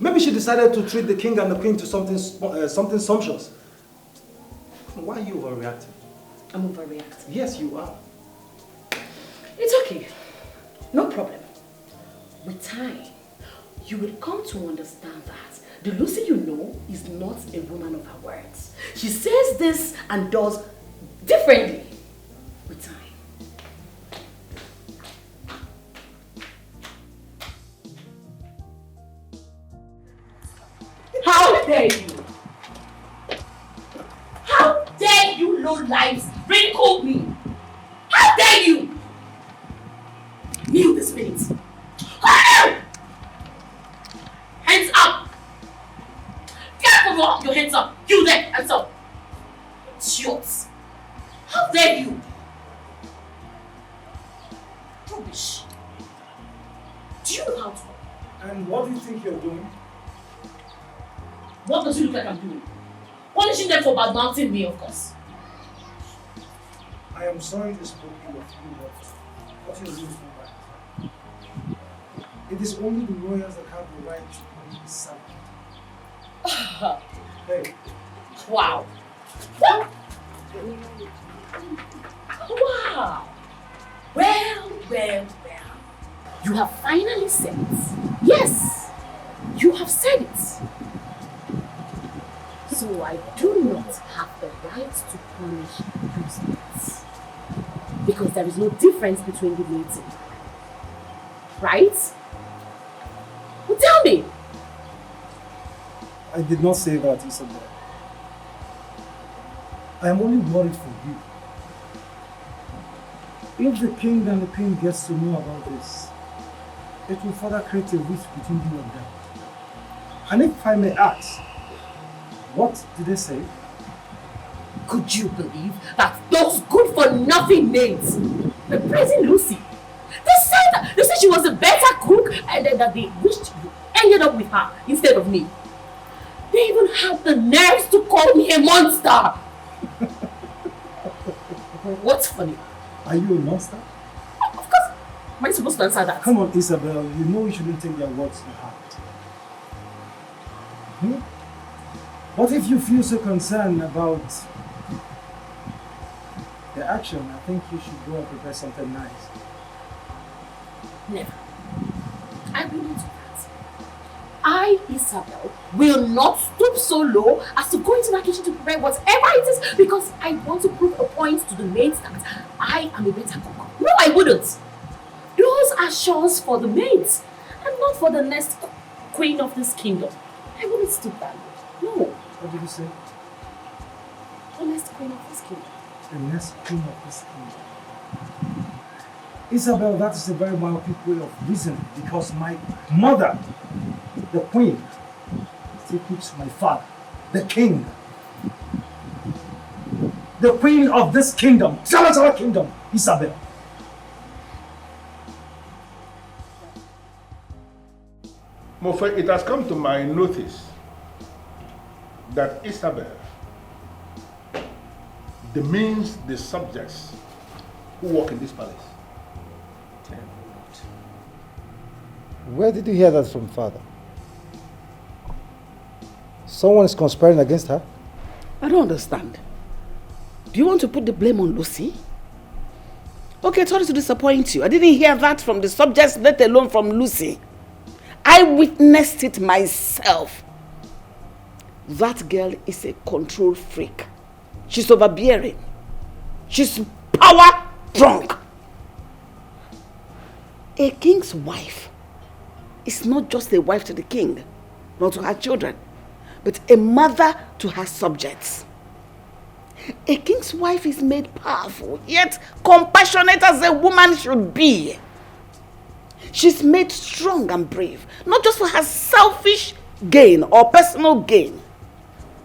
Maybe she decided to treat the king and the queen to something sumptuous. Why are you overreacting? I'm overreacting. Yes, you are. It's okay. No problem. With time, you will come to understand that the Lucy you know is not a woman of her words. She says this and does differently. With time. How dare you? How dare you low-lives ridicule me? How dare you? Kneel this minute. Hands up! Get up, your hands up! You there, hands up! Idiots! How dare you? Rubbish. Do you know how to walk? And what do you think you're doing? What does it look like I'm doing? Punishing them for bad-mouthing me, of course. I am sorry to spoke you of you, but what you're doing is not right. It is only the royals that have the right to punish the servant. Hey. Wow. What? Wow. Well. You have finally said it. Yes, you have said it. So I do not have the right to punish useless. Because there is no difference between the two. Right? Well, tell me. I did not say that, Isabel. I am only worried for you. If the king and the queen gets to know about this, it will further create a rift between you and them. And if I may ask, what did they say? Could you believe that those good-for-nothing maids were praising Lucy? They said she was a better cook and then that they wished you ended up with her instead of me. They even had the nerves to call me a monster. What's funny? Are you a monster? Of course. Am I supposed to answer that? Come on, Isabel. You know you shouldn't take their words to heart. But if you feel so concerned about the action, I think you should go and prepare something nice. Never. I will not do that. I, Isabel, will not stoop so low as to go into that kitchen to prepare whatever it is because I want to prove a point to the maids that I am a better cook. No, I wouldn't. Those are chores for the maids and not for the next queen of this kingdom. I wouldn't stoop that low. No. What did you say? The next queen of this kingdom. The next queen of this kingdom. Isabel, that is a very myopic way of reasoning because my mother, the queen, still keeps my father, the king. The queen of this kingdom, Salazar kingdom, Isabel. Mofe, it has come to my notice that Isabel demeans the subjects who work in this palace. Where did you hear that from, Father? Someone is conspiring against her? I don't understand. Do you want to put the blame on Lucy? Okay, sorry to disappoint you. I didn't hear that from the subjects, let alone from Lucy. I witnessed it myself. That girl is a control freak. She's overbearing. She's power drunk. A king's wife is not just a wife to the king, not to her children, but a mother to her subjects. A king's wife is made powerful, yet compassionate as a woman should be. She's made strong and brave, not just for her selfish gain or personal gain,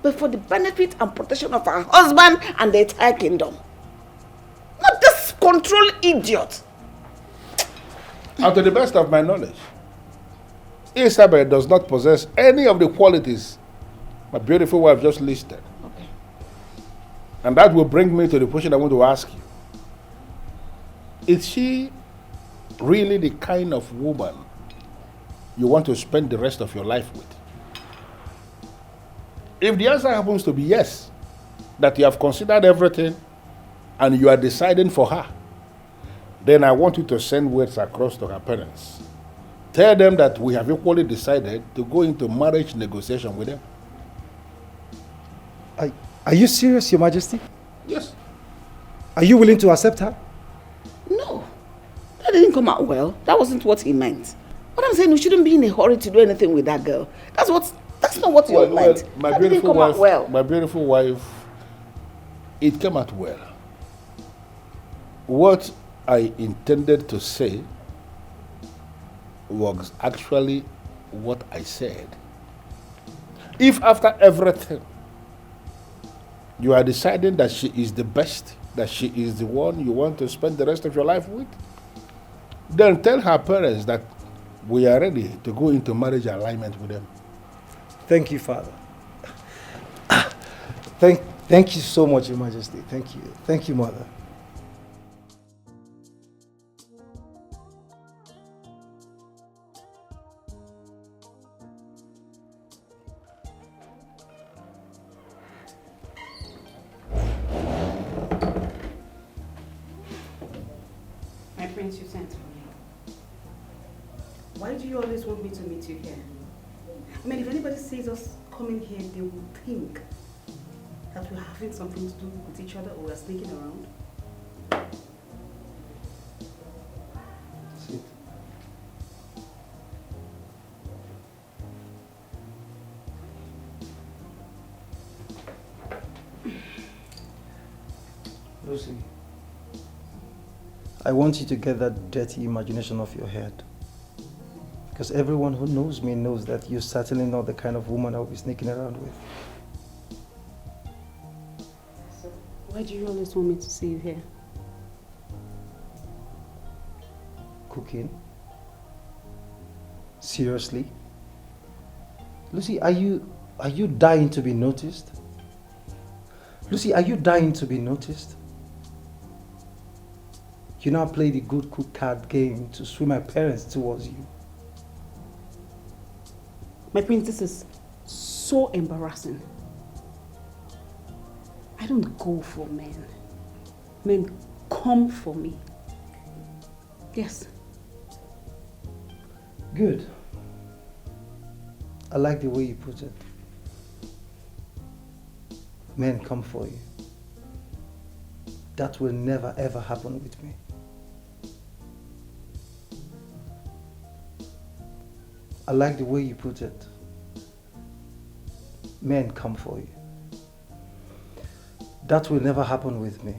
but for the benefit and protection of her husband and the entire kingdom. Not this control idiot. And to the best of my knowledge, Isabel does not possess any of the qualities my beautiful wife just listed. Okay. And that will bring me to the question I want to ask you. Is she really the kind of woman you want to spend the rest of your life with? If the answer happens to be yes, that you have considered everything and you are deciding for her, then I want you to send words across to her parents. Tell them that we have equally decided to go into marriage negotiation with them. Are you serious, Your Majesty? Yes. Are you willing to accept her? No. That didn't come out well. That wasn't what he meant. What I'm saying, we shouldn't be in a hurry to do anything with that girl. That's not what you meant. My that beautiful didn't come wife, out well. My beautiful wife, it came out well. What I intended to say was actually what I said. If after everything you are deciding that she is the best, that she is the one you want to spend the rest of your life with, then tell her parents that we are ready to go into marriage alignment with them. Thank you, Father. Thank you so much, Your Majesty. Thank you. Thank you, Mother. My prince, you sent for me. Why do you always want me to meet you here? I mean, if anybody sees us coming here, they will think that we're having something to do with each other or we're sneaking around. Sit. Lucy, I want you to get that dirty imagination off your head. Because everyone who knows me knows that you're certainly not the kind of woman I'll be sneaking around with. So, why do you always want me to see you here? Cooking? Seriously? Lucy, are you dying to be noticed? Lucy, are you dying to be noticed? You now play the good cook card game to swing my parents towards you. My prince, this is so embarrassing. I don't go for men. Men come for me. Yes. Good. I like the way you put it. Men come for you. That will never ever happen with me. I like the way you put it. Men come for you. That will never happen with me.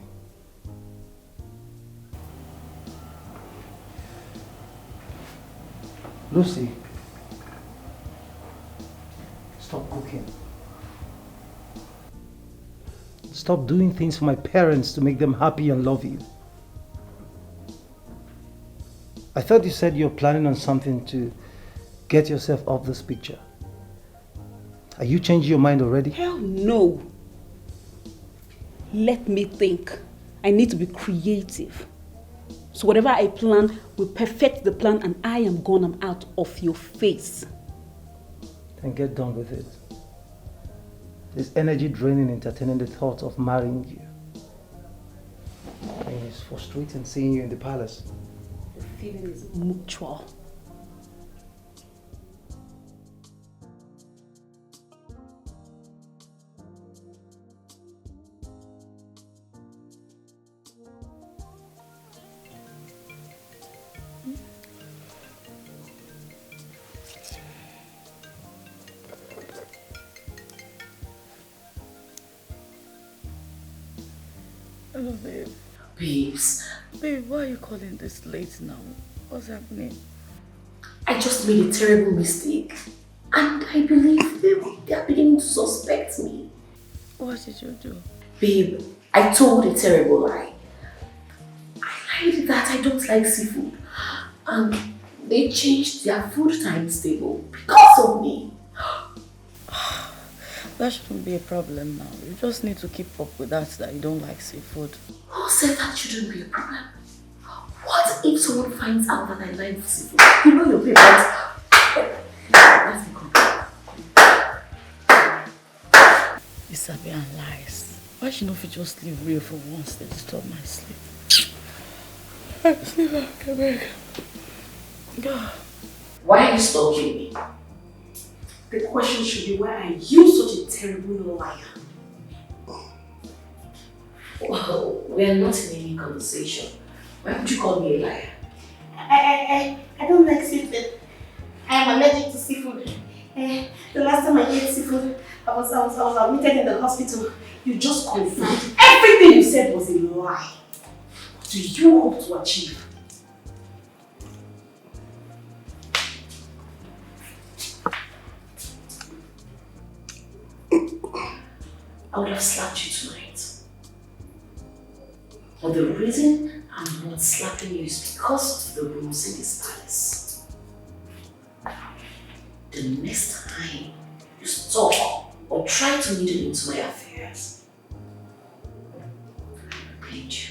Lucy, stop cooking. Stop doing things for my parents to make them happy and love you. I thought you said you're planning on something to get yourself off this picture. Are you changing your mind already? Hell no. Let me think. I need to be creative. So whatever I plan will perfect the plan, and I am gone. I'm out of your face. Then get done with it. There's energy draining entertaining the thought of marrying you. And it's frustrating seeing you in the palace. The feeling is mutual. Hello, babe. Babes. Babe, why are you calling this late now? What's happening? I just made a terrible mistake. And I believe they are beginning to suspect me. What did you do? Babe, I told a terrible lie. I lied that I don't like seafood. And they changed their food timetable because of me. That shouldn't be a problem now. You just need to keep up with that you don't like seafood. Who said that shouldn't be a problem? What if someone finds out that I like seafood? You know your parents. Let me go. Isabel and lies. Why should not we just leave real for once to disturb my sleep? Sleep, okay, babe. Why are you stalking me? The question should be, why are you such a terrible liar? Well, we are not in any conversation. Why would you call me a liar? I don't like seafood. I am allergic to seafood. The last time I ate seafood, I was admitted in the hospital. You just confirmed everything you said was a lie. What do you hope to achieve? I would have slapped you tonight. But the reason I'm not slapping you is because of the rules in this palace. The next time you stalk or try to meddle into my affairs, I bleed you.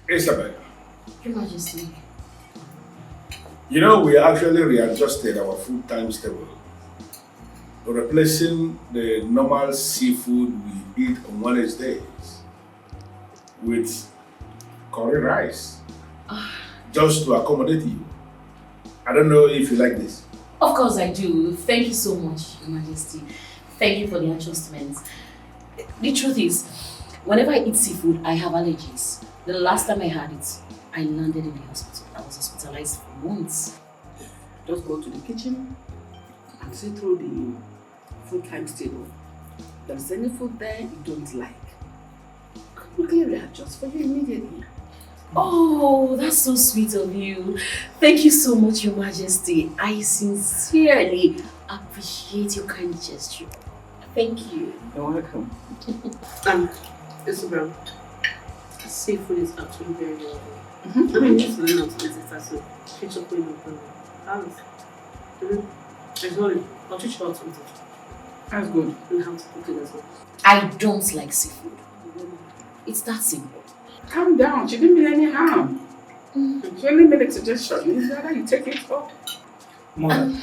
Isabel, Your Majesty. you know, we actually readjusted our food times table, replacing the normal seafood we eat on Wednesdays with curry rice, just to accommodate you. I don't know if you like this. Of course I do. Thank you so much, Your Majesty. Thank you for the adjustments. The truth is, whenever I eat seafood, I have allergies. The last time I had it, I landed in the hospital. I was hospitalized for months. Just go to the kitchen and see through the food times table. If there's any food there you don't like, quickly readjust for you immediately. Oh, that's so sweet of you. Thank you so much, Your Majesty. I sincerely appreciate your kind gesture. Thank you. You're welcome. And Isabel, seafood is actually very well done. I mean, just learn how to eat it as a picture queen of the house. Sorry, I'll teach you how to eat it. That's good. And how to cook it as well. I don't like seafood. It's that simple. Calm down. She didn't mean any harm. She only made a suggestion. It's better you take it up. Mother,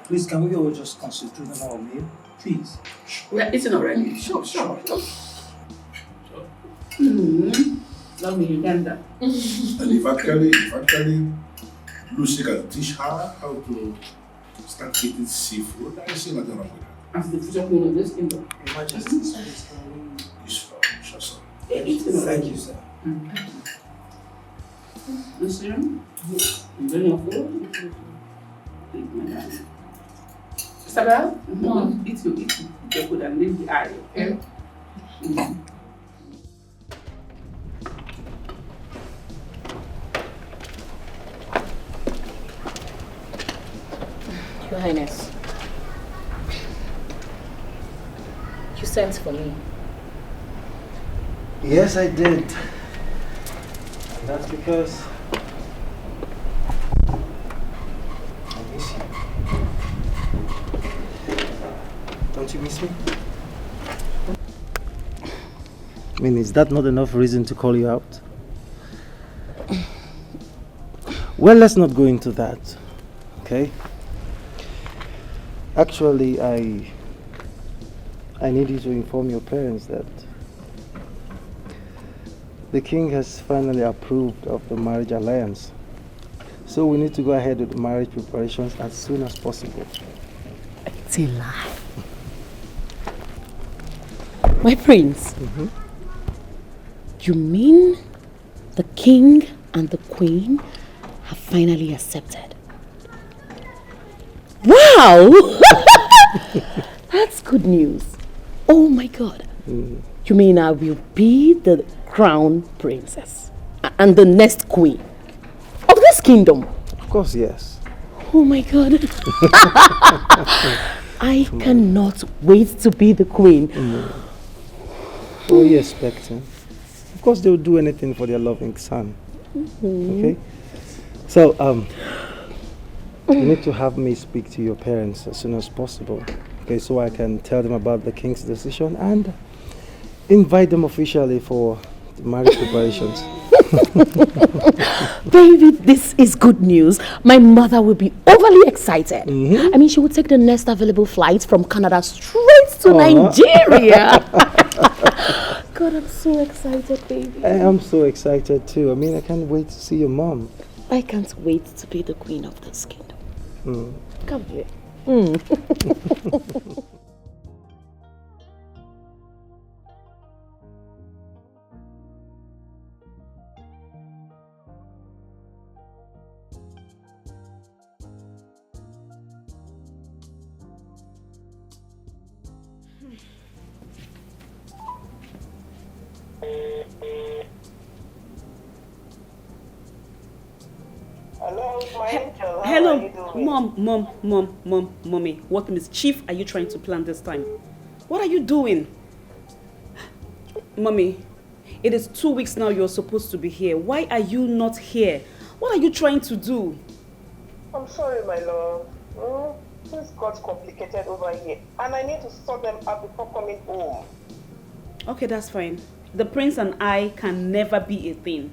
please, can we all just concentrate on our meal? Please. We are eating already. Sure. Love me, Uganda. And if actually Lucy can teach her how to start eating seafood, I see nothing wrong with that. As the future queen of this kingdom. Your Majesty, please, can we... Sure, sir. Thank you, sir. Lucy, you bring your food? Eat, my darling. Isabel? Mom. Eat your food and leave the eye, okay? Your Highness, you sent for me. Yes, I did. And that's because I miss you. Don't you miss me? I mean, is that not enough reason to call you out? Well, let's not go into that, okay? Actually, I need you to inform your parents that the king has finally approved of the marriage alliance. So we need to go ahead with the marriage preparations as soon as possible. It's a lie. My prince, you mean the king and the queen have finally accepted? Wow! That's good news. Oh my God. You mean I will be the crown princess and the next queen of this kingdom? Of course, yes. Oh my God. I cannot wait to be the queen. What are you expecting? Of course, they will do anything for their loving son. Okay? So, you need to have me speak to your parents as soon as possible. Okay, so I can tell them about the king's decision and invite them officially for the marriage preparations. Baby, this is good news. My mother will be overly excited. I mean, she will take the next available flight from Canada straight to Nigeria. God, I'm so excited, baby. I am so excited too. I mean, I can't wait to see your mom. I can't wait to be the queen of this kingdom. Come here. Hello, my angel. How Hello, are you doing? mommy. What mischief are you trying to plan this time? What are you doing? Mommy, it is 2 weeks now you're supposed to be here. Why are you not here? What are you trying to do? I'm sorry, my love. Things got complicated over here, and I need to sort them out before coming home. Okay, that's fine. The prince and I can never be a thing.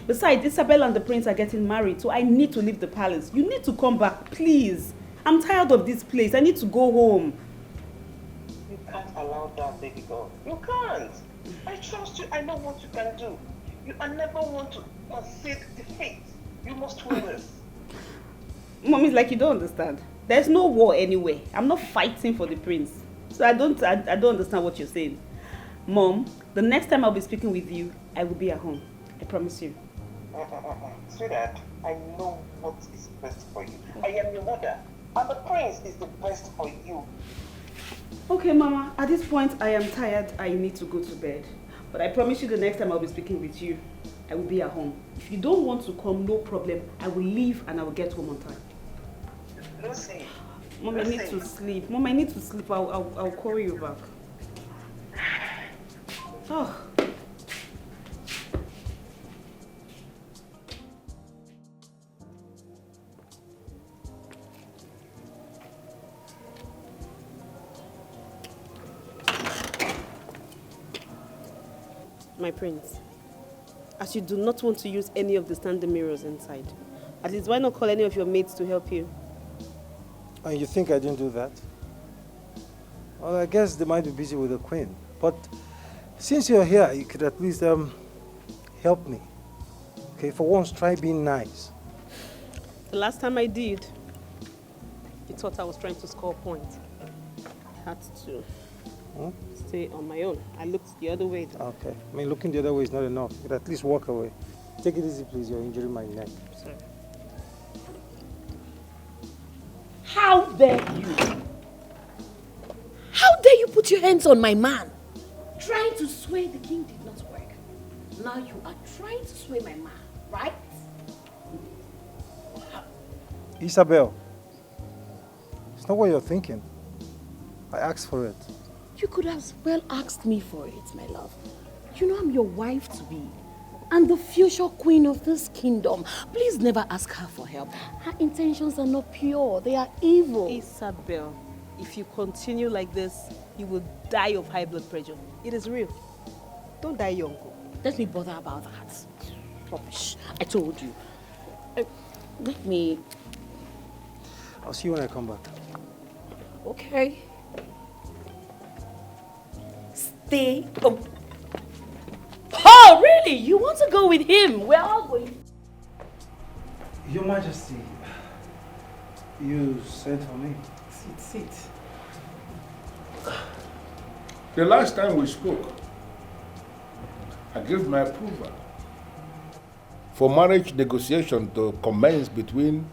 Besides, Isabella and the prince are getting married, so I need to leave the palace. You need to come back, please. I'm tired of this place. I need to go home. You can't allow that, baby girl. You can't. I trust you. I know what you can do. You never want to concede defeat. You must win this. Mommy, like you don't understand. There's no war anyway. I'm not fighting for the prince. So I don't understand what you're saying. Mom, the next time I'll be speaking with you, I will be at home. I promise you. Sweetheart, I know what is best for you. I am your mother, and the prince is the best for you. Okay, Mama. At this point, I am tired. I need to go to bed. But I promise you the next time I'll be speaking with you, I will be at home. If you don't want to come, no problem. I will leave and I will get home on time. Lucy. Mom, I need to sleep. Mom, I need to sleep. I'll call you back. Oh. My prince, as you do not want to use any of the standing mirrors inside, at least why not call any of your maids to help you? And you think I didn't do that? Well, I guess they might be busy with the queen. But since you're here, you could at least help me. Okay, for once, try being nice. The last time I did, you thought I was trying to score points. I had to stay on my own. I looked the other way. Okay. I mean, looking the other way is not enough. You could at least walk away. Take it easy, please. You're injuring my neck. Sorry. How dare you? How dare you put your hands on my man? Trying to sway the king did not work. Now you are trying to sway my man, right? Isabel, it's not what you're thinking. I asked for it. You could as well asked me for it, my love. You know I'm your wife-to-be. I'm the future queen of this kingdom. Please never ask her for help. Her intentions are not pure. They are evil. Isabel, if you continue like this, you will die of high blood pressure. It is real. Don't die young. Let me bother about that. Rubbish. I told you. Let me... I'll see you when I come back. Okay. Stay. Oh, really? You want to go with him? We're all going. Your Majesty, you sent for me. Sit. The last time we spoke, I gave my approval for marriage negotiation to commence between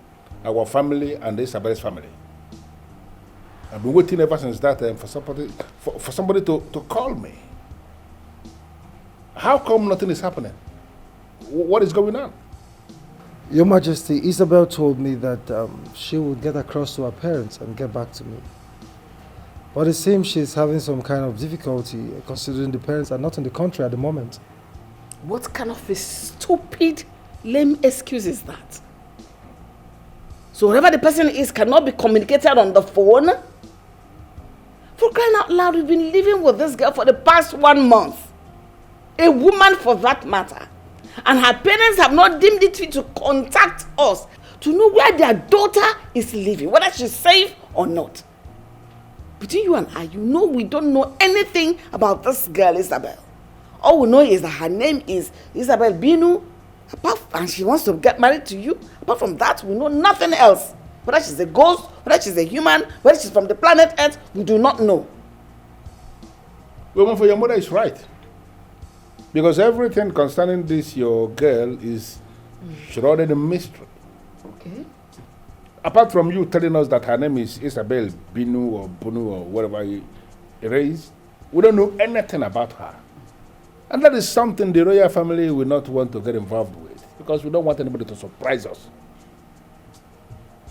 our family and Isabel's family. I've been waiting ever since that time for somebody to call me. How come nothing is happening? What is going on? Your Majesty, Isabel told me that she would get across to her parents and get back to me. But it seems she's having some kind of difficulty considering the parents are not in the country at the moment. What kind of a stupid, lame excuse is that? So whoever the person is cannot be communicated on the phone? For crying out loud, we've been living with this girl for the past 1 month. A woman for that matter. And her parents have not deemed it fit to contact us to know where their daughter is living, whether she's safe or not. Between you and I, you know we don't know anything about this girl, Isabel. All we know is that her name is Isabel Binu, and she wants to get married to you. Apart from that, we know nothing else. Whether she's a ghost, whether she's a human, whether she's from the planet Earth, we do not know. Woman, for your mother is right. Because everything concerning this, your girl, is shrouded in mystery. Okay. Apart from you telling us that her name is Isabel Binu or Bunu or whatever it is, we don't know anything about her. And that is something the royal family will not want to get involved with, because we don't want anybody to surprise us.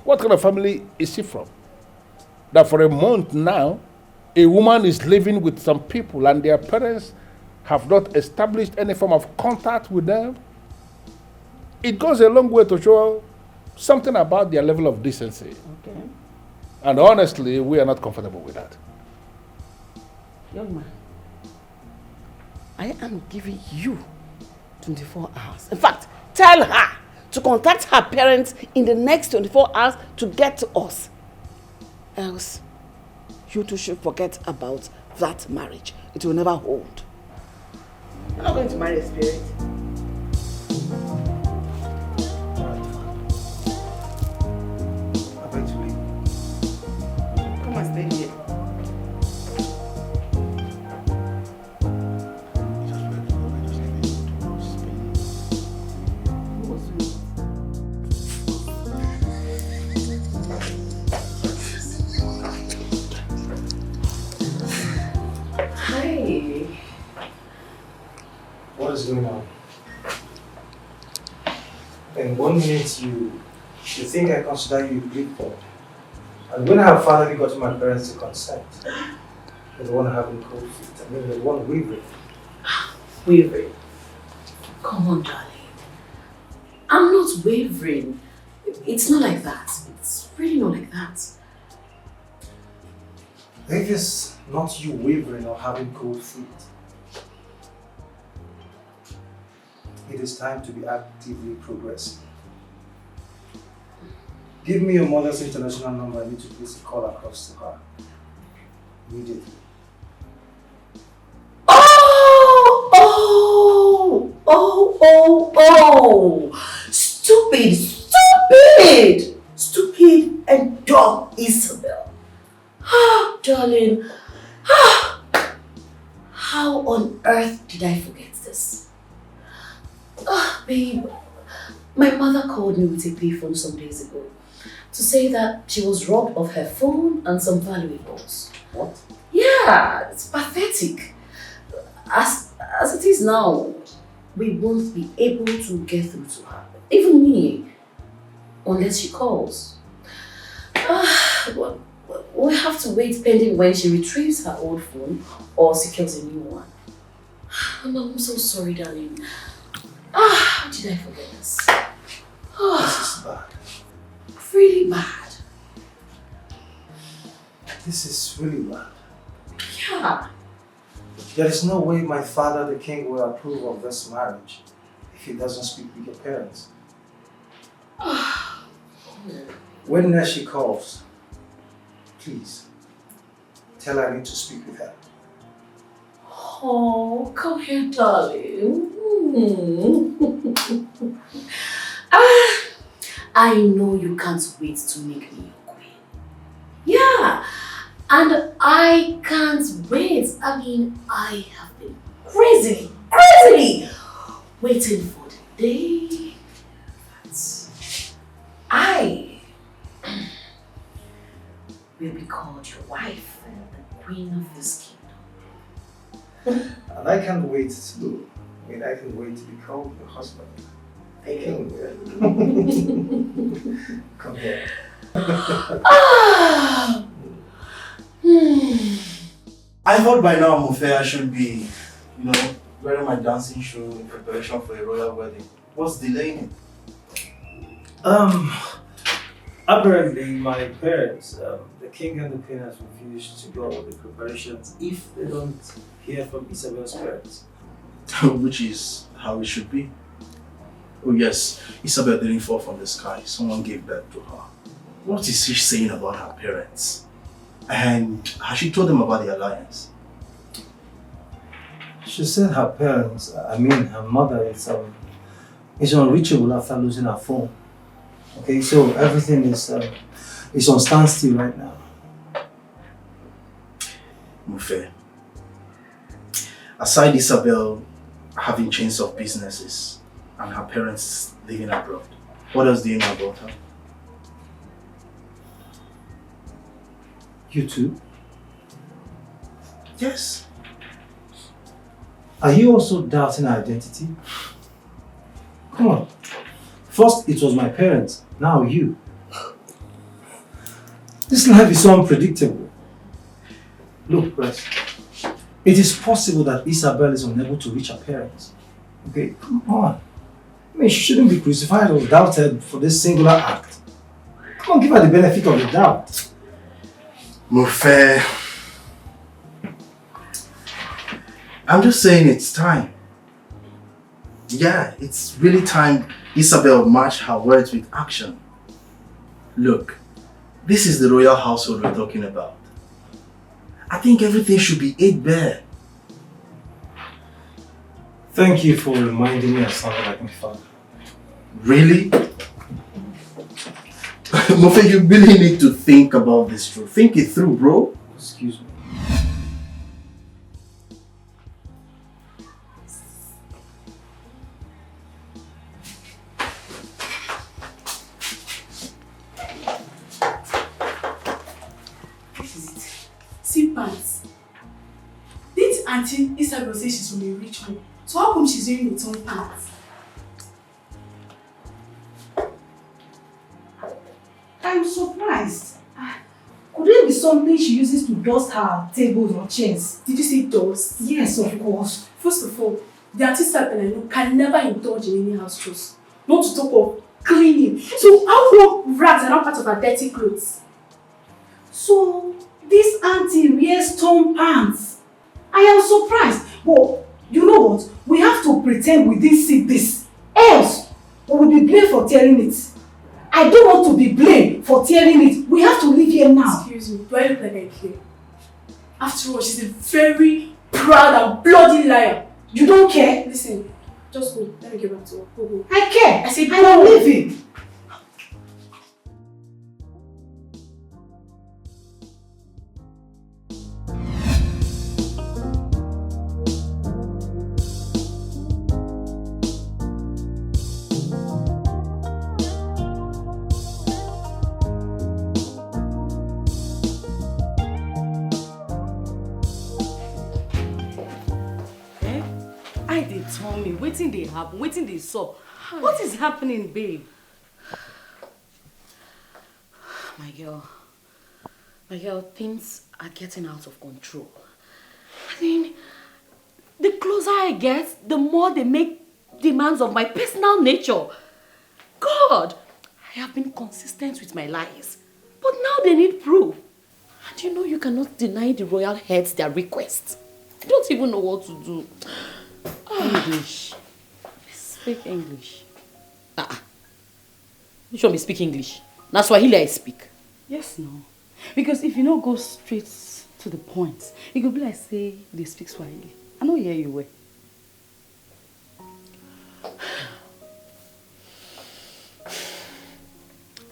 What kind of family is she from? That for a month now, a woman is living with some people and their parents have not established any form of contact with them? It goes a long way to show something about their level of decency. Okay. And honestly, we are not comfortable with that. Young man, I am giving you 24 hours. In fact, tell her to contact her parents in the next 24 hours to get to us. Else, you two should forget about that marriage. It will never hold. You're not going to marry a spirit. I'm going to leave. Come and stay here. Hey. What is going on? In 1 minute you think I consider you grateful. And when I have finally got my parents to consent, they're the one having cold feet. I mean, they're the one wavering. Wavering? Come on, darling. I'm not wavering. It's not like that. It's really not like that. It is not you wavering or having cold feet. It is time to be actively progressing. Give me your mother's international number. I need to place a call across to her. Immediately. Oh! Stupid and dumb Isabel. Darling. How on earth did I forget this? Babe, my mother called me with a payphone some days ago to say that she was robbed of her phone and some valuables. What? Yeah, it's pathetic. As it is now, we won't be able to get through to her. Even me, unless she calls. We have to wait pending when she retrieves her old phone or secures a new one. I'm so sorry, darling. How did I forget this? This is bad. Really bad. This is really bad. Yeah. There is no way my father, the king, will approve of this marriage if he doesn't speak with your parents. When next she calls, please tell her I need to speak with her. Oh, come here, darling. I know you can't wait to make me your queen. Yeah, and I can't wait. I mean, I have been crazily waiting for the day that I will be called your wife and the queen of this kingdom. And I can't wait to. I can wait to be called your husband. Come here. I thought by now, Mufe, I should be, wearing my dancing shoe in preparation for a royal wedding. What's delaying it? Apparently, my parents, the king and the queen, has refused to go with the preparations if they don't hear from Isabel's parents. Which is how it should be. Oh yes, Isabel didn't fall from the sky. Someone gave birth to her. What is she saying about her parents? And has she told them about the alliance? She said her parents, her mother is unreachable after losing her phone. Okay, so everything is on standstill right now. Mufe, aside Isabel having chains of businesses and her parents living abroad, what else do you know about her? You too? Yes. Are you also doubting her identity? Come on. First it was my parents, now you. This life is so unpredictable. Look, Brett, it is possible that Isabel is unable to reach her parents. Okay, come on. She shouldn't be crucified or doubted for this singular act. Come on, give her the benefit of the doubt. Mufe, I'm just saying it's time. Yeah, it's really time Isabel matched her words with action. Look, this is the royal household we're talking about. I think everything should be laid bare. Thank you for reminding me I sounded like my father. Really? Mufe, you really need to think about this through. Think it through, bro. Excuse me. See pants. Didn't Auntie Isabel say she's from a rich home? So how come she's wearing the torn pants? I'm surprised. Could it be something she uses to dust her tables or chairs? Did you say dust? Yes, of course. First of all, the Auntie Isabel I know can never indulge in any house chores. Not to talk of cleaning. So how come rags are not part of her dirty clothes? So this auntie wears torn pants. I am surprised. But you know what? We have to pretend we didn't see this. Else, we will be blamed for telling it. I I don't want to be blamed for tearing it. We have to leave here now. Excuse me, do I look like I care? After all, she's a very proud and bloody liar. You don't care? Listen, just go. Let me get back to work. Go. I care. I said, I am leaving. Tell me, waiting they happen, waiting they sup. What is happening, babe? My girl, things are getting out of control. I mean, the closer I get, the more they make demands of my personal nature. God, I have been consistent with my lies, but now they need proof. And you know you cannot deny the royal heads their requests. I don't even know what to do. English. Speak English. You should be speak English. That's Swahili I speak. Yes, no. Because if you don't go straight to the point, it could be like say they speak Swahili. I know hear you well.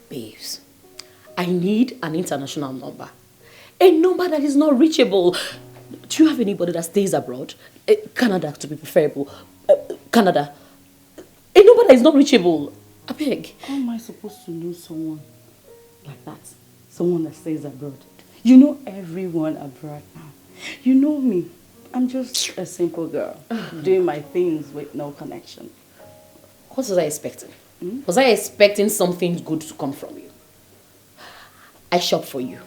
Babes, I need an international number. A number that is not reachable. Do you have anybody that stays abroad? Canada, to be preferable. Canada. A number that is not reachable. I beg. How am I supposed to know someone like that? Someone that stays abroad. You know everyone abroad now. You know me. I'm just a simple girl doing my things with no connection. What was I expecting? Was I expecting something good to come from you? I shop for you.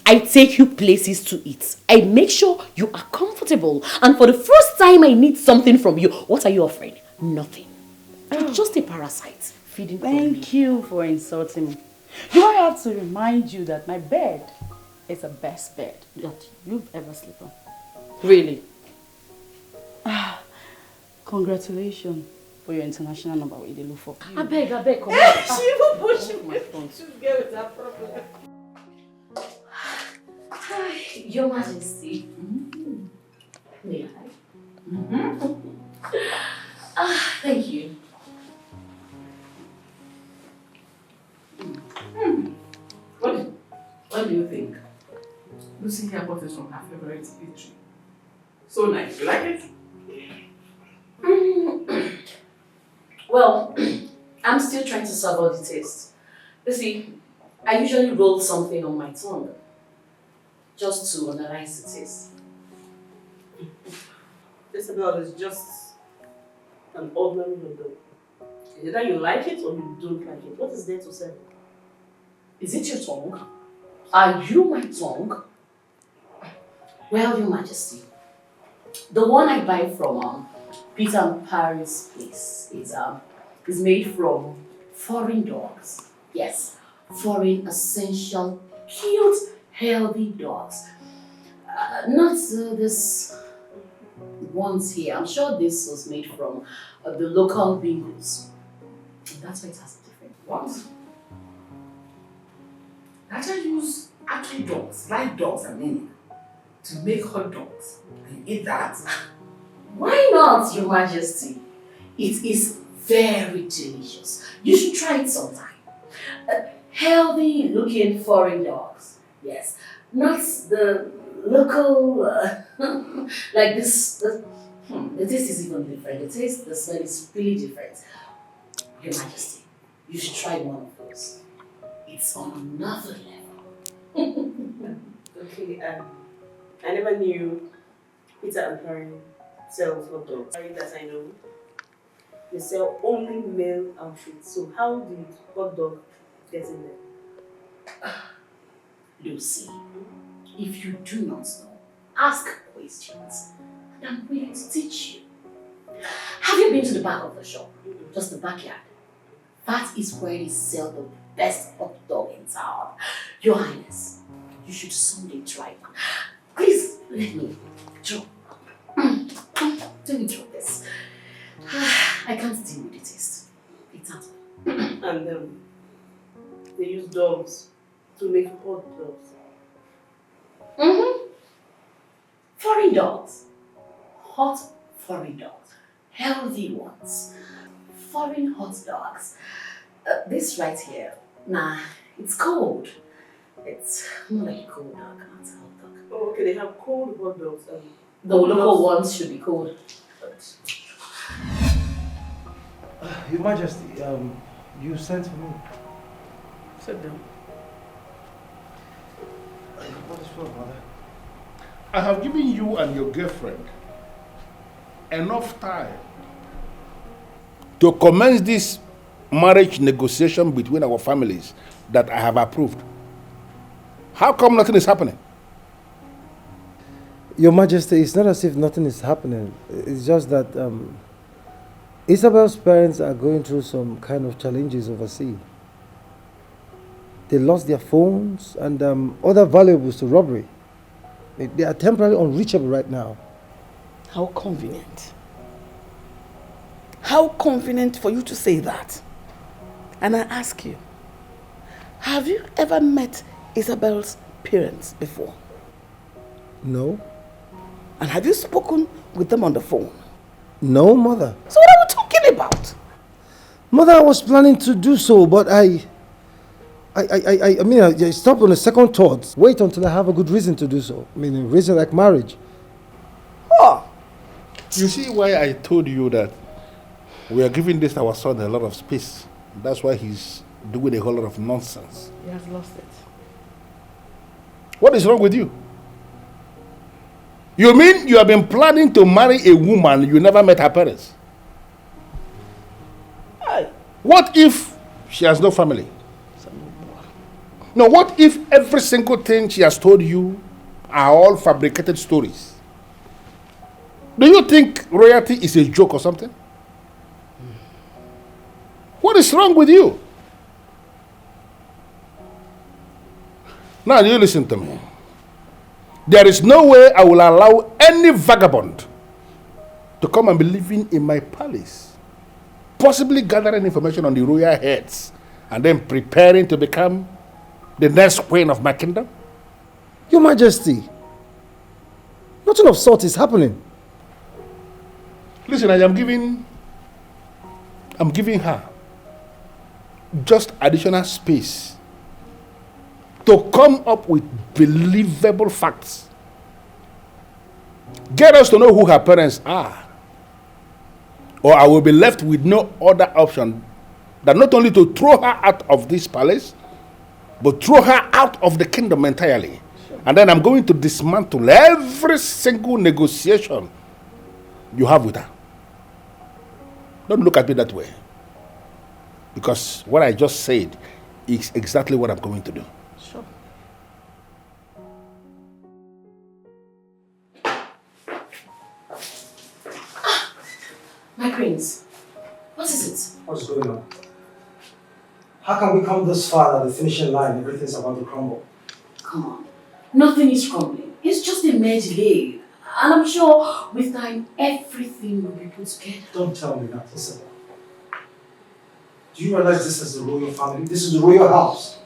I take you places to eat. I make sure you are comfortable. And for the first time I need something from you, what are you offering? Nothing. You're just a parasite feeding from me. Thank you for insulting me. Do I have to remind you that my bed is the best bed that you've ever slept on? Really? Congratulations for your international number with the look for. I beg, come on. She will push me to get with that problem. Your Majesty. May I? Thank you. What do you think? Lucy here bought us from her favorite eatery. So nice. You like it? Well, I'm still trying to savour the taste. You see, I usually roll something on my tongue just to analyze the taste. Isabel is just an ordinary noodle. Either you like it or you don't like it. What is there to say? Is it your tongue? Are you my tongue? Well, Your Majesty, the one I buy from Peter and Paris place is made from foreign dogs. Yes, foreign, essential, cute, healthy dogs. Not this ones here. I'm sure this was made from the local bingos. That's why it has a different What? That I use actual dogs, live dogs, to make hot dogs. And eat that? Why not, Your Majesty? It is very delicious. You should try it sometime. Healthy looking foreign dogs. Yes. Not the local, like this. The taste is even different. The smell is really different. Your Majesty, you should try one of those. It's on another level. Okay, I never knew Peter and Karen sells hot dogs. That I know. They sell only male outfits. So how did hot dog get in there? Lucy, if you do not know, ask questions. And I'm willing to teach you. Have you been to the back of the shop? Just the backyard? That is where they sell the best hot dog in town. Your Highness, you should someday try one. Please, let me draw. Let me draw this. I can't deal with the taste. It's out. And They use dogs to make hot dogs. Mm-hmm. Foreign dogs. Hot foreign dogs. Healthy ones. Foreign hot dogs. This right here, nah, it's cold. It's more like a cold dog, not a hot dog. Oh, okay, they have cold hot dogs. The local ones should be cold. But... Your Majesty, you sent for me. Sit down. What is wrong, Mother? I have given you and your girlfriend enough time to commence this marriage negotiation between our families that I have approved. How come nothing is happening? Your Majesty, it's not as if nothing is happening. It's just that Isabel's parents are going through some kind of challenges overseas. They lost their phones and other valuables to robbery. They are temporarily unreachable right now. How convenient. How convenient for you to say that. And I ask you, have you ever met Isabel's parents before? No. And have you spoken with them on the phone? No, Mother. So what are we talking about? Mother, I was planning to do so, but I stopped on a second thought. Wait until I have a good reason to do so. I mean, a reason like marriage. Oh. You see why I told you that we are giving this our son a lot of space. That's why he's doing a whole lot of nonsense. He has lost it. What is wrong with you? You mean you have been planning to marry a woman you never met her parents? Aye. What if she has no family? No, what if every single thing she has told you are all fabricated stories? Do you think royalty is a joke or something? What is wrong with you? Now, you listen to me. There is no way I will allow any vagabond to come and be living in my palace, possibly gathering information on the royal heads and then preparing to become the next queen of my kingdom. Your Majesty, nothing of sort is happening. Listen, I'm giving her just additional space to come up with believable facts. Get us to know who her parents are, or I will be left with no other option than not only to throw her out of this palace, but throw her out of the kingdom entirely. And then I'm going to dismantle every single negotiation you have with her. Don't look at me that way, because what I just said is exactly what I'm going to do. Sure. My prince, what is it? What's going on? How can we come this far at the finishing line? Everything's about to crumble. Come on. Nothing is crumbling. It's just a mere delay. And I'm sure with time, everything will be put together. Don't tell me that, Isabel. Do you realize this is the royal family? This is the royal house.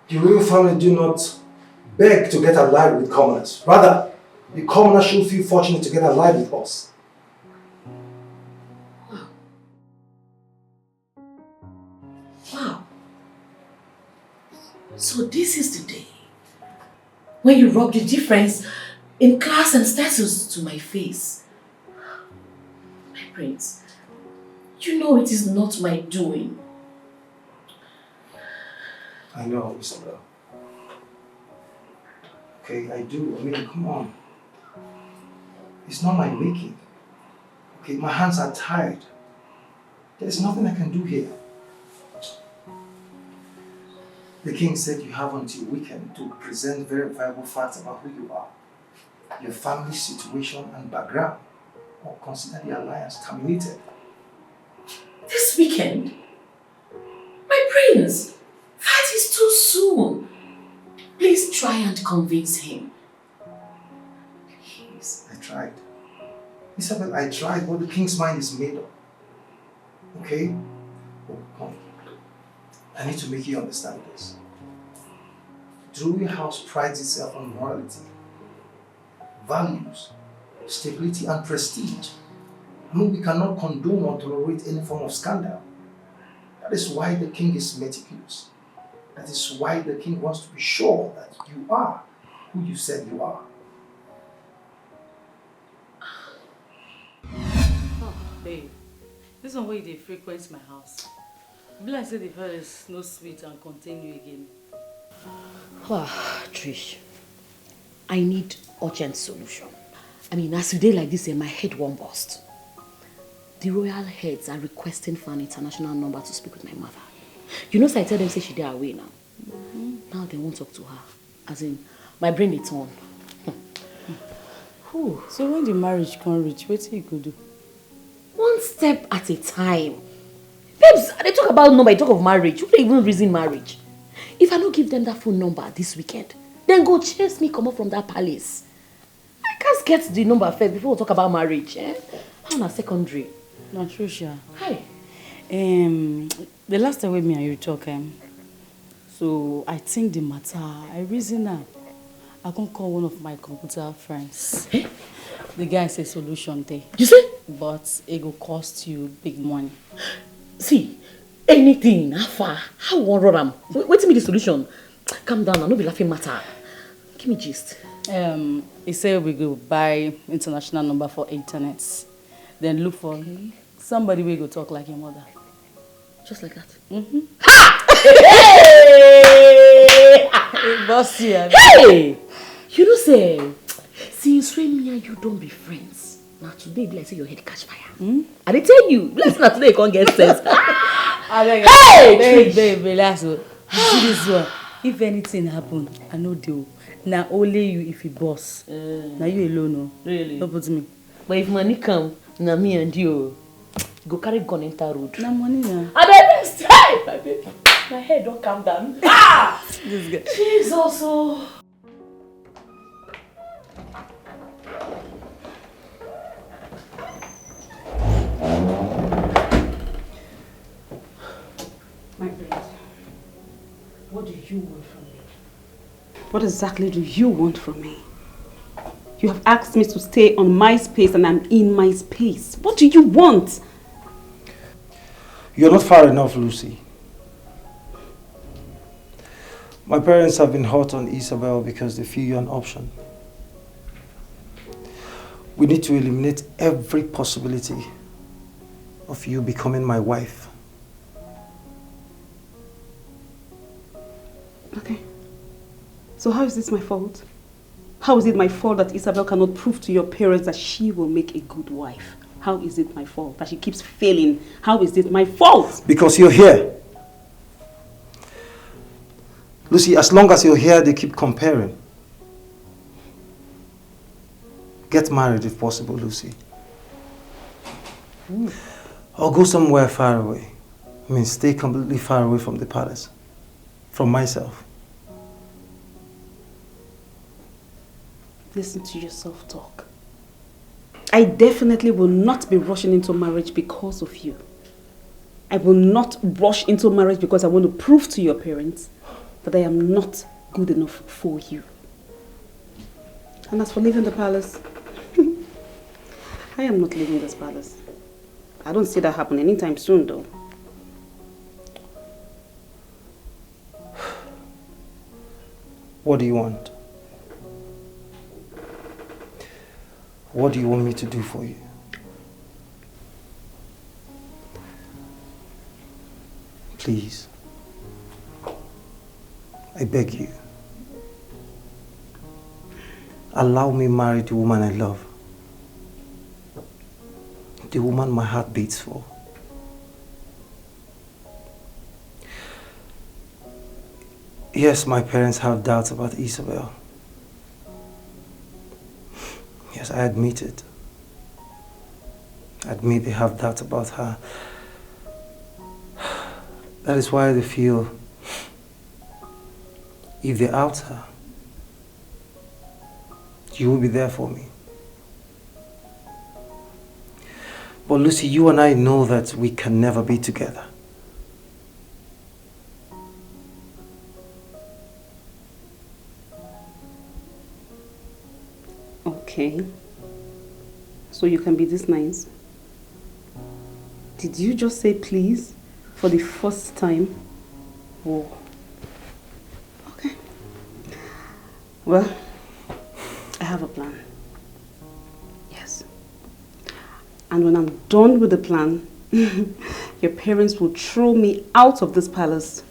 The royal family do not beg to get allied with commoners. Rather, the commoners should feel fortunate to get allied with us. Wow. So this is the day when you rub the difference in class and status to my face. My prince, you know it is not my doing. I know, Isabel. Okay, I do. I mean, come on. It's not my making. Okay, my hands are tied. There's nothing I can do here. The king said you have until weekend to present verifiable facts about who you are, your family situation and background, or consider the alliance terminated. This weekend? My prince, that is too soon. Please try and convince him. Please. I tried. Isabel, I tried, but the king's mind is made up. Okay? Oh, come. I need to make you understand this. Drury House prides itself on morality, values, stability, and prestige. I mean, we cannot condone or tolerate any form of scandal. That is why the king is meticulous. That is why the king wants to be sure that you are who you said you are. Oh, babe. This one way they frequent my house. Be like say the fellas no sweet and contain you again. Trish, I need urgent solution. I mean, as today like this, my head won't burst. The royal heads are requesting for an international number to speak with my mother. You know, so I tell them say she dey away now. Now they won't talk to her. As in, my brain is on. So when the marriage can reach, what you could do? One step at a time. Babes, they talk about number, they talk of marriage. Who they even reason marriage? If I don't give them that phone number this weekend, then go chase me come up from that palace. I can't get the number first before we talk about marriage. How na secondary? No, Trisha. Hi. The last time with me and you talk, so I think the matter, I reason now. I can call one of my computer friends. The guy says solution there. You see? But it will cost you big money. See, anything, how far, how one run am? Wait till me the solution. Calm down, no be laughing matter. Give me gist. He said we go buy international number for internet. Then look for somebody we go talk like your mother. Just like that? Mm-hmm. Hey! Bossy, hey! You know say, since when me and you don't be friends, now today be like say your head catch fire. And they tell you, bless now today you can't get sense. Hey! Babe, relax. You see this one? If anything happen, I know deal. Now only you if you boss. Now you alone, no. Really? Don't put me. But if money come, now me and you go carry gun enter road. Now money now. And I next time, my baby. My head don't calm down. This guy. Jesus also. My friend, what do you want from me? What exactly do you want from me? You have asked me to stay on my space and I'm in my space. What do you want? You're not far enough, Lucy. My parents have been hot on Isabel because they feel you're an option. We need to eliminate every possibility of you becoming my wife. Okay. So how is this my fault? How is it my fault that Isabel cannot prove to your parents that she will make a good wife? How is it my fault that she keeps failing? How is it my fault? Because you're here. Lucy, as long as you're here, they keep comparing. Get married if possible, Lucy. Or go somewhere far away. I mean, stay completely far away from the palace. From myself. Listen to yourself talk. I definitely will not be rushing into marriage because of you. I will not rush into marriage because I want to prove to your parents that I am not good enough for you. And as for leaving the palace, I am not leaving this palace. I don't see that happen anytime soon though. What do you want? What do you want me to do for you? Please. I beg you. Allow me marry the woman I love. The woman my heart beats for. Yes, my parents have doubts about Isabel. Yes, I admit it. I admit they have doubts about her. That is why they feel if they out her, you will be there for me. But Lucy, you and I know that we can never be together. Okay. So you can be this nice? Did you just say please for the first time? Whoa. Okay. Well, I have a plan. Yes. And when I'm done with the plan, your parents will throw me out of this palace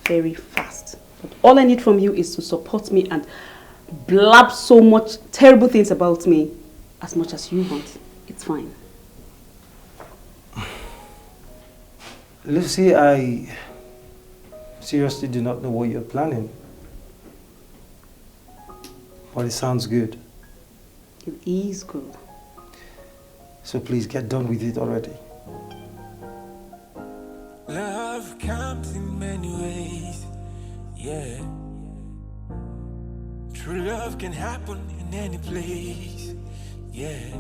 very fast. But all I need from you is to support me and blab so much terrible things about me as much as you want. It's fine. Lucy, I seriously do not know what you're planning. But it sounds good. It is good. So please get done with it already. Love comes in many ways, yeah. True love can happen in any place, yeah.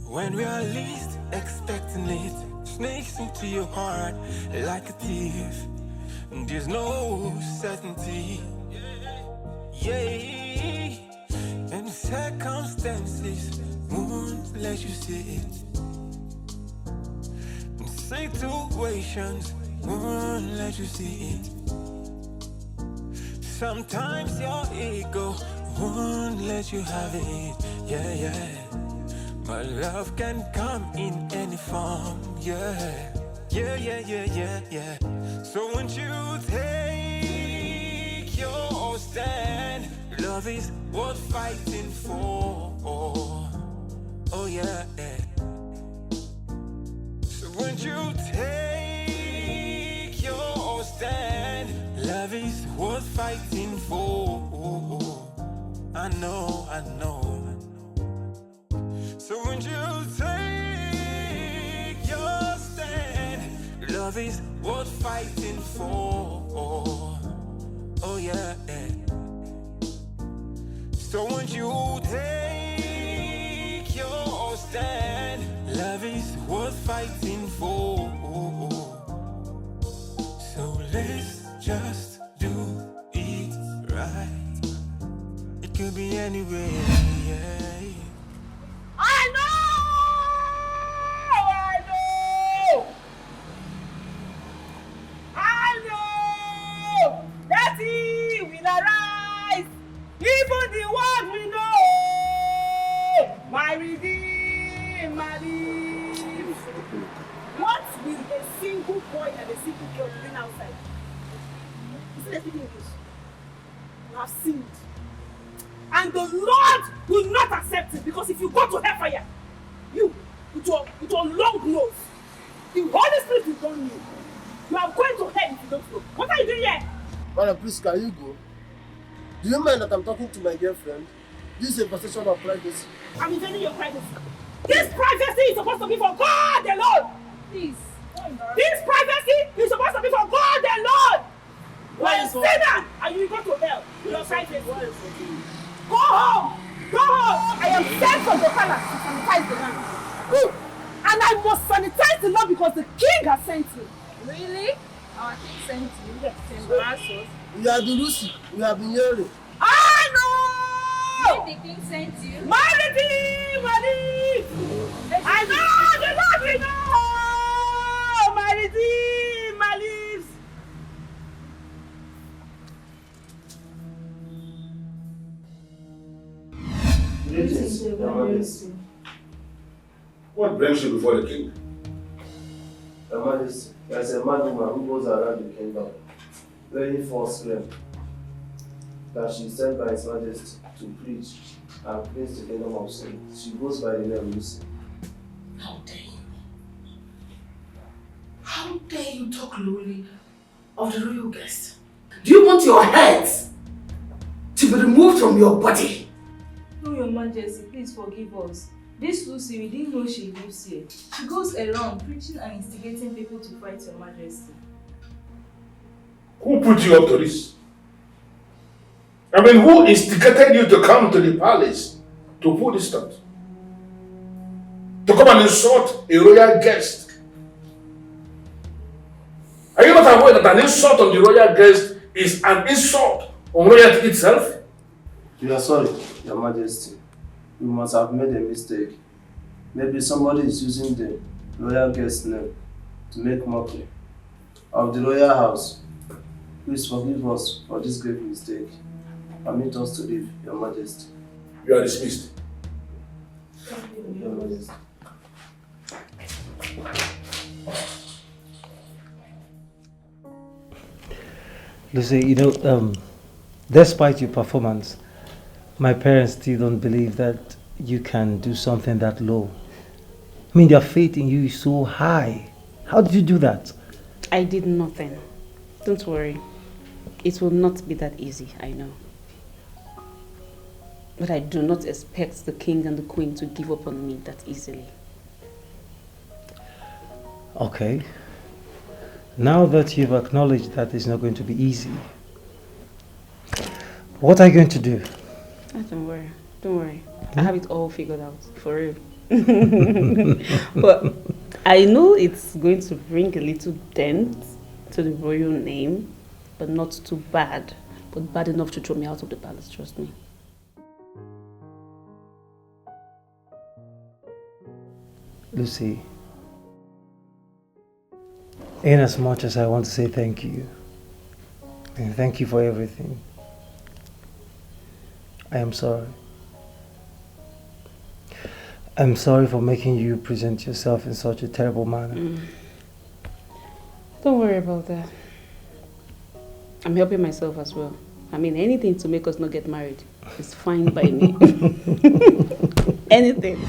When we are least expecting it, sneaks into your heart like a thief. There's no certainty, yeah. And circumstances won't let you see it. Situations won't let you see it. Sometimes your ego won't let you have it, yeah, yeah. But love can come in any form, yeah. Yeah, yeah, yeah, yeah, yeah. So won't you take your stand? Love is worth fighting for, oh yeah, yeah. So won't you take your stand? Love is worth fighting for. I know, I know. So won't you take your stand? Love is worth fighting for. Oh yeah, yeah. So won't you take your stand? Love is worth fighting for. So let's just do it right. It could be anywhere, yeah. I know that he will arise. Even the world will know my redeemer lives. What will a single boy and a single girl doing outside? Isn't it speaking English? You have sinned. And the Lord will not accept it, because if you go to hellfire, you, with your long nose, the Holy Spirit will burn you. You are going to hell if you don't go. What are you doing here? Madam, please, can you go? Do you mind that I'm talking to my girlfriend? This is a conversation of privacy. I'm invading your privacy. This privacy is supposed to be for God alone. Please. This privacy is supposed to be for God alone. You are a sinner and you go to hell. Your privacy. Go home! Go home! I am sent from the palace to sanitize the land. Go! And I must sanitize the land because the king has sent me. Really? Our king sent you? Yes. You are the Lucy we have been hearing. I know! Did the king sent you? My redeemer lives! I know the Lord will know! My redeemer lives! Greetings, Your Majesty. What brings you before the king? Your Majesty, there's a madwoman who goes around the kingdom, laying false claim that she is sent by His Majesty to preach and cleanse the kingdom of sin. She goes by the name Lucy. How dare you? How dare you talk lowly of the royal guest? Do you want your heads to be removed from your body? No, Your Majesty, please forgive us. This Lucy, we didn't know she lives here. She goes around preaching and instigating people to fight Your Majesty. Who put you up to this? I mean, who instigated you to come to the palace to pull this stunt? To come and insult a royal guest? Are you not aware that an insult on the royal guest is an insult on royalty itself? We are sorry, Your Majesty. We must have made a mistake. Maybe somebody is using the royal guest name to make mockery of the royal house. Please forgive us for this grave mistake. Permit us to leave, Your Majesty. You are dismissed. Your Majesty. Lucy, despite your performance, my parents still don't believe that you can do something that low. I mean, their faith in you is so high. How did you do that? I did nothing. Don't worry. It will not be that easy, I know. But I do not expect the king and the queen to give up on me that easily. Okay. Now that you've acknowledged that it's not going to be easy, what are you going to do? Don't worry. Don't worry. I have it all figured out, for real. But I know it's going to bring a little dent to the royal name, but not too bad. But bad enough to throw me out of the palace, trust me. Lucy, in as much as I want to say thank you, and thank you for everything, I am sorry. I'm sorry for making you present yourself in such a terrible manner. Don't worry about that. I'm helping myself as well. I mean, anything to make us not get married is fine by me. Anything.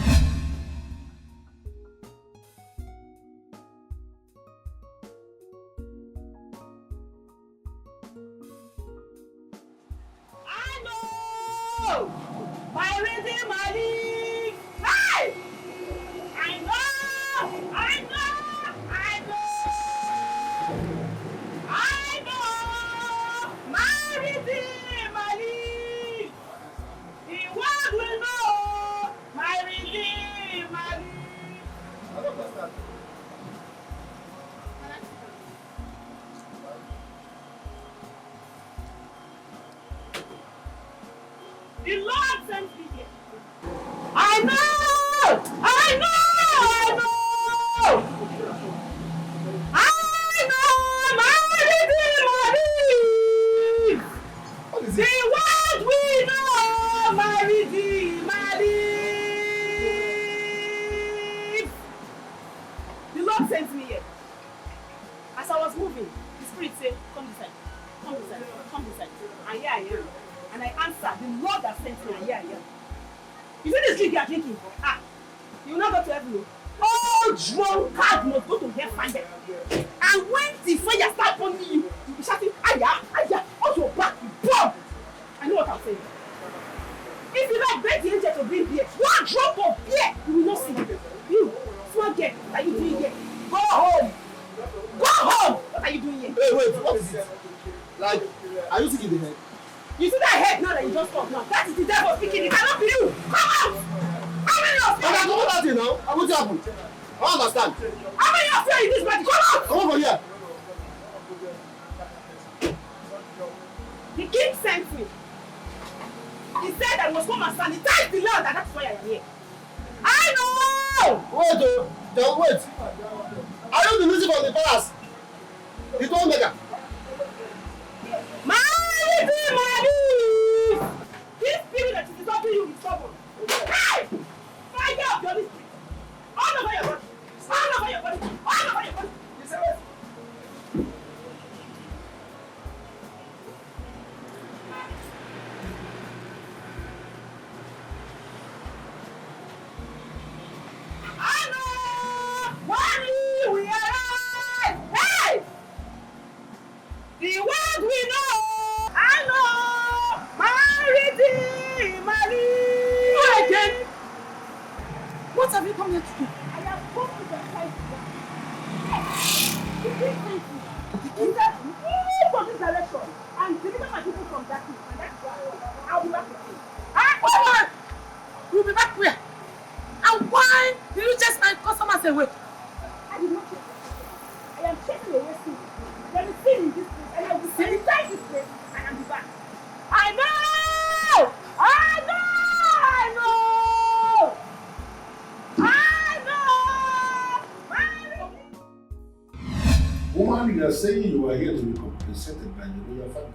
And you are saying you are here to be compensated by the royal family.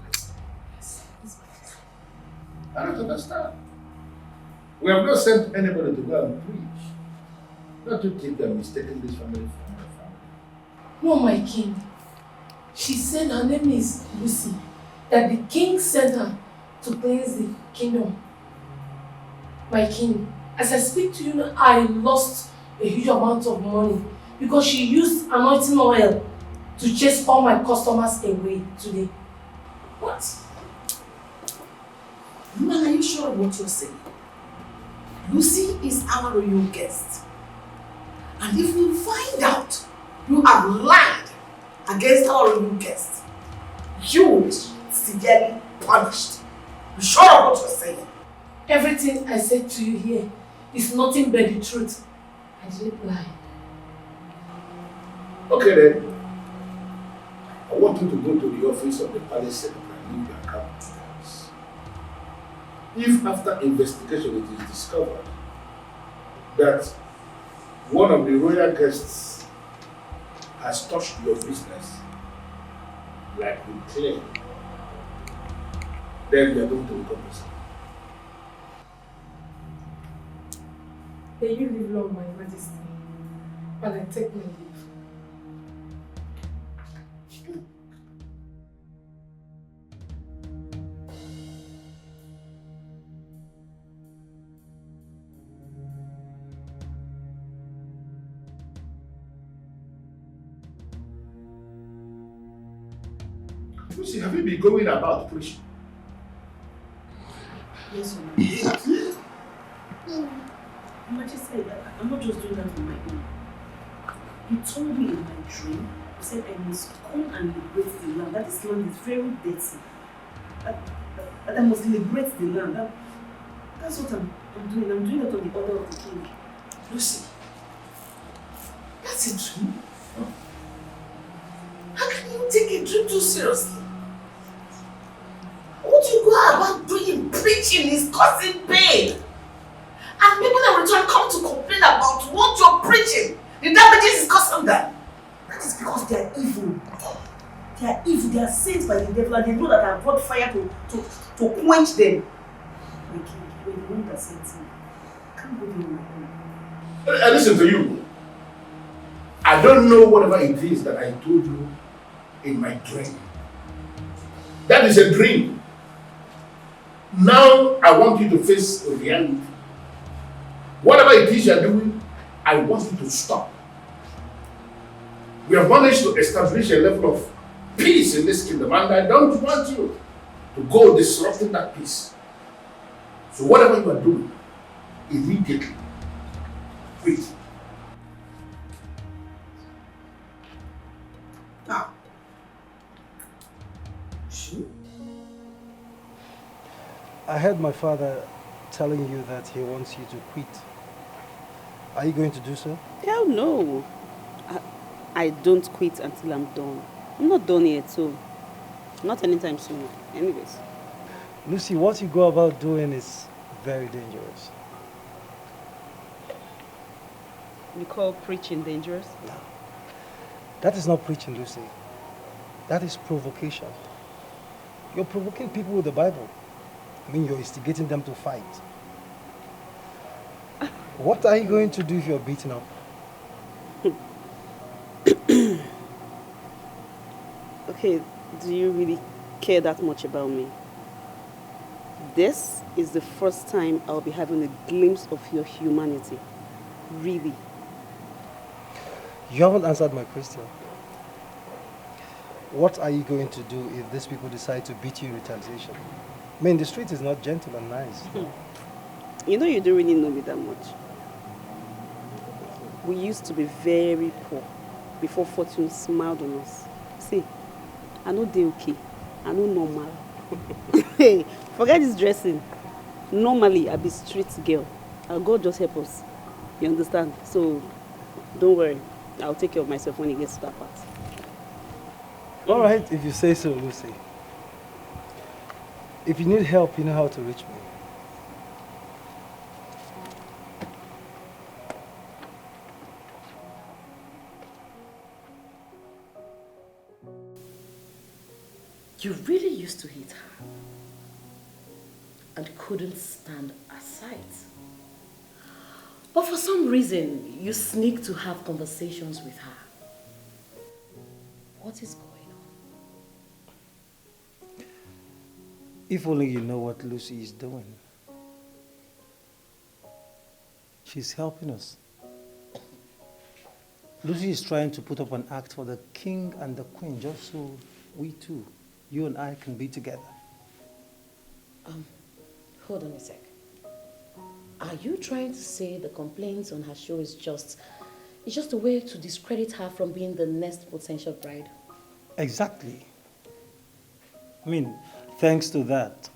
Yes, His Majesty. I don't understand. We have not sent anybody to go and preach. Don't you think they are mistaking this family for another family? No, my king. She said her name is Lucy. That the king sent her to cleanse the kingdom. My king, as I speak to you now, I lost a huge amount of money because she used anointing oil to chase all my customers away today. What? Man, are you sure of what you're saying? Lucy is our royal guest. And if we find out you have lied against our royal guest, you will be severely punished. You sure of what you're saying? Everything I said to you here is nothing but the truth. I didn't lie. Okay then. I want you to go to the office of the palace secretary and leave your account details. If after investigation it is discovered that one of the royal guests has touched your business, like you claim, then you are going to be compensated. May you live long, my majesty, while I take my leave. Lucy, have you been going about preaching? Yes, Your Majesty. Your Majesty, I'm not just doing that on my own. You told me in my dream, you said I must come and liberate the land. That this land is very dirty. That I must liberate the land. That's what I'm doing. I'm doing that on the order of the king. Lucy, that's a dream? How can you take a dream too seriously? What you go about doing preaching is causing pain. And people in return come to complain about what you're preaching. The damages is causing them. That is because they are evil. They are evil. They are sent by the devil, and they know that I brought fire to quench them. My king, you're the one that sent me. I can't go there on my own. I listen to you. I don't know whatever it is that I told you in my dream. That is a dream. Now I want you to face reality. Whatever it is you are doing, I want you to stop. We have managed to establish a level of peace in this kingdom, and I don't want you to go disrupting that peace. So whatever you are doing, immediately quit. Now, I heard my father telling you that he wants you to quit. Are you going to do so? Hell no. I don't quit until I'm done. I'm not done yet, so not anytime soon. Anyways. Lucy, what you go about doing is very dangerous. You call preaching dangerous? No. That is not preaching, Lucy. That is provocation. You're provoking people with the Bible. I mean, you're instigating them to fight. What are you going to do if you're beaten up? Okay, do you really care that much about me? This is the first time I'll be having a glimpse of your humanity. Really. You haven't answered my question. What are you going to do if these people decide to beat you in retaliation? I mean, the street is not gentle and nice. You know, you don't really know me that much. We used to be very poor before fortune smiled on us. See, I know they okay. I know normal. Hey, forget this dressing. Normally, I be street girl. And God just help us. You understand? So, don't worry. I'll take care of myself when it gets to that part. All right, if you say so, Lucy. If you need help, you know how to reach me. You really used to hate her and couldn't stand her sight. But for some reason, you sneak to have conversations with her. What is going on? If only you know what Lucy is doing. She's helping us. Lucy is trying to put up an act for the king and the queen, just so we two, you and I, can be together. Hold on a sec. Are you trying to say the complaints on her show is just a way to discredit her from being the next potential bride? Exactly. I mean, thanks to that,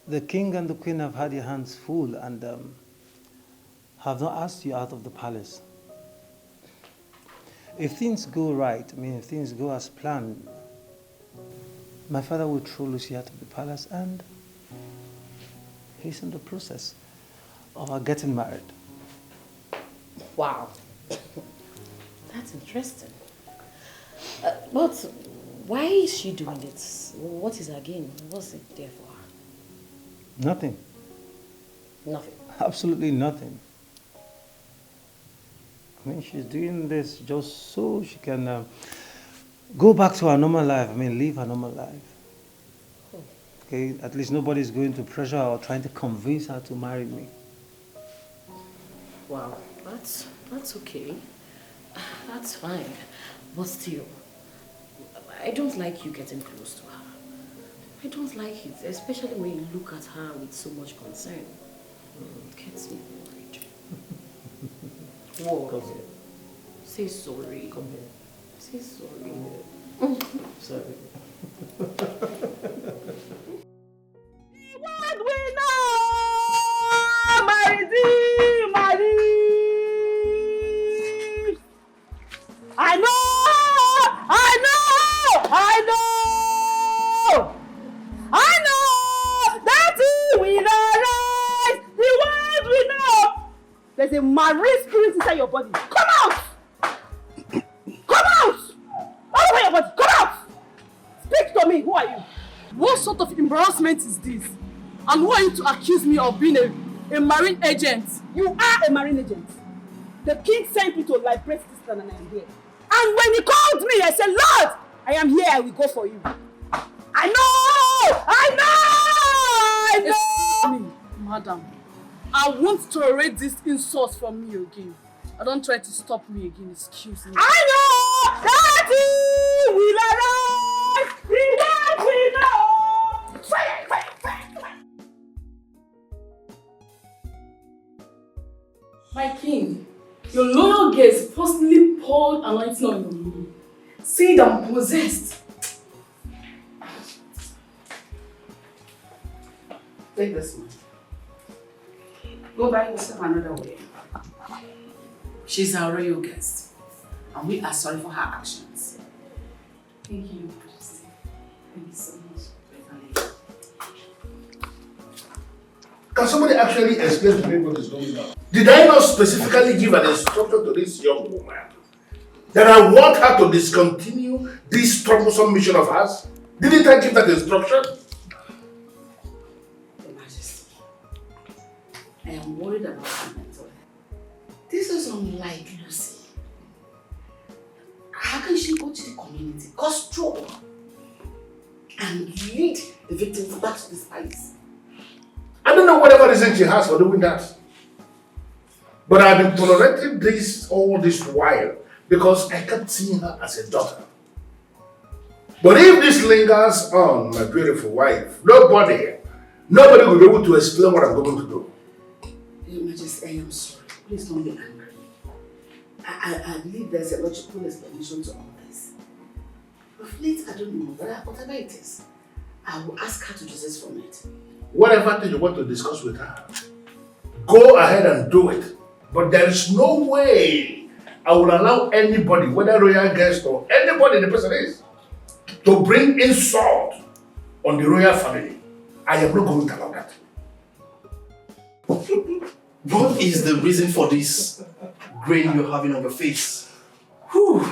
the king and the queen have had their hands full and have not asked you out of the palace. If things go right, if things go as planned, my father will throw Lucy out of the palace and hasten the process of our getting married. Wow. That's interesting. But why is she doing it? What is her gain? What's it there for her? Nothing. Nothing. Absolutely nothing. She's doing this just so she can go back to her normal life. Live her normal life. Okay, at least nobody's going to pressure her or trying to convince her to marry me. Wow, that's okay. That's fine. But still, I don't like you getting close to her. I don't like it, especially when you look at her with so much concern. It gets me worried. What? Come here. Say sorry. Come here. Say sorry. Sorry. What we know, my redeemer lives. I know that he will arise. The world we know. There's a marine spirit inside your body. Come out! Come out! All over your body. Come out! Speak to me. Who are you? What sort of embarrassment is this? And who are you to accuse me of being a marine agent? You are a marine agent. The king sent me to liberate this land and I am here. And when he called me, I said, Lord, I am here. I will go for you. I know! Excuse me, madam. I won't tolerate this insult from you again. I don't try to stop me again. Excuse me. I know that he will arise. The world will know. My king, your loyal guest personally poured anointing on your me. See that I'm possessed. Take this one. Go buy yourself another way. She's our royal guest, and we are sorry for her actions. Thank you, Majesty. Thank you so much. Can somebody actually explain to me what is going on? Did I not specifically give an instruction to this young woman that I want her to discontinue this troublesome mission of hers? Didn't I give that instruction? Your Majesty, I am worried about her mental health. This is unlike Lucy. How can she go to the community, cause trouble, and lead the victims back to this palace? I don't know whatever reason she has for doing that. But I've been tolerating this all this while because I kept seeing her as a daughter. But if this lingers on, my beautiful wife, nobody will be able to explain what I'm going to do. Your Majesty, I am sorry. Please don't be angry. I believe there's a logical explanation to all this. But late, I don't know, whatever it is, I will ask her to desist from it. Whatever thing you want to discuss with her, go ahead and do it. But there is no way I will allow anybody, whether royal guest or anybody the person is, to bring insult on the royal family. I am not going to allow that. What is the reason for this grin you're having on your face? Whew.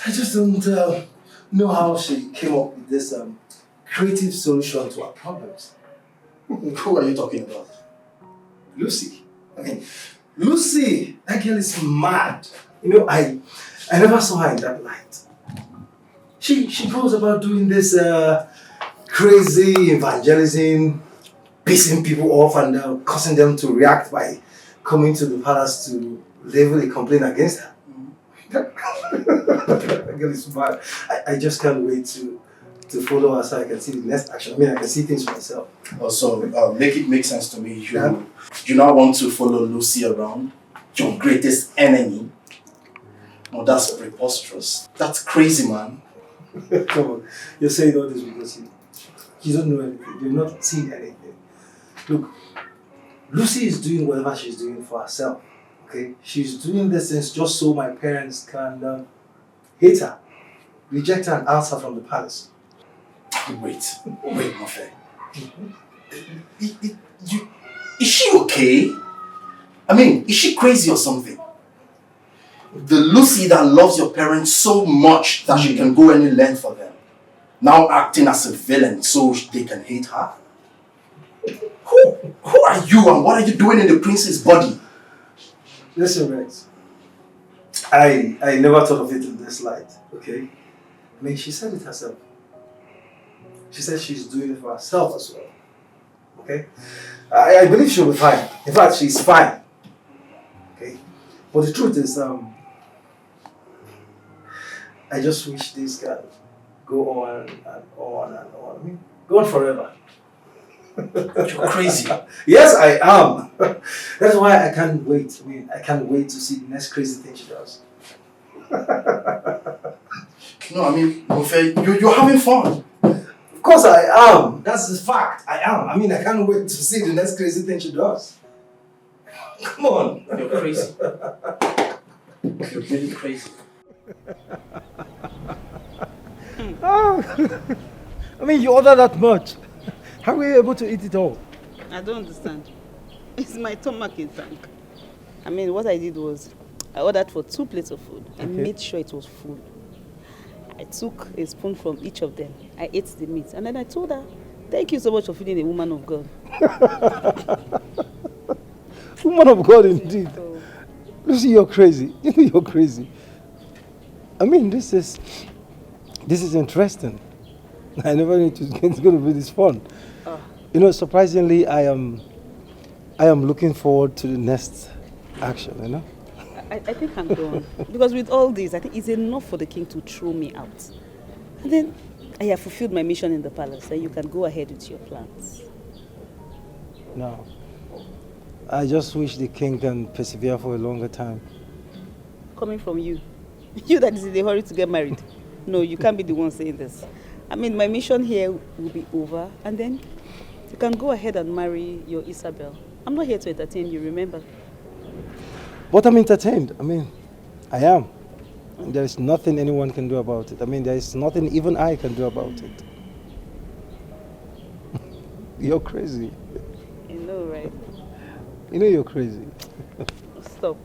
I just don't know how she came up with this creative solution to our problems. Who are you talking about? Lucy. I mean, Lucy, that girl is mad. You know, I never saw her in that light. She goes about doing this crazy evangelism, pissing people off and causing them to react by coming to the palace to level a complaint against her. That girl is mad. I just can't wait to follow her so I can see the next action. I mean, I can see things for myself. Also, make it make sense to me. You now want to follow Lucy around, your greatest enemy? No, that's preposterous. That's crazy, man. Come on, you're saying all this because you don't know anything. You've not seen anything. Look, Lucy is doing whatever she's doing for herself. Okay, she's doing this things just so my parents can hate her, reject her, and oust her from the palace. Wait, Mofe. Is she okay? I mean, is she crazy or something? The Lucy that loves your parents so much that she can go any length for them, now acting as a villain so they can hate her? Who are you and what are you doing in the prince's body? Listen, Rex. I never thought of it in this light, okay? I mean, she said it herself. She said she's doing it for herself as well, okay? I believe she'll be fine. In fact, she's fine, okay? But the truth is, I just wish this can go on and on and on. I mean, go on forever. You're crazy. Yes, I am. That's why I can't wait. I mean, I can't wait to see the next crazy thing she does. No, I mean, you're having fun. Of course I am. That's the fact. I am. I mean, I can't wait to see the next crazy thing she does. Come on. You're crazy. You're really crazy. Oh, I mean, you order that much. How were you able to eat it all? I don't understand. It's my stomach in tank. I mean, what I did was, I ordered for 2 plates of food. I made sure it was full. I took a spoon from each of them. I ate the meat. And then I told her, thank you so much for feeding a woman of God. Woman of God, indeed. Lucy, you're crazy. You're crazy. I mean, this is interesting. I never knew it's going to be this fun. Oh. You know, surprisingly, I am looking forward to the next action, you know? I think I'm done. Because with all this, I think it's enough for the king to throw me out. And then I have fulfilled my mission in the palace, and you can go ahead with your plans. No. I just wish the king can persevere for a longer time. Coming from you. You that is in a hurry to get married. No, you can't be the one saying this. I mean, my mission here will be over, and then you can go ahead and marry your Isabel. I'm not here to entertain you, remember? But I'm entertained. I mean, I am. And there is nothing anyone can do about it. I mean, there is nothing even I can do about it. You're crazy. You know, right? You know you're crazy. Stop.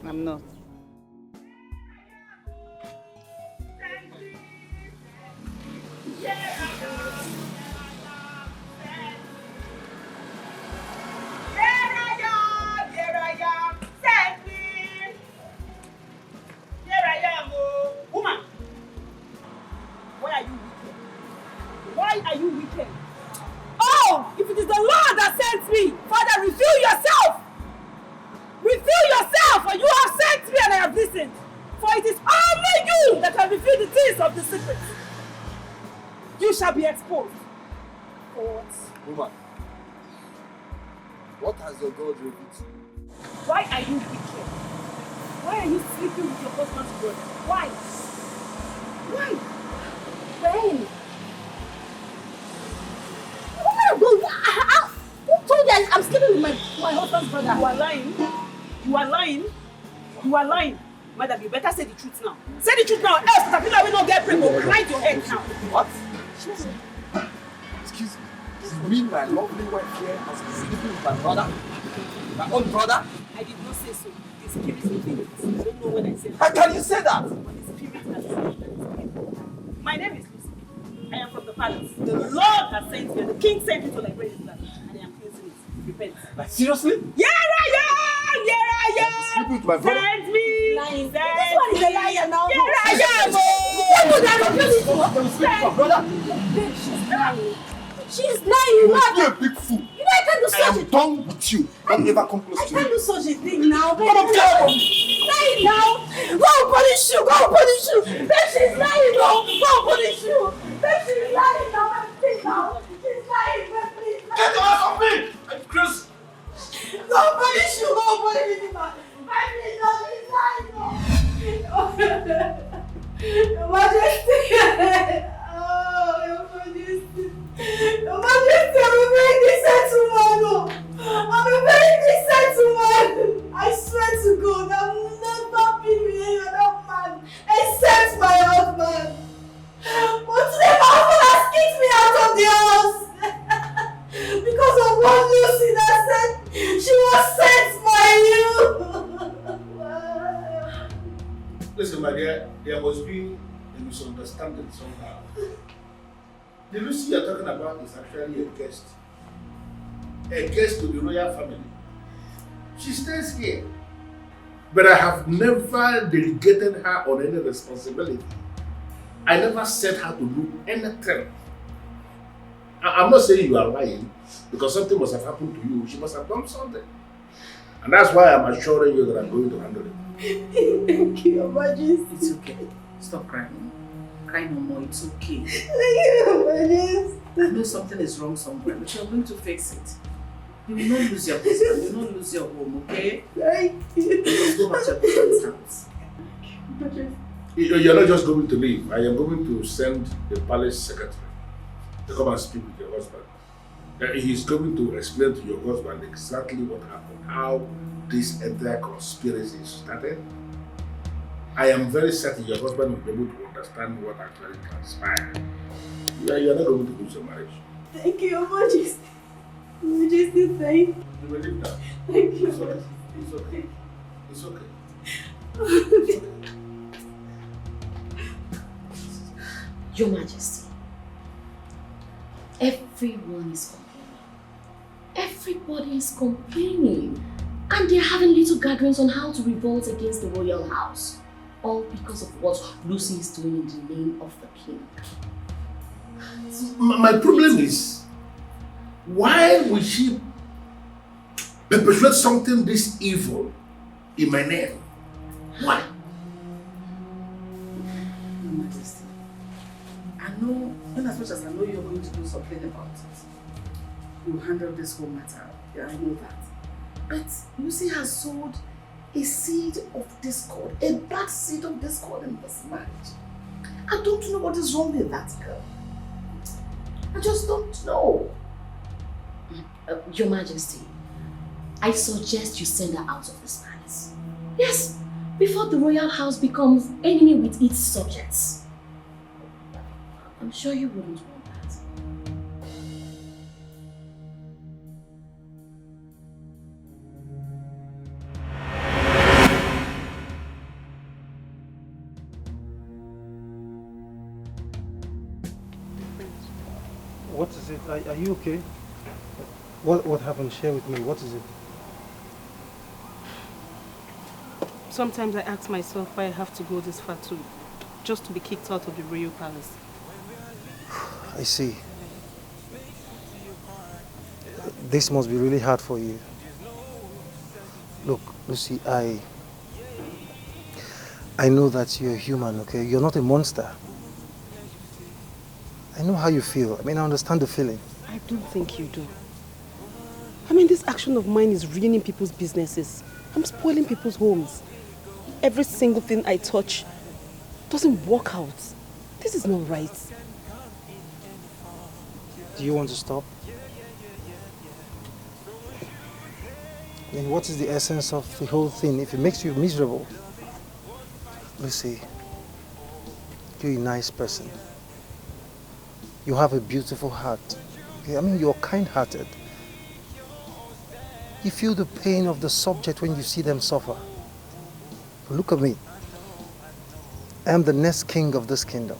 I'm not. Why are you wicked? Oh, if it is the Lord that sent me, Father, reveal yourself! Reveal yourself, for you have sent me and I have listened. For it is only you that can reveal the things of the secret. You shall be exposed. For what? Woman, what has your God revealed to you? Why are you wicked? Why are you sleeping with your husband's brother? Why? Why? When? Who told you I'm sleeping with my husband's brother? You are lying. You are lying. You are lying. Madam, you better say the truth now. Say the truth now, else Caterpillar will not get pregnant. Will grind your head now. What? Excuse me. You mean my lovely wife here has been sleeping with my brother? My own brother? I did not say so. The spirit will think it. I don't know when I said that. How can you say that? But the spirit has said that. My name is Lucy. I am from the palace. The Lord has sent me. The king sent me to liberate this land. And I am cleansing it. Repent. Like, seriously? Here I am! Here I am! Sleeping with my brother? Send me! Send This one is a liar now. Here I am! What would I do this for? Sleeping with my brother? She's lying. She's lying. You must be a big fool. You know I can't do I such a am done with you. Don't ever come close to me. I can't do such a thing now. Come on, get out of me. Lying now. Go and punish you. Go and punish you. Then she's lying now. Go and punish you. Then she's lying now. Please now. She's lying. Please. Get out of me. I'm crazy. Go and punish you. Go and punish you. I mean, no, she's lying now. Your Majesty. Oh, Your Majesty. Your Majesty, I'm a very decent woman. I'm a very decent woman. I swear to God, I've never been with another man except my husband. But today my husband has kicked me out of the house because of one Lucy that said she was sent by you. Listen, my dear, there must be a misunderstanding somehow. The Lucy you're talking about is actually a guest. A guest to the royal family. She stays here. But I have never delegated her on any responsibility. I never sent her to do anything. I'm not saying you are lying, because something must have happened to you. She must have done something. And that's why I'm assuring you that I'm going to handle it. Thank you, Your Majesty. It's okay. Stop crying. Cry no more. It's okay. Thank you, Your Majesty. I know something is wrong somewhere, but you're going to fix it. You will not lose your husband. You will not lose your home, okay? Thank you. You will go back to your parents' house. You're not just going to leave. I am going to send the palace secretary to come and speak with your husband. He's going to explain to your husband exactly what happened, how this entire conspiracy started. I am very certain your husband will be able to understand what actually transpired. You're not going to lose your marriage. Thank you, Your Majesty. Your Majesty, thank you. You will leave now. Thank you. It's okay. It's okay. It's okay. Your Majesty, everyone is complaining. Everybody is complaining. And they're having little gatherings on how to revolt against the royal house. All because of what Lucy is doing in the name of the king. My problem is, why would she perpetrate something this evil in my name? Why? Your Majesty, I know, in as much as I know you're going to do something about it, you'll handle this whole matter. Yeah, I know that. But Lucy has sowed a seed of discord, a bad seed of discord in this marriage. I don't know what is wrong with that girl. I just don't know. Your Majesty, I suggest you send her out of this palace. Yes, before the royal house becomes enemy with its subjects. I'm sure you wouldn't want that. What is it? Are you okay? What happened? Share with me. What is it? Sometimes I ask myself why I have to go this far just to be kicked out of the royal palace. I see. This must be really hard for you. Look, Lucy, I know that you're human, okay? You're not a monster. I know how you feel. I mean, I understand the feeling. I don't think you do. I mean, this action of mine is ruining people's businesses. I'm spoiling people's homes. Every single thing I touch doesn't work out. This is not right. Do you want to stop? I mean, what is the essence of the whole thing if it makes you miserable? Lucy, you're a nice person. You have a beautiful heart. Okay? I mean, you're kind-hearted. You feel the pain of the subject when you see them suffer. But look at me. I am the next king of this kingdom.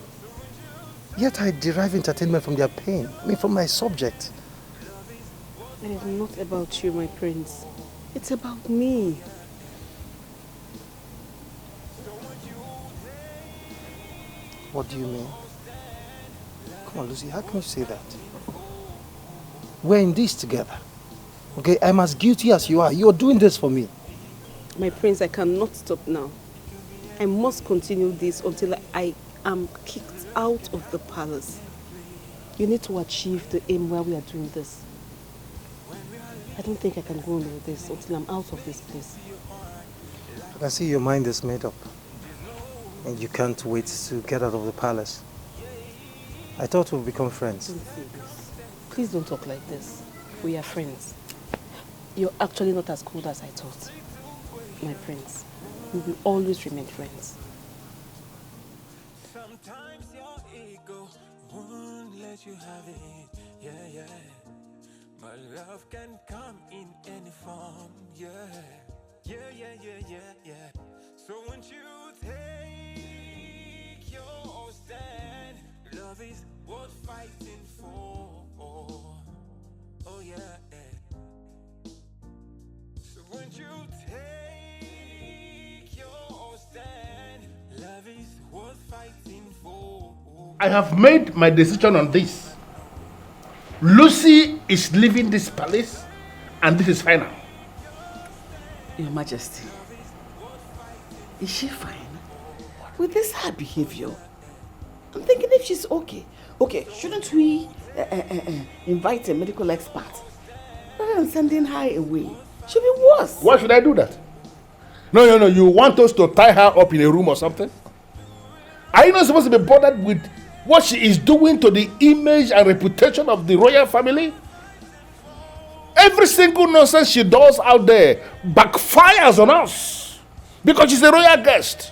Yet I derive entertainment from their pain. I mean, from my subject. It is not about you, my prince. It's about me. What do you mean? Come on, Lucy, how can you say that? We're in this together. Okay, I'm as guilty as you are. You're doing this for me. My prince, I cannot stop now. I must continue this until I am kicked out of the palace. You need to achieve the aim while we are doing this. I don't think I can go on with this until I'm out of this place. I can see your mind is made up. And you can't wait to get out of the palace. I thought we'd become friends. Don't say this. Please don't talk like this. We are friends. You're actually not as cold as I thought. My prince, we will always remain friends. Sometimes your ego won't let you have it, yeah, yeah. But love can come in any form, yeah. Yeah, yeah, yeah, yeah, yeah. So won't you take your stand? Love is worth fighting for, oh yeah, yeah. So won't you take your stand? Love is worth fighting for. I have made my decision on this. Lucy is leaving this palace, and this is final. Your Majesty, is she fine? With this her behavior, I'm thinking if she's okay. Okay, shouldn't we invite a medical expert? Rather than sending her away, she'll be worse. Why should I do that? No, you want us to tie her up in a room or something? Are you not supposed to be bothered with what she is doing to the image and reputation of the royal family? Every single nonsense she does out there backfires on us because she's a royal guest.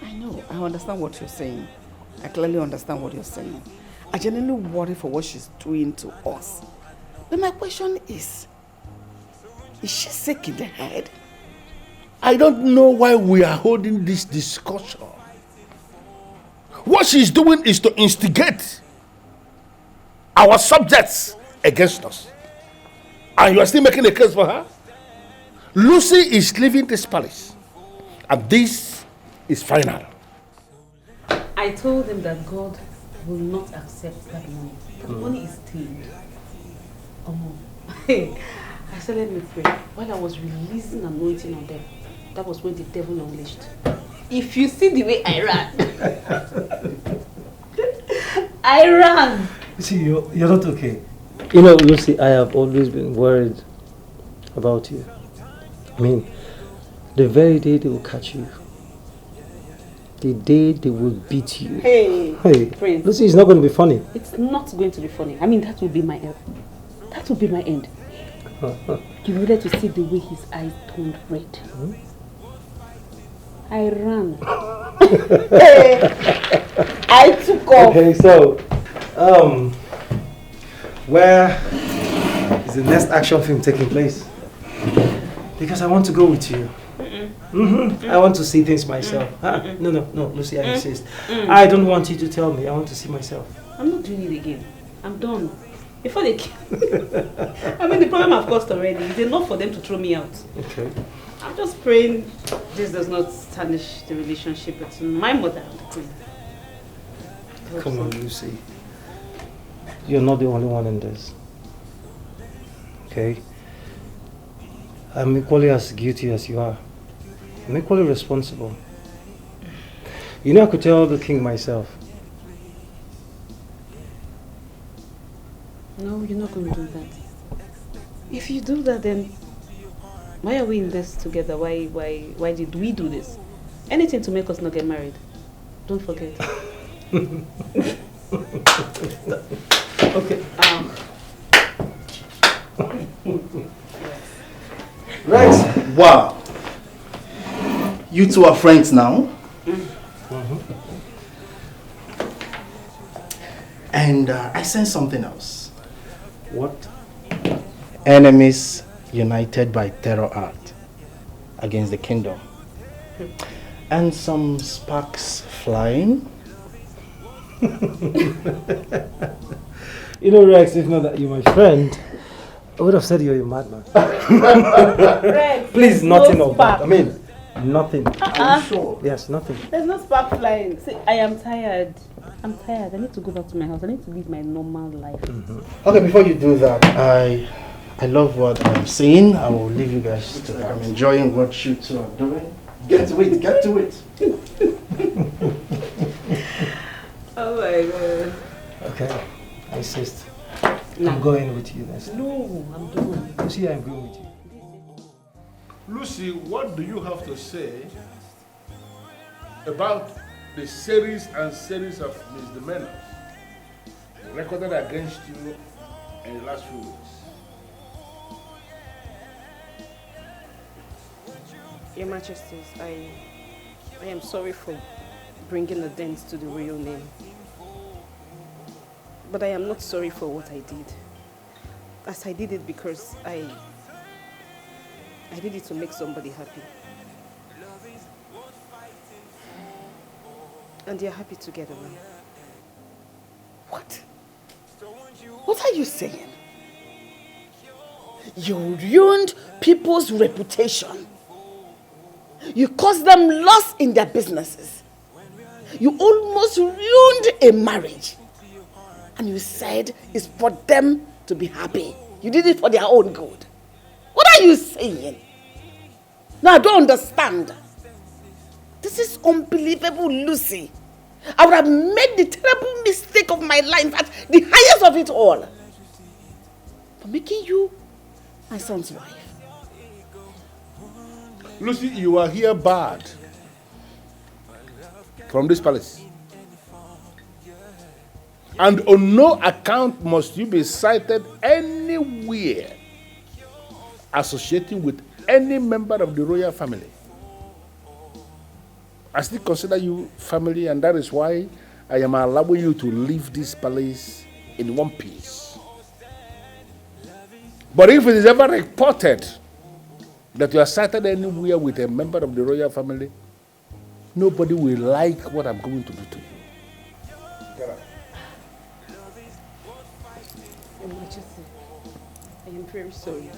I know, I understand what you're saying. I clearly understand what you're saying. I genuinely worry for what she's doing to us. But my question is she sick in the head? I don't know why we are holding this discussion. What she's doing is to instigate our subjects against us. And you are still making a case for her? Lucy is leaving this palace. And this is final. I told them that God will not accept that money. The money is tamed. I said, let me pray. While I was releasing anointing on them, that was when the devil unleashed. If you see the way I ran, I ran. See, you're not okay. You know, Lucy, I have always been worried about you. I mean, the very day they will catch you, the day they will beat you. Hey, Prince. Lucy, it's not going to be funny. It's not going to be funny. I mean, that will be my end. That will be my end. You needed to see the way his eyes turned red. I ran. I took off. Okay, so, where is the next action film taking place? Because I want to go with you. I want to see things myself. No, Lucy, I insist. I don't want you to tell me. I want to see myself. I'm not doing it again. I'm done. Before they kill I mean, the problem I've caused already. It's enough for them to throw me out. Okay. I'm just praying this does not tarnish the relationship between my mother and the queen. Come on, Lucy. You're not the only one in this. Okay? I'm equally as guilty as you are. I'm equally responsible. You know, I could tell the king myself. No, you're not going to do that. If you do that, then why are we in this together? Why did we do this? Anything to make us not get married. Don't forget. Okay. Right. Wow. You two are friends now? And I sense something else. What? Enemies united by terror act against the kingdom. And some sparks flying. You know, Rex, if not that you're my friend, I would have said you're a madman. Rex, Please, there's nothing no of that. spark. I mean, nothing. Are you sure? Yes, nothing. There's no spark flying. See, I am tired. I'm tired. I need to go back to my house. I need to live my normal life. Okay, before you do that, I love what I'm seeing. I will leave you guys to that. I'm enjoying what you two are doing. Get to it, get to it. Oh my god. Okay, I insist. No. I'm going with you next. No, I'm doing. You see, I'm going with you. Lucy, what do you have to say about the series and series of misdemeanors recorded against you in the last few weeks? Your Majesties, I am sorry for bringing a dent to the real name. But I am not sorry for what I did. As I did it because I did it to make somebody happy. And they're happy together now. What? What are you saying? You ruined people's reputation. You caused them loss in their businesses. You almost ruined a marriage. And you said it's for them to be happy. You did it for their own good. What are you saying? No, I don't understand. This is unbelievable, Lucy. I would have made the terrible mistake of my life at the highest of it all. For making you my son's wife. Lucy, you are here barred from this palace. And on no account must you be cited anywhere associating with any member of the royal family. I still consider you family, and that is why I am allowing you to leave this palace in one piece. But if it is ever reported that you are cited anywhere with a member of the royal family, nobody will like what I'm going to do to you. Get out. Your Majesty, I am very sorry.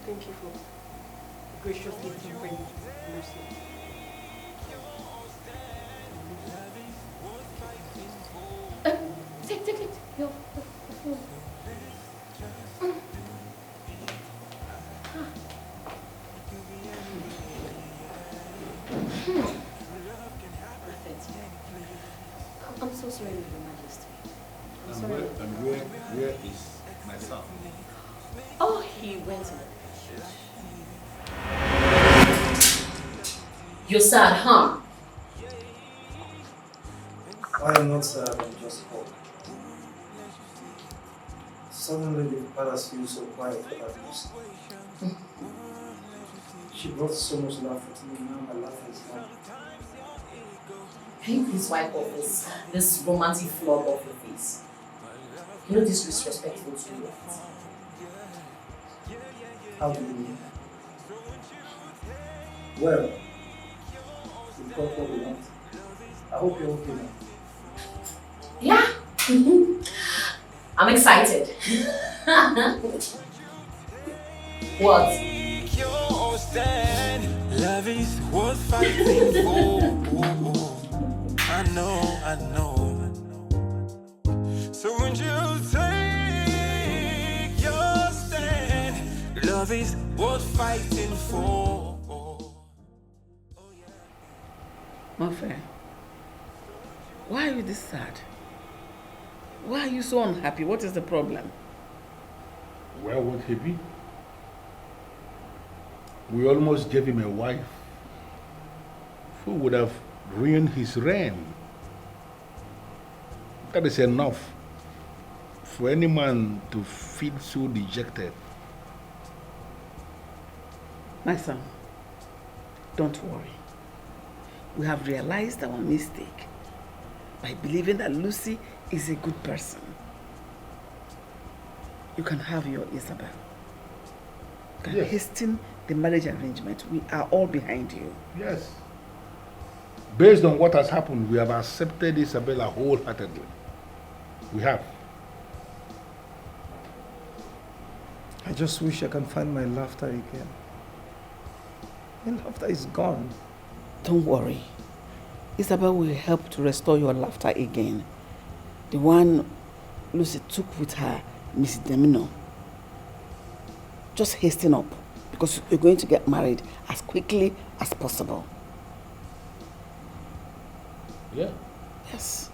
Thank you for graciously tempering mercy. Take your phone. I'm so sorry, Your Majesty. I'm sorry. Where is my son? Oh, he went to You're sad, huh? I am not sad, I'm just bored. Suddenly the palace feels so quiet without music. She brought so much laughter to me, now my laughter is gone. Can you please wipe off this romantic flub off your face? You know this is disrespectful to you. How do you mean? Well, we've got what we want. I hope you're okay now. Yeah. I'm excited. What? Love is worth fighting for. I know. So when you take your stand, love is worth fighting for. Unfair. Why are you this sad? Why are you so unhappy? What is the problem? Where would he be? We almost gave him a wife who would have ruined his reign. That is enough for any man to feel so dejected. My son, don't worry. We have realized our mistake by believing that Lucy is a good person. You can have your Isabel. You can hasten the marriage arrangement. We are all behind you. Yes. Based on what has happened, we have accepted Isabella wholeheartedly. We have. I just wish I can find my laughter again. My laughter is gone. Don't worry. Isabel will help to restore your laughter again. The one Lucy took with her, Miss Demino. Just hasten up, because you're going to get married as quickly as possible. Yeah. Yes.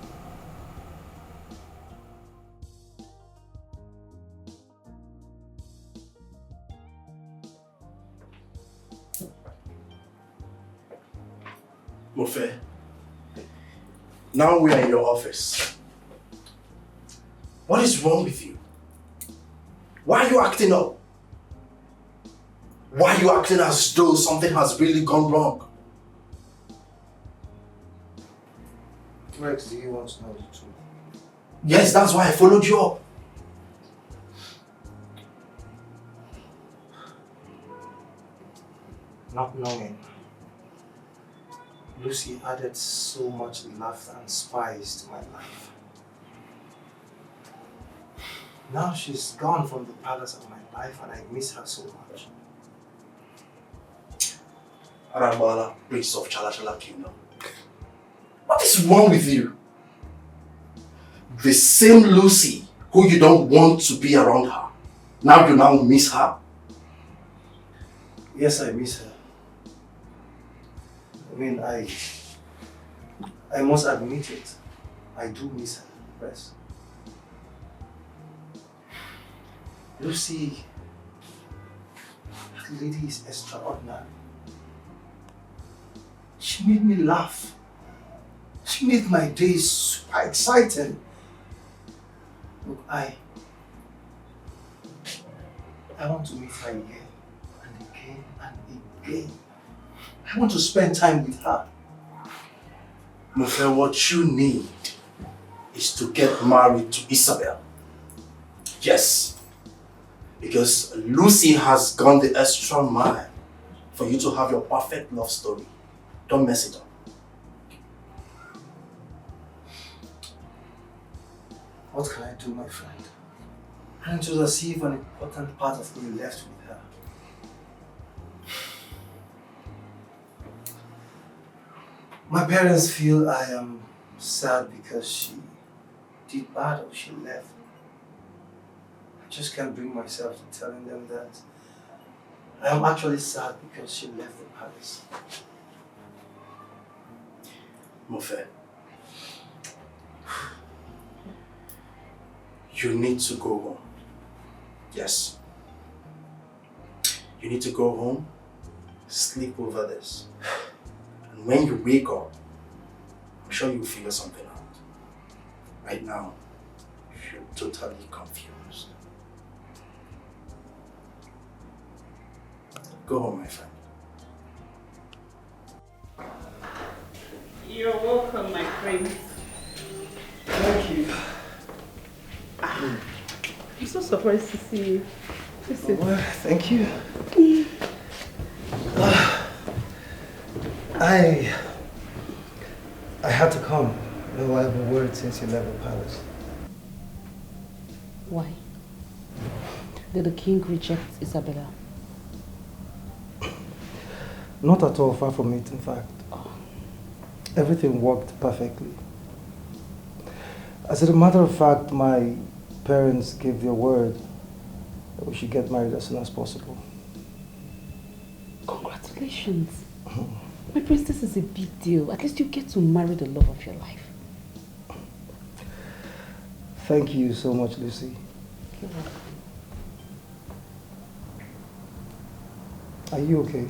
Mofe, now we are in your office. What is wrong with you? Why are you acting up? Why are you acting as though something has really gone wrong? Rex, do you want to know the truth? Yes, that's why I followed you up. Not knowing, Lucy added so much laughter and spice to my life. Now she's gone from the palace of my life and I miss her so much. Arambala, Prince of Chalachala Kingdom. What is wrong with you? The same Lucy who you don't want to be around her. Now you now miss her? Yes, I miss her. I mean, I must admit it. I do miss her, Rex. Lucy, that lady is extraordinary. She made me laugh. She made my days super exciting. Look, I want to meet her again and again and again. I want to spend time with her. Mofe, what you need is to get married to Isabel. Yes. Because Lucy has gone the extra mile for you to have your perfect love story. Don't mess it up. What can I do, my friend? And it was as if an important part of me left with her. My parents feel I am sad because she did bad or she left. I just can't bring myself to telling them that I am actually sad because she left the palace. Mofe, you need to go home. Yes. You need to go home, sleep over this. And when you wake up, I'm sure you'll figure something out. Right now, you're totally confused. Go home, my friend. You're welcome, my friend. Thank you. I'm so surprised to see you. Well, thank you. I had to come. No, I haven't worried since you left the palace. Why? Did the king reject Isabella? Not at all, far from it, in fact. Everything worked perfectly. As a matter of fact, my parents gave their word that we should get married as soon as possible. Congratulations. My prince, this is a big deal. At least you get to marry the love of your life. Thank you so much, Lucy. You're welcome. Are you okay?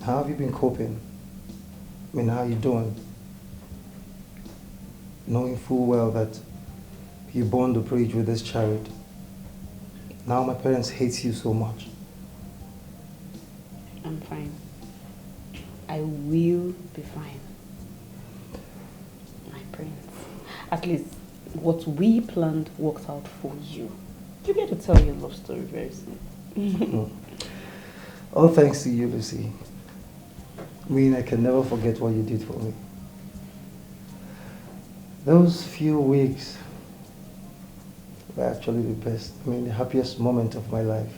How have you been coping? I mean, how are you doing? Knowing full well that you burned the bridge with this chariot. Now my parents hate you so much. I'm fine. I will be fine. My prince. At least what we planned worked out for you. You get to tell your love story very soon. All thanks to you, Lucy. I mean, I can never forget what you did for me. Those few weeks were actually the best, the happiest moment of my life.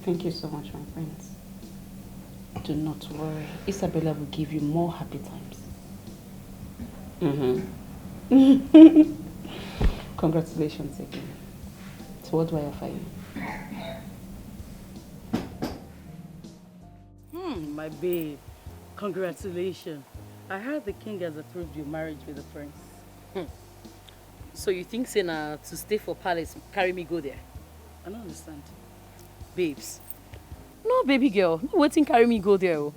Thank you so much, my friends. Do not worry. Isabella will give you more happy times. Congratulations again. So what do I offer you? My babe, congratulations. I heard the king has approved your marriage with the prince. So you think, Sena, to stay for palace, carry me go there? I don't understand. Babes. No, baby girl. No waiting carry me go there. Oh.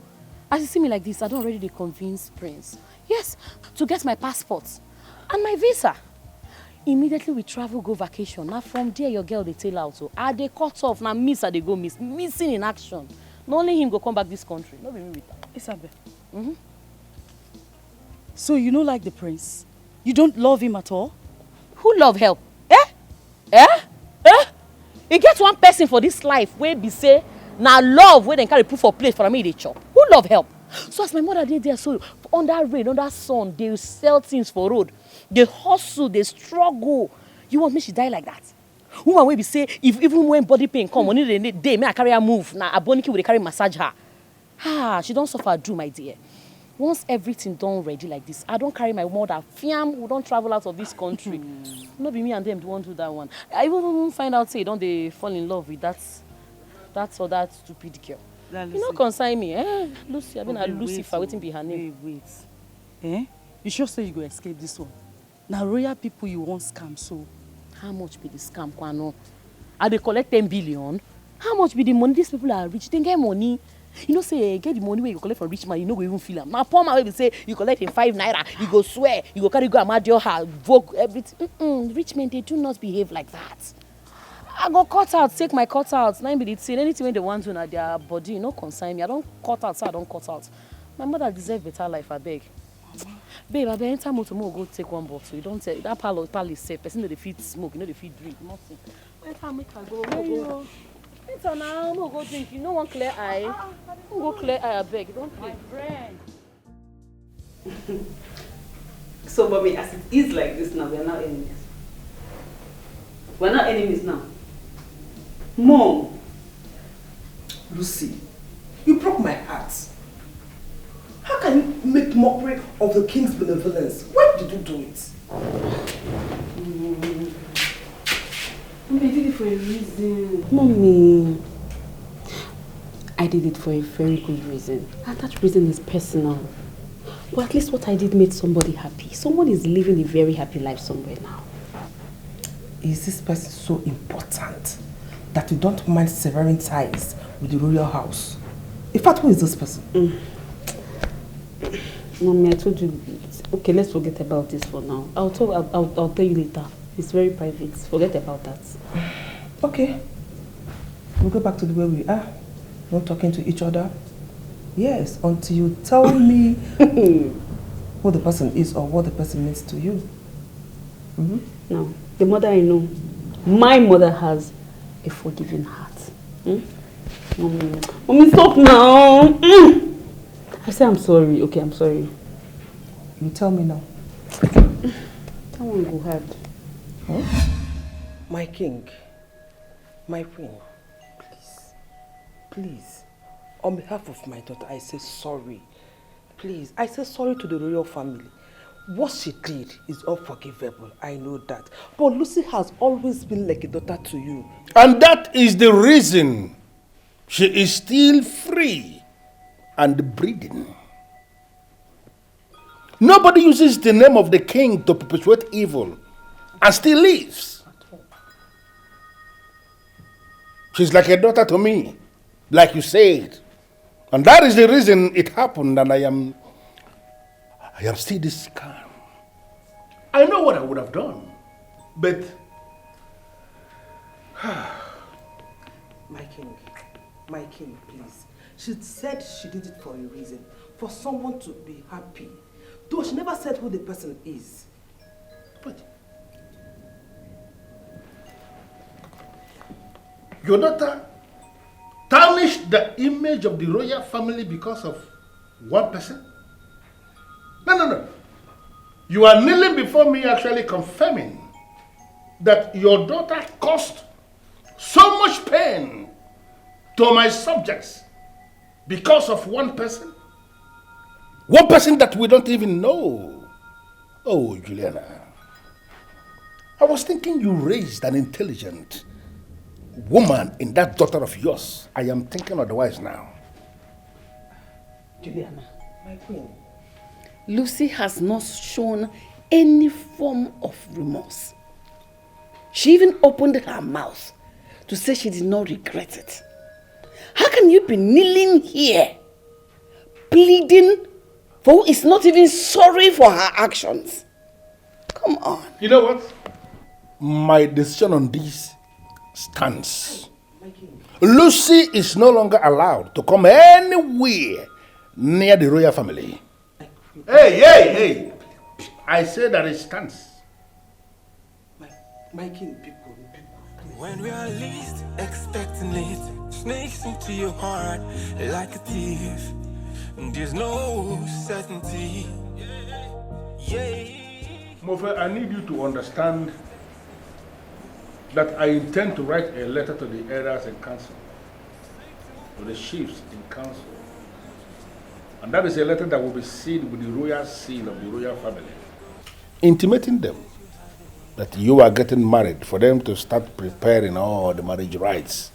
As you see me like this, I don't already convince prince. Yes, to get my passport and my visa. Immediately we travel, go vacation. Now from there, your girl they tail out. So they cut off. Now miss, they go miss. Missing in action. Not only him go come back this country. Not be me with that. Isabel. So you don't like the prince? You don't love him at all? Who love help? You get one person for this life where be say, now love where they carry put for plate for me they chop. Who love help? So as my mother did there, so under rain, under sun, they sell things for road. They hustle, they struggle. You want me she die like that? Woman will be say, if even when body pain come, only they may I carry her move. Now a boniki will carry massage her. She don't suffer do, my dear. Once everything done ready like this, I don't carry my mother. Fiam, we don't travel out of this country. No be me and them won't do that one. I even find out say don't they fall in love with that other stupid girl. You know consign me, Lucy, I've been a Lucifer waiting be her name. Wait. You sure say you go escape this one? Now royal people you won't scam, so how much be the scam, Kwano? Are they collect 10 billion? How much be the money? These people are rich, they get money. You know, say, get the money where you collect from rich man, you know, go even feel them. Now, poor man will say, you collect in 5 naira, you go swear, you go carry go Amadio house, vogue, everything. Rich men, they do not behave like that. I go cut out, take my cut out. 9 minutes, anything when they want to, their body, you know, consign me. I don't cut out, so I don't cut out. My mother deserves better life, I beg. Babe, I beg, anytime tomorrow go take one bottle. You don't take that palace safe. Person that they feed smoke, you know they feed drink, nothing. Anytime make I go. It's now, no go drink. You know one clear eye. Don't go clear eye, I beg. Don't play. My friend. So, mommy, as it is like this now, we are not enemies. We are not enemies now. Mom. Lucy, you broke my heart. How can you make mockery of the king's benevolence? Why did you do it? Mommy, I did it for a reason. Mommy, I did it for a very good reason. And that reason is personal. But at least what I did made somebody happy. Someone is living a very happy life somewhere now. Is this person so important that you don't mind severing ties with the royal house? In fact, who is this person? Mommy, I told you. Okay, let's forget about this for now. I'll tell you later. It's very private. Forget about that. Okay. We'll go back to the way we are. Not talking to each other. Yes, until you tell me who the person is or what the person means to you. Now, the mother I know, my mother has a forgiving heart. Mommy, stop now. I say I'm sorry. Okay, I'm sorry. You tell me now. That one go hard. Huh? My king, my queen, please, on behalf of my daughter, I say sorry. Please, I say sorry to the royal family. What she did is unforgivable, I know that. But Lucy has always been like a daughter to you. And that is the reason she is still free and breathing. Nobody uses the name of the king to perpetuate evil and still lives. She's like a daughter to me, like you said. And that is the reason it happened, and I am still this calm. I know what I would have done, but my king, please. She said she did it for a reason, for someone to be happy. Though she never said who the person is. But your daughter tarnished the image of the royal family because of one person? No. You are kneeling before me actually confirming that your daughter caused so much pain to my subjects because of one person? One person that we don't even know. Oh, Juliana. I was thinking you raised an intelligent woman in that daughter of yours. I am thinking otherwise now. Juliana, my queen. Lucy has not shown any form of remorse. She even opened her mouth to say she did not regret it. How can you be kneeling here, pleading for who is not even sorry for her actions? Come on. You know what? My decision on this stands. Lucy is no longer allowed to come anywhere near the royal family. Hey! I say that it stands. My king, people. When we are least expecting it, snakes into your heart like a thief. There's no certainty. Mofe, I need you to understand that I intend to write a letter to the elders in council, to the chiefs in council. And that is a letter that will be sealed with the royal seal of the royal family, intimating them that you are getting married, for them to start preparing all the marriage rites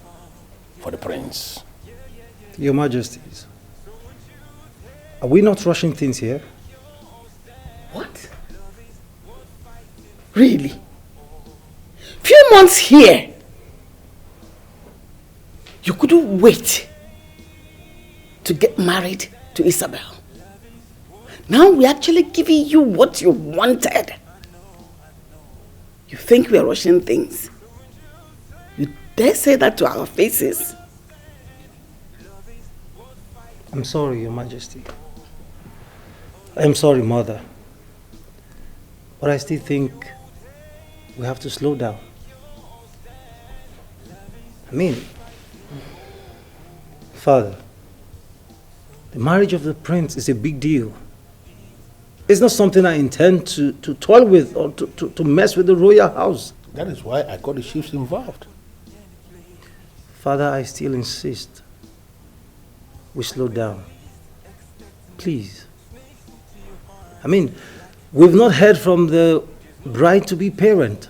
for the prince. Your Majesties, are we not rushing things here? What? Really? Few months here. You couldn't wait to get married to Isabel. Now we're actually giving you what you wanted. You think we are rushing things? You dare say that to our faces? I'm sorry, Your Majesty. I'm sorry, Mother. But I still think we have to slow down. I mean, Father, the marriage of the prince is a big deal. It's not something I intend to toil with or to mess with the royal house. That is why I got the chiefs involved. Father, I still insist we slow down. Please. I mean, we've not heard from the bride-to-be parent.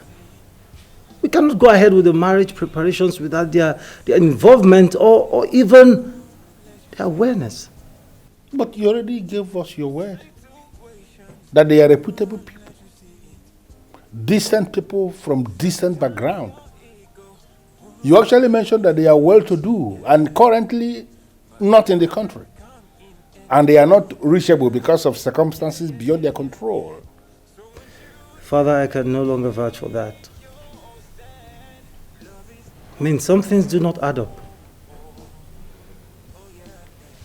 We cannot go ahead with the marriage preparations without their involvement or even their awareness. But you already gave us your word that they are reputable people, decent people from decent background. You actually mentioned that they are well-to-do and currently not in the country, and they are not reachable because of circumstances beyond their control. Father, I can no longer vouch for that. I mean, some things do not add up.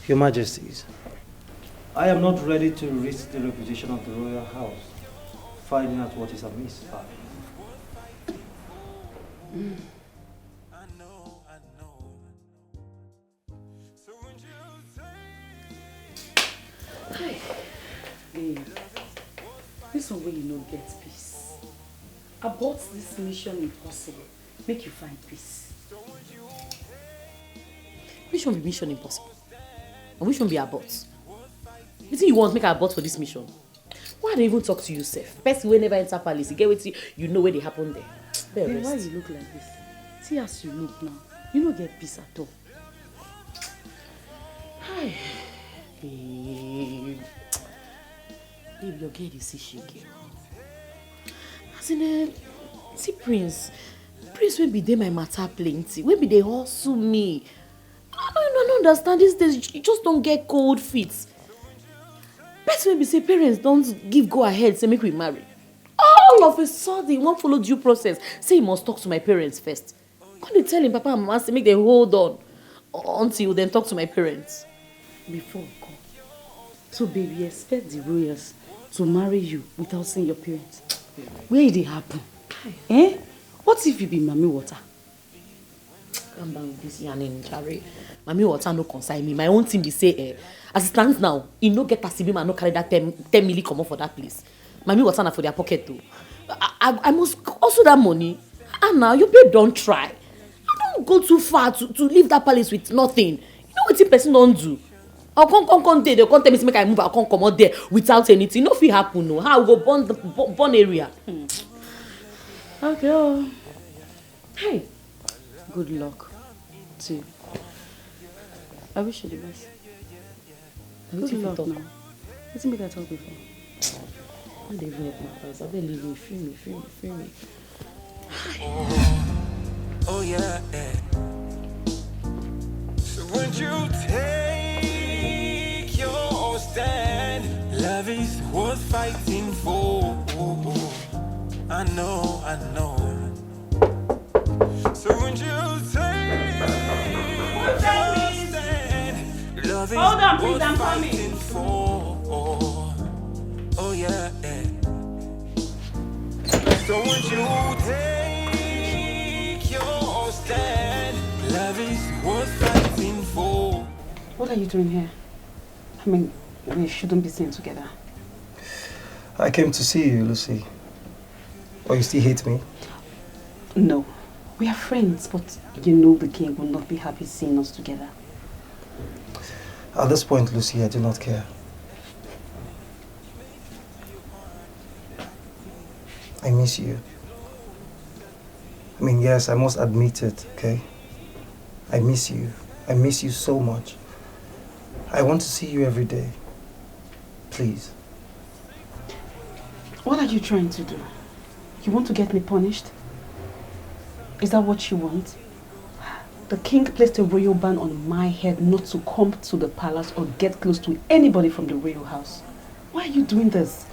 Your Majesties, I am not ready to risk the reputation of the royal house finding out what is amiss, Father. Hi. Babe, this one way you no get peace. Abort this mission impossible. Make you find peace. Which one be mission impossible? And which one be abort? You think you want to make an abort for this mission? Why don't even talk to you, Seth? Person will never enter palace. You get what you know where they happen there. Babe, why you look like this? See as you look now. You don't get peace at all. Hi. Babe, your girl is see she girl. As in, see Prince will be there my matter plenty. Will be they hustle me. I don't understand these days. You just don't get cold feet. Best maybe say parents don't give go ahead, say make we marry. All of a sudden, he won't follow due process. Say he must talk to my parents first. Can't they tell him Papa and Mama say make them hold on until then talk to my parents? Before God. So baby, expect the royals to marry you without seeing your parents. Where did it happen? Eh? What if you be Mami Water? Calm down with this yarning, Jerry. Mami Water no concern me. My own thing be say, as it stands now, he no get a CB man no carry that 10 million come up for that place. Mami water na for their pocket too. I must also that money. And now your babe don't try. I don't go too far to leave that palace with nothing. You know what the person don't do? I'll come there. They'll come tell me to make I move. I'll come out there without anything. Nothing happen. No, how go burn area. Okay. Oh. Hey, good luck to you. I wish you the best. Good luck now. Let's make that talk before. I don't even help my I believe me. Free me. Oh yeah. So won't you take your stand? Love is worth fighting for. I know. So won't you take your stand? Love is Hold on, please, worth I'm fighting coming. for. Oh yeah. So won't you take your stand? Love is worth fighting for. What are you doing here? I mean, we shouldn't be seen together. I came to see you, Lucy. Or you still hate me? No. We are friends, but you know the king will not be happy seeing us together. At this point, Lucy, I do not care. I miss you. I mean, yes, I must admit it, okay? I miss you. I miss you so much. I want to see you every day. Please. What are you trying to do? You want to get me punished? Is that what you want? The king placed a royal ban on my head not to come to the palace or get close to anybody from the royal house. Why are you doing this?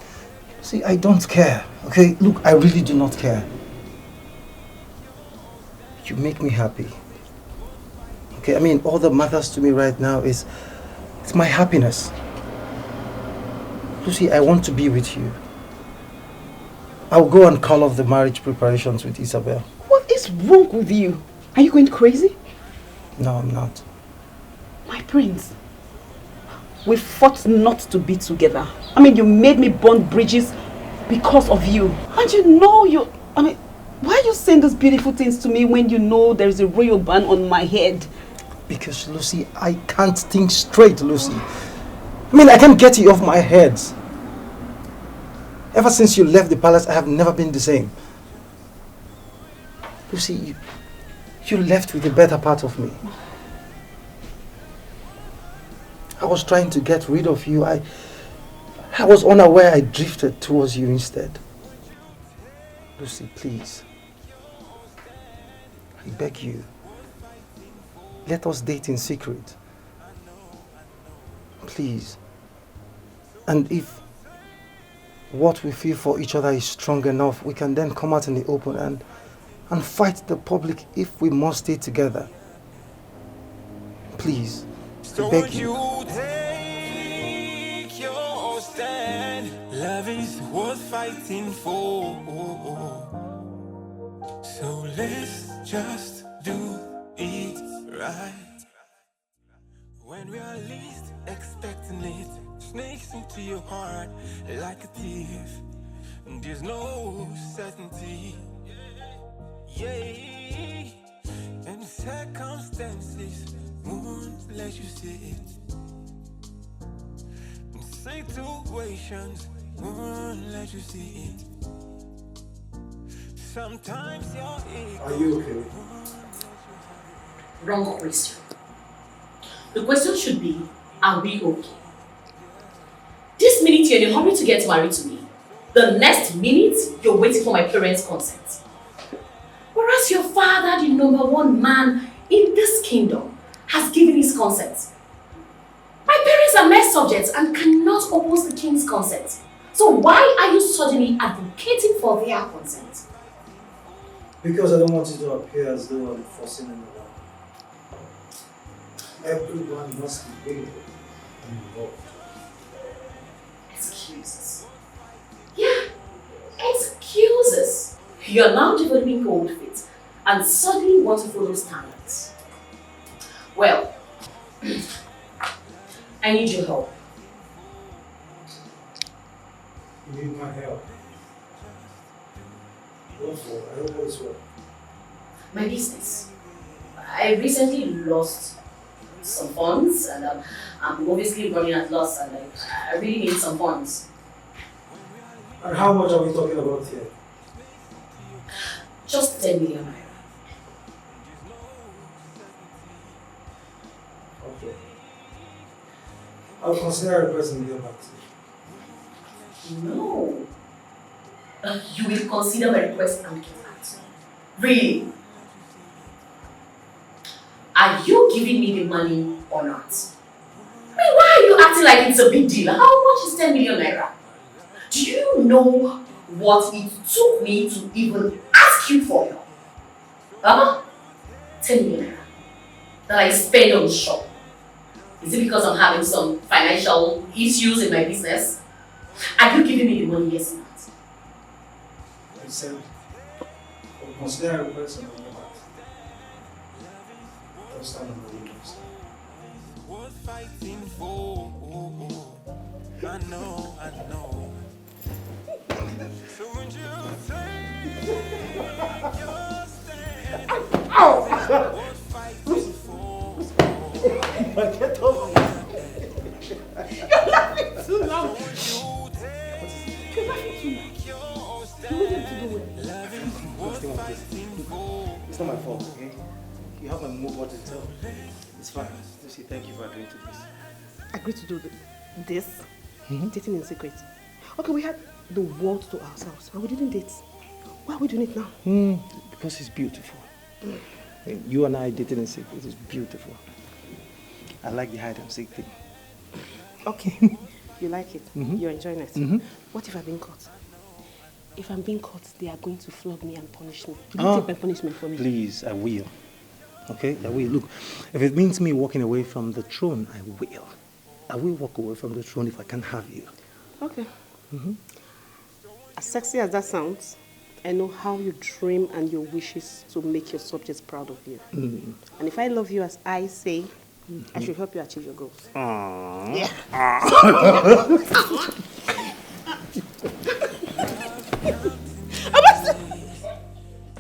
See, I don't care, okay? Look, I really do not care. You make me happy. Okay, I mean, all that matters to me right now is it's my happiness. Lucy, I want to be with you. I'll go and call off the marriage preparations with Isabel. What is wrong with you? Are you going crazy? No, I'm not. My prince, we fought not to be together. I mean, you made me burn bridges because of you. And you know why are you saying those beautiful things to me when you know there is a royal ban on my head? Because, Lucy, I can't think straight, Lucy. I mean, I can't get you off my head. Ever since you left the palace, I have never been the same. Lucy, you left with the better part of me. I was trying to get rid of you. I was unaware I drifted towards you instead. Lucy, please. I beg you. Let us date in secret. Please. And if what we feel for each other is strong enough, we can then come out in the open and fight the public if we must stay together. Please. I beg you. Take your stand. Love is worth fighting for. So let's just do it right. When we are least expecting it, snakes into your heart like a thief. And there's no certainty. Yeah. And circumstances won't let you sit. And situations won't let you see it. Sometimes you're ignorant. Are you okay? Wrong question. The question should be, are we okay? This minute you're in a hurry to get married to me. The next minute you're waiting for my parents' consent. Whereas your father, the #1 man in this kingdom, has given his consent. My parents are mere subjects and cannot oppose the king's consent. So why are you suddenly advocating for their consent? Because I don't want it to appear as though I'm forcing anyone. Everyone must be willing and involved. Excuses. Yeah, excuses. You're now developing cold feet and suddenly want to follow standards. Well, I need your help. You need my help. What for? I hope it's well. My business. I recently lost some funds and I'm obviously running at loss and I really need some funds. And how much are we talking about here? Just 10 million naira. Okay. I'll consider requesting and get back to you. No. You will consider my request and get back to me. Really? Are you giving me the money or not? I mean, why are you acting like it's a big deal? How much is 10 million naira? Do you know what it took me to even ask you for help? Huh? 10 million naira that I spend on the shop. Is it because I'm having some financial issues in my business? Are you giving me the money, yes or not? I said, I'll consider request and get back to you. I'll stand on the windows. Worth fighting for. I know. So would you take your stand? Worth fighting for. Get over You're laughing too loud. You're laughing too loud. You want them to do it. It's not my fault, okay? You have my move what to tell. It's fine. Lucy, thank you for agreeing to this. Agreed to do this? Dating in secret. Okay, we had the world to ourselves and we didn't date. Why are we doing it now? Because it's beautiful. You and I dating in secret is beautiful. I like the hide and seek thing. Okay, you like it. You're enjoying it. Mhm. What if I've been caught? If I'm being caught, they are going to flog me and punish me. You don't take my punishment for me. Please, I will. Okay, I will. Look, if it means me walking away from the throne, I will. I will walk away from the throne if I can't have you. Okay. As sexy as that sounds, I know how you dream and your wishes to make your subjects proud of you. And if I love you as I say, I should help you achieve your goals. Aww. Yeah.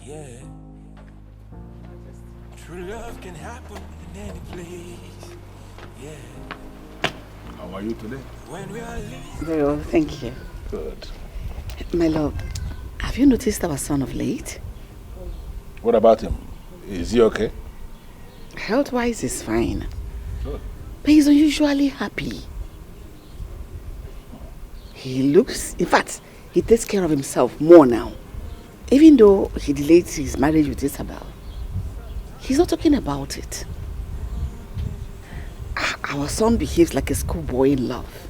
Yeah. True love can happen in any place. Yeah. How are you today? When we are Very well, thank you. Good. My love, have you noticed our son of late? What about him? Is he okay? Health-wise, he's fine. Good. But he's unusually happy. He looks, in fact, he takes care of himself more now. Even though he delayed his marriage with Isabel, he's not talking about it. Our son behaves like a schoolboy in love.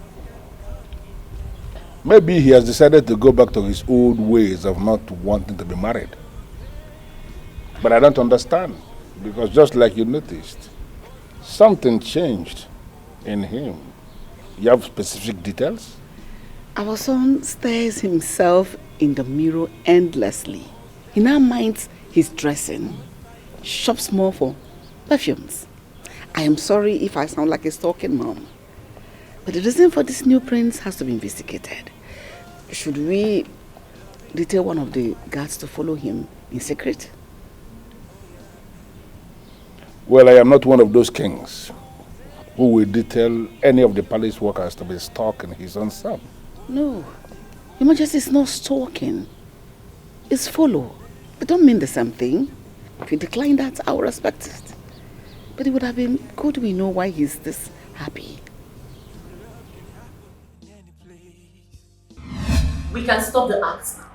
Maybe he has decided to go back to his old ways of not wanting to be married. But I don't understand, because just like you noticed, something changed in him. You have specific details? Our son stares himself in the mirror endlessly. He now minds his dressing, shops more for perfumes. I am sorry if I sound like a stalking mom, but the reason for this new prince has to be investigated. Should we detail one of the guards to follow him in secret? Well, I am not one of those kings who will detail any of the palace workers to be stalking his own son. No, Your Majesty, is not stalking. It's follow. They don't mean the same thing. If you decline that, I will respect it. But it would have been good we know why he's this happy. We can stop the acts now.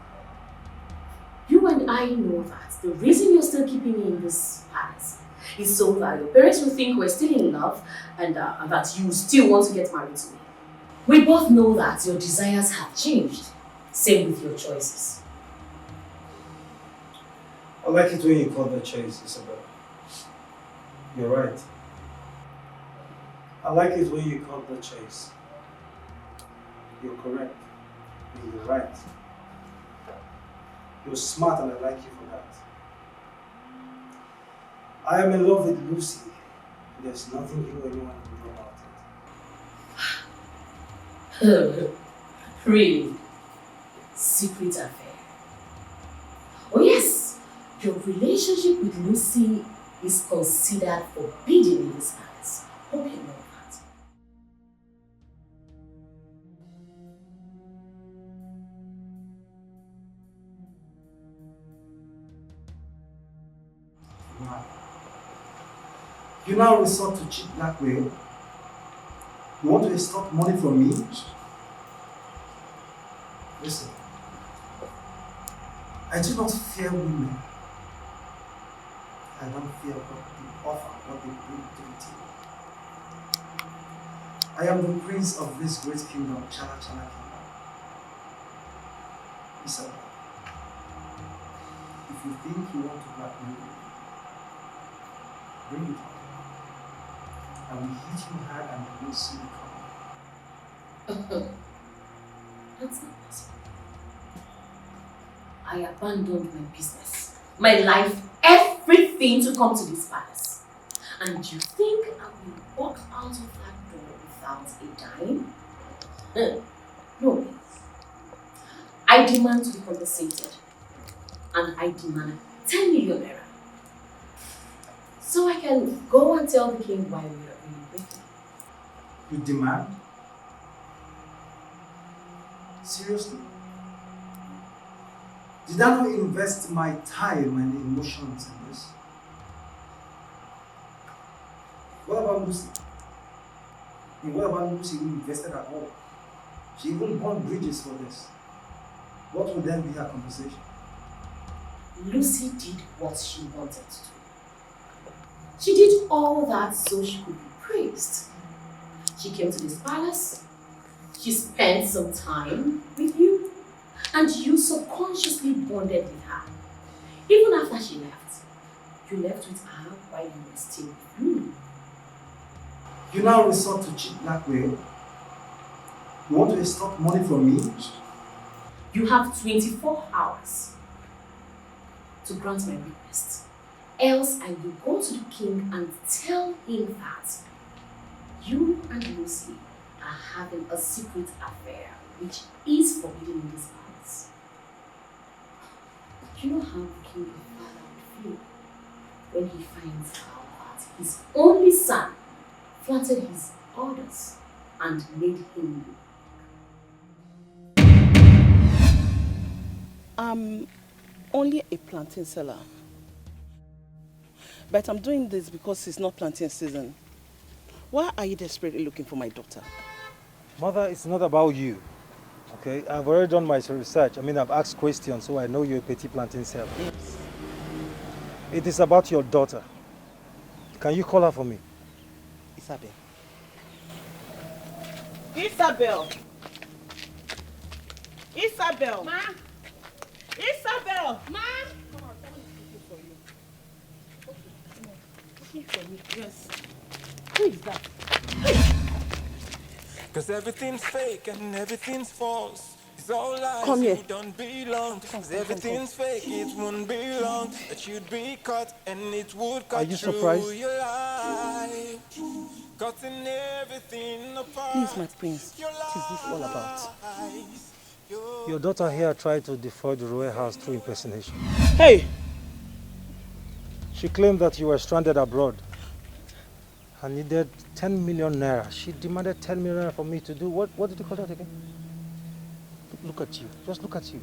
You and I know that the reason you're still keeping me in this palace is so that your parents will think we're still in love and that you still want to get married to me. We both know that your desires have changed. Same with your choices. I like it when you call the chase, Isabel. You're right. I like it when you call the chase. You're correct. And you're right. You're smart and I like you for that. I am in love with Lucy. There's nothing you or anyone can do about Really? secret affair. Oh yes, your relationship with Lucy is considered forbidden in this palace. Hope you know that. Wow. You now resort to cheap blackmail. You want to extort money from me? Listen, I do not fear women. I don't fear what they offer, what they bring to the table. I am the prince of this great kingdom, Chala Chala Kingdom. Isabel, if you think you want to blackmail me, bring it on. I will hit you hard and you will see it coming. That's not possible. I abandoned my business, my life, everything to come to this palace. And you think I will walk out of that door without a dime? No. I demand to be compensated. And I demand 10 million naira. So I can go and tell the king why we are really breaking. You demand? Seriously? Did I not invest my time and emotions in this? What about Lucy? And what about Lucy who invested at all? She even burned bridges for this. What would then be her compensation? Lucy did what she wanted to do. She did all that so she could be praised. She came to this palace, she spent some time with you, and you subconsciously bonded with her. Even after she left, you left with her while you were still with me. You now resort to cheap blackmail. You want to extort money from me? You have 24 hours to grant my request. Else I will go to the king and tell him that you and Lucy are having a secret affair which is forbidden in this palace. You know how the king of father would feel when he finds out that his only son flattered his orders and made him look. I'm only a plantain seller. But I'm doing this because it's not plantain season. Why are you desperately looking for my daughter? Mother, it's not about you. Okay? I've already done my research. I mean, I've asked questions, so I know you're a petit plantain seller. Yes. It is about your daughter. Can you call her for me? Isabel. Isabel! Isabel! Ma! Isabel! Ma! For me. Yes. Who is that? Cause everything's fake and everything's false. It's all lies, Come here. you don't belong. Cause everything's fake, it won't be long that you'd be caught and it would cut you through surprised? your life. Cutting everything apart. Please, my prince. What is this all about? Your daughter here tried to defraud the royal house through impersonation. Hey! She claimed that you were stranded abroad and needed 10 million naira. She demanded 10 million naira for me to do what did you call that again? Look at you. Just look at you.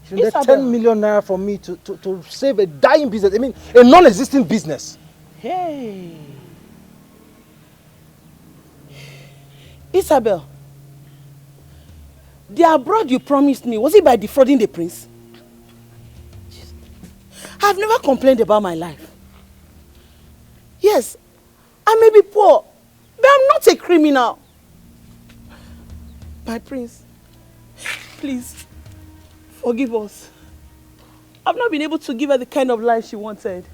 She needed 10 million naira for me to save a dying business. I mean, a non-existing business. Hey! Isabel, the abroad you promised me, was it by defrauding the prince? I've never complained about my life. Yes, I may be poor, but I'm not a criminal. My prince, please, forgive us. I've not been able to give her the kind of life she wanted.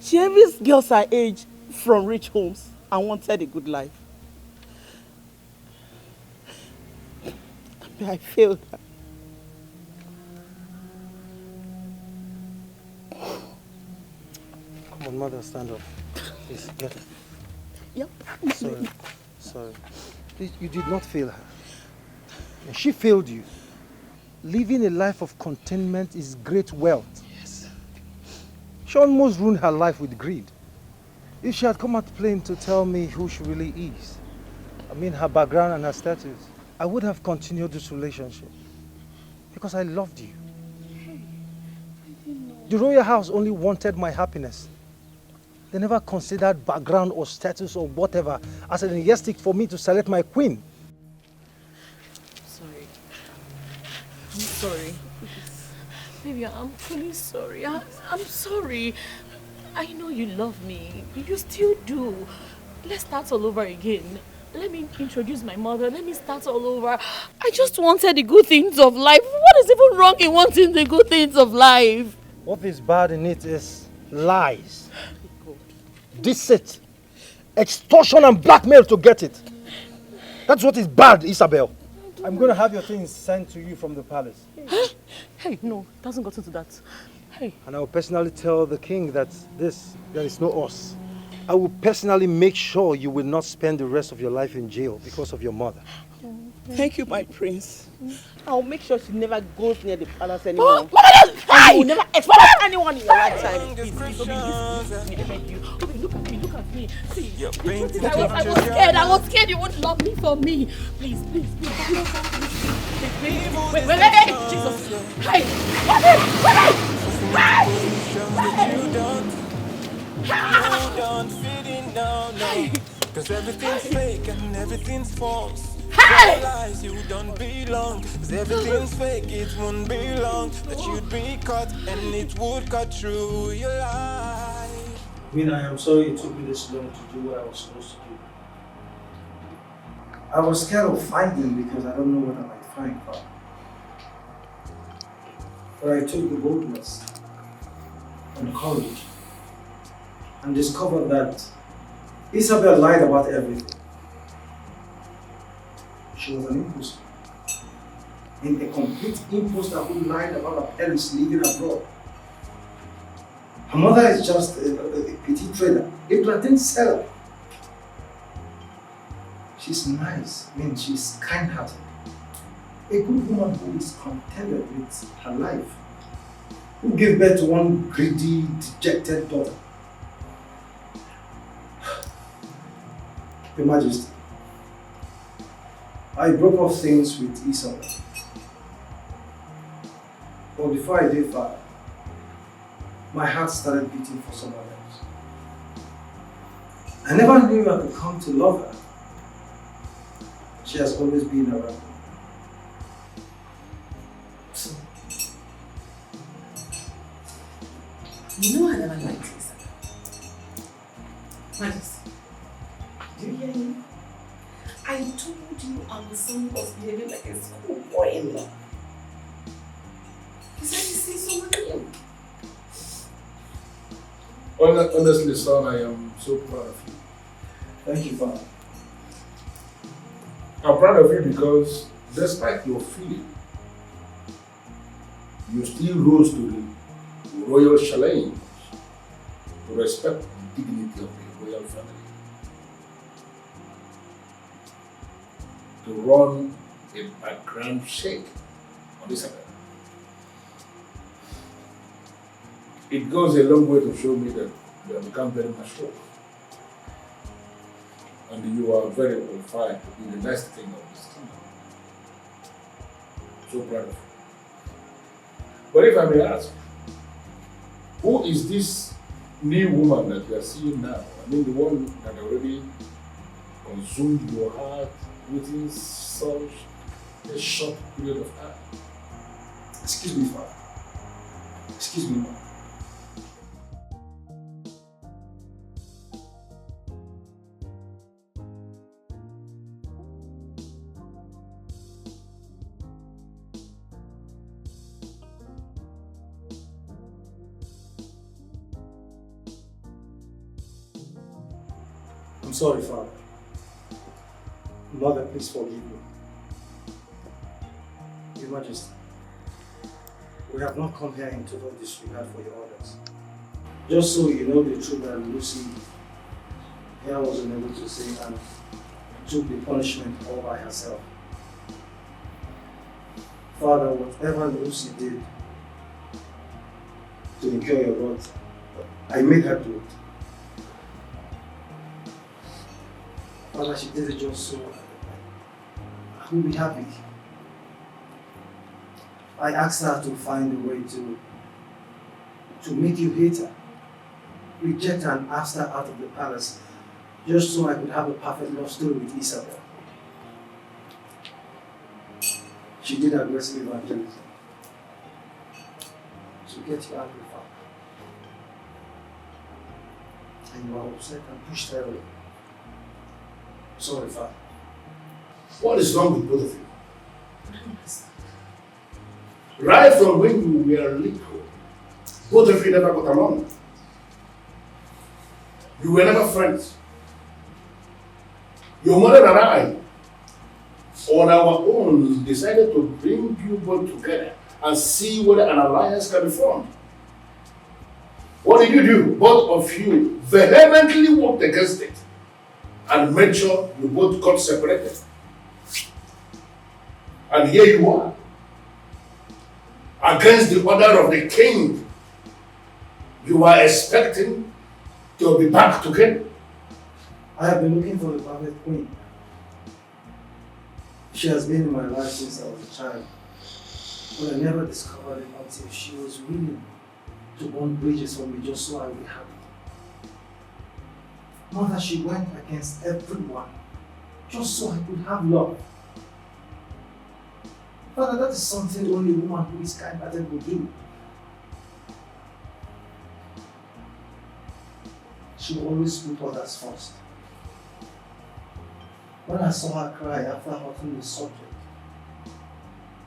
She envies girls her age from rich homes and wanted a good life. I failed her. Come on, mother, stand up. Please, get her. Yep. Sorry. Sorry. Please, you did not fail her. And she failed you. living a life of contentment is great wealth. Yes. She almost ruined her life with greed. If she had come out plain to tell me who she really is, I mean her background and her status, I would have continued this relationship. Because I loved you. The royal house only wanted my happiness. They never considered background or status or whatever as an yardstick for me to select my queen. I'm sorry. Baby, I'm truly sorry. I'm sorry. I know you love me. You still do. Let's start all over again. Let me introduce my mother. Let me start all over. I just wanted the good things of life. What is even wrong in wanting the good things of life? What is bad in it is lies, deceit, extortion and blackmail to get it. That's what is bad, Isabel. I'm going to have your things sent to you from the palace. Hey, no, it hasn't gotten to that. Hey. And I will personally tell the king that there is no us. I will personally make sure you will not spend the rest of your life in jail because of your mother. Thank you, my prince. I'll make sure she never goes near the palace anymore. And you will never expose anyone in your lifetime. Please, Obi, listen to me, I beg you. Obi, look at me. See, You're the truth is painting I was scared you wouldn't love me for me. Please. Wait, Jesus. Hey, You don't fit in now, no. Cause everything's fake and everything's false. Hey! Lies, you don't belong. Cause everything's fake, it won't be long that you'd be caught and it would cut through your life. I mean, I am sorry it took me this long to do what I was supposed to do. I was scared of finding because I don't know what I might find, but I took the boldness and courage and discovered that Isabel lied about everything. She was an imposter. And a complete imposter who lied about her parents living abroad. Her mother is just a petty trader, a plantain seller. She's nice, I mean, she's kind-hearted. A good woman who is contented with her life, who gave birth to one greedy, dejected daughter. Your Majesty, I broke off things with Isabel. But before I did that, my heart started beating for someone else. I never knew I could come to love her. She has always been around me. So, You know I never liked Isabel. Majesty, do you hear me? I told you our son was behaving like a schoolboy in love. He said he sees someone new. Honestly, son, I am so proud of you. Thank you, Father. I'm proud of you because despite your feeling, you still rose to the royal challenge to respect the dignity of the royal family. To run a background check on Isabel. It goes a long way to show me that you have become very mature. And you are very qualified to be the next king of this kingdom. So proud of you. But if I may ask, who is this new woman that you are seeing now? I mean, the one that already consumed your heart within such a short period of time? Excuse me, Father. Excuse me, Mom. I'm sorry, Father. Mother, please forgive me. Your Majesty, we have not come here in total disregard for your orders. Just so you know the truth that Lucy here wasn't able to say and took the punishment all by herself. Father, whatever Lucy did to incur your wrath, I made her do it. Father, she did it just so I will be happy. I asked her to find a way to make you hate her, reject her and ask her out of the palace, just so I could have a perfect love story with Isabel. She did aggressive evangelism to get you angry, Father. And you are upset and pushed her away. Sorry, Father. What is wrong with both of you? Right from when you were little, both of you never got along. You were never friends. Your mother and I, on our own, decided to bring you both together and see whether an alliance can be formed. What did you do? Both of you vehemently worked against it and made sure you both got separated. And here you are, against the order of the king. You are expecting to be back together. I have been looking for the perfect queen. She has been in my life since I was a child, but I never discovered it until she was willing to burn bridges for me just so I would be happy. Not that she went against everyone, just so I could have love. Father, that is something only a woman who is kind-hearted would do. She will always put others first. When I saw her cry after hurting the subject,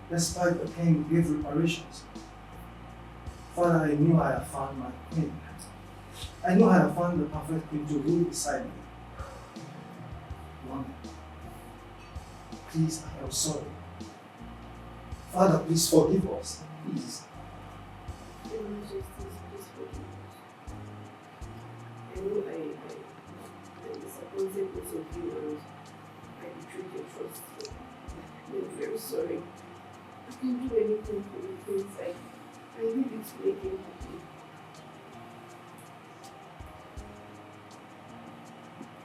despite the king gave reparations, Father, I knew I had found my queen. I knew I had found the perfect queen to rule beside me. Mommy, please, I am sorry. Father, please forgive us. Please. Your Majesty, please forgive us. I know I disappointed both of you and I betrayed your trust. I'm very sorry. I can't do anything for you, please. I need you to make him happy.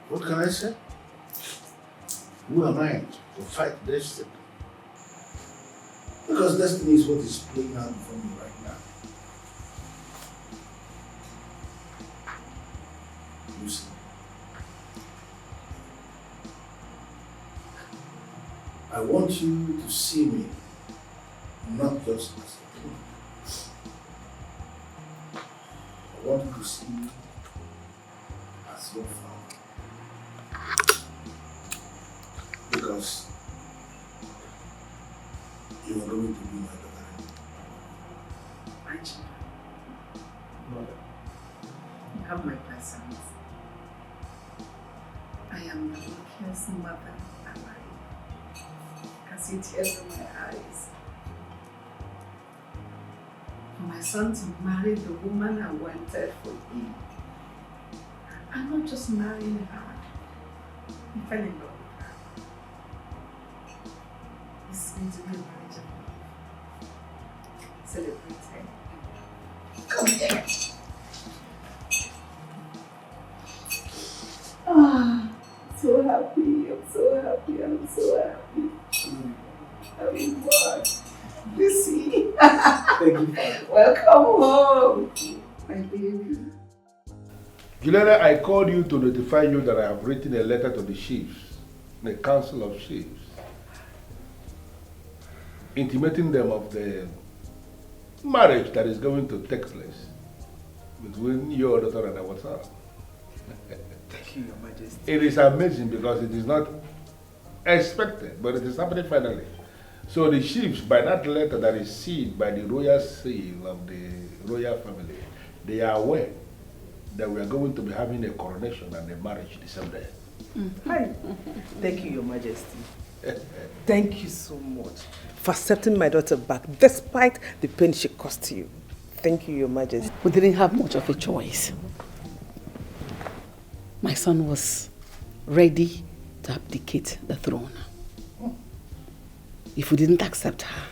What can I say? Who am I to fight destiny? Because destiny is what is playing out for me right now. You see, I want you to see me not just as a king. I want you to see me as your father. Because you are going to be my daughter. My children. Mother. You have my blessings. I am the luckiest mother alive. I can see tears in my eyes. For my son to marry the woman I wanted for him. I'm not just marrying her. He fell in love with her. This is going to be a marriage of love. Celebrate her. Come here. Ah, so happy. I'm so happy. I'm so happy. I mean, what? Lucy. Thank you, Father. Welcome home, my baby. Gilera, I called you to notify you that I have written a letter to the chiefs, the council of chiefs, intimating them of the marriage that is going to take place between your daughter and our son. Thank you, Your Majesty. It is amazing because it is not expected, but it is happening finally. So the chiefs, by that letter that is sealed by the royal seal of the royal family, they are aware that we are going to be having a coronation and a marriage the same day. Hi. Thank you, Your Majesty. Thank you so much for accepting my daughter back, despite the pain she caused you. Thank you, Your Majesty. We didn't have much of a choice. My son was ready to abdicate the throne. If we didn't accept her,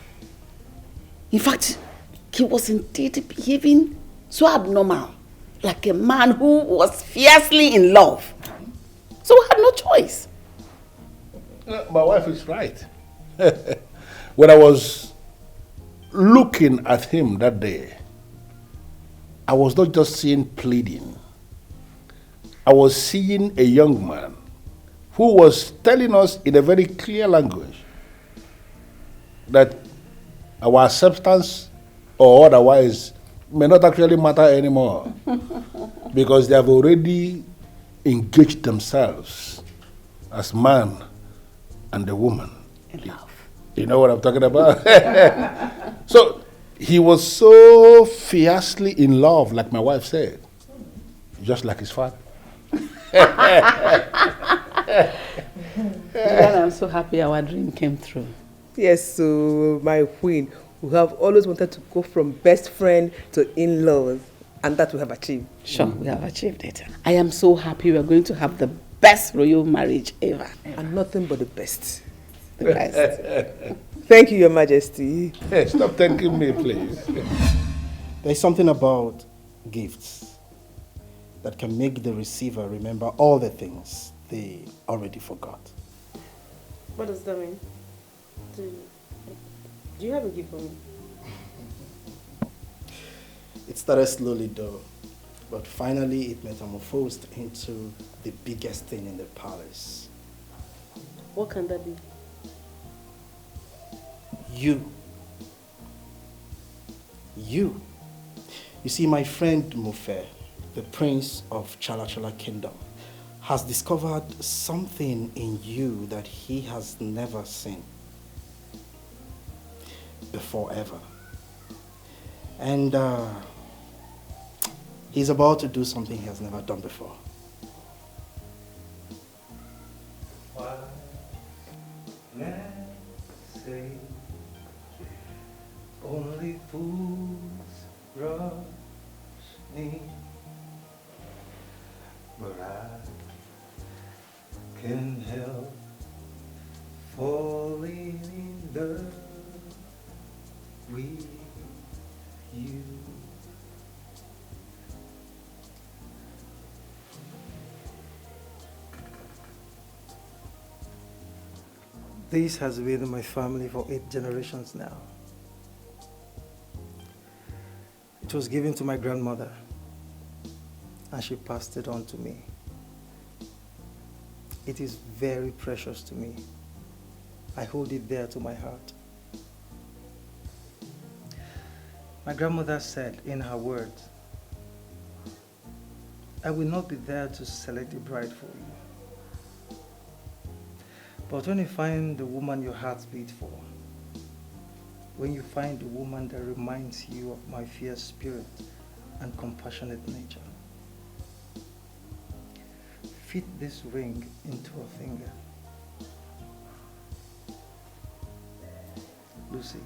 In fact, he was indeed behaving so abnormal, like a man who was fiercely in love. So we had no choice. My wife is right. When I was looking at him that day, I was not just seeing pleading. I was seeing a young man who was telling us in a very clear language that our acceptance or otherwise may not actually matter anymore because they have already engaged themselves as man and the woman. In love. You know what I'm talking about? So he was so fiercely in love, like my wife said, just like his father. Juliana, I'm so happy our dream came true. Yes, so my queen, we have always wanted to go from best friend to in-laws, and that we have achieved. Sure, we have achieved it. I am so happy we are going to have the best royal marriage ever. And nothing but the best. The best. Thank you, Your Majesty. Hey, stop thanking me, please. There's something about gifts that can make the receiver remember all the things they already forgot. What does that mean? Do you have a gift for me? It started slowly though, but finally it metamorphosed into the biggest thing in the palace. What can that be? You. You. You see, my friend Mufe, the prince of Chala Chala Kingdom, has discovered something in you that he has never seen before ever. And he's about to do something he has never done before. Say, only fools rush me, but I can't help falling in love with you. This has been in my family for 8 generations now. It was given to my grandmother, and she passed it on to me. It is very precious to me. I hold it dear to my heart. My grandmother said in her words, I will not be there to select a bride for you. But when you find the woman your heart beats for, when you find the woman that reminds you of my fierce spirit and compassionate nature, fit this ring into her finger. Lucy,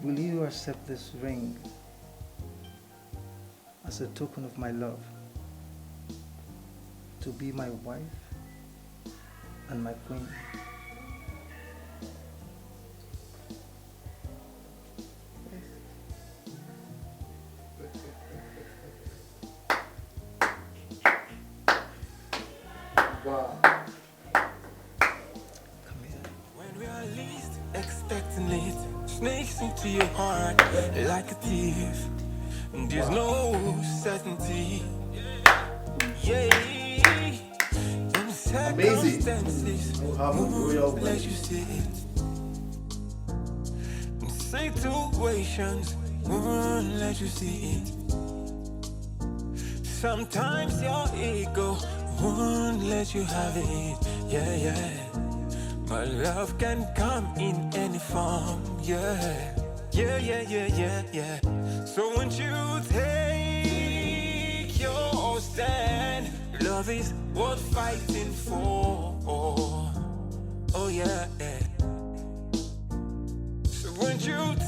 will you accept this ring as a token of my love to be my wife and my queen? Wow. When we are least expecting it, sneaks into your heart like a thief. There's no certainty. Yeah. Amazing. You have a royal Let you see it. Situations won't let you see it. Sometimes your ego won't let you have it. Yeah, yeah. My love can come in any form. Yeah, yeah, yeah, yeah, yeah, yeah. So won't you take your stand? Love is worth fighting for. Oh yeah, yeah. So won't you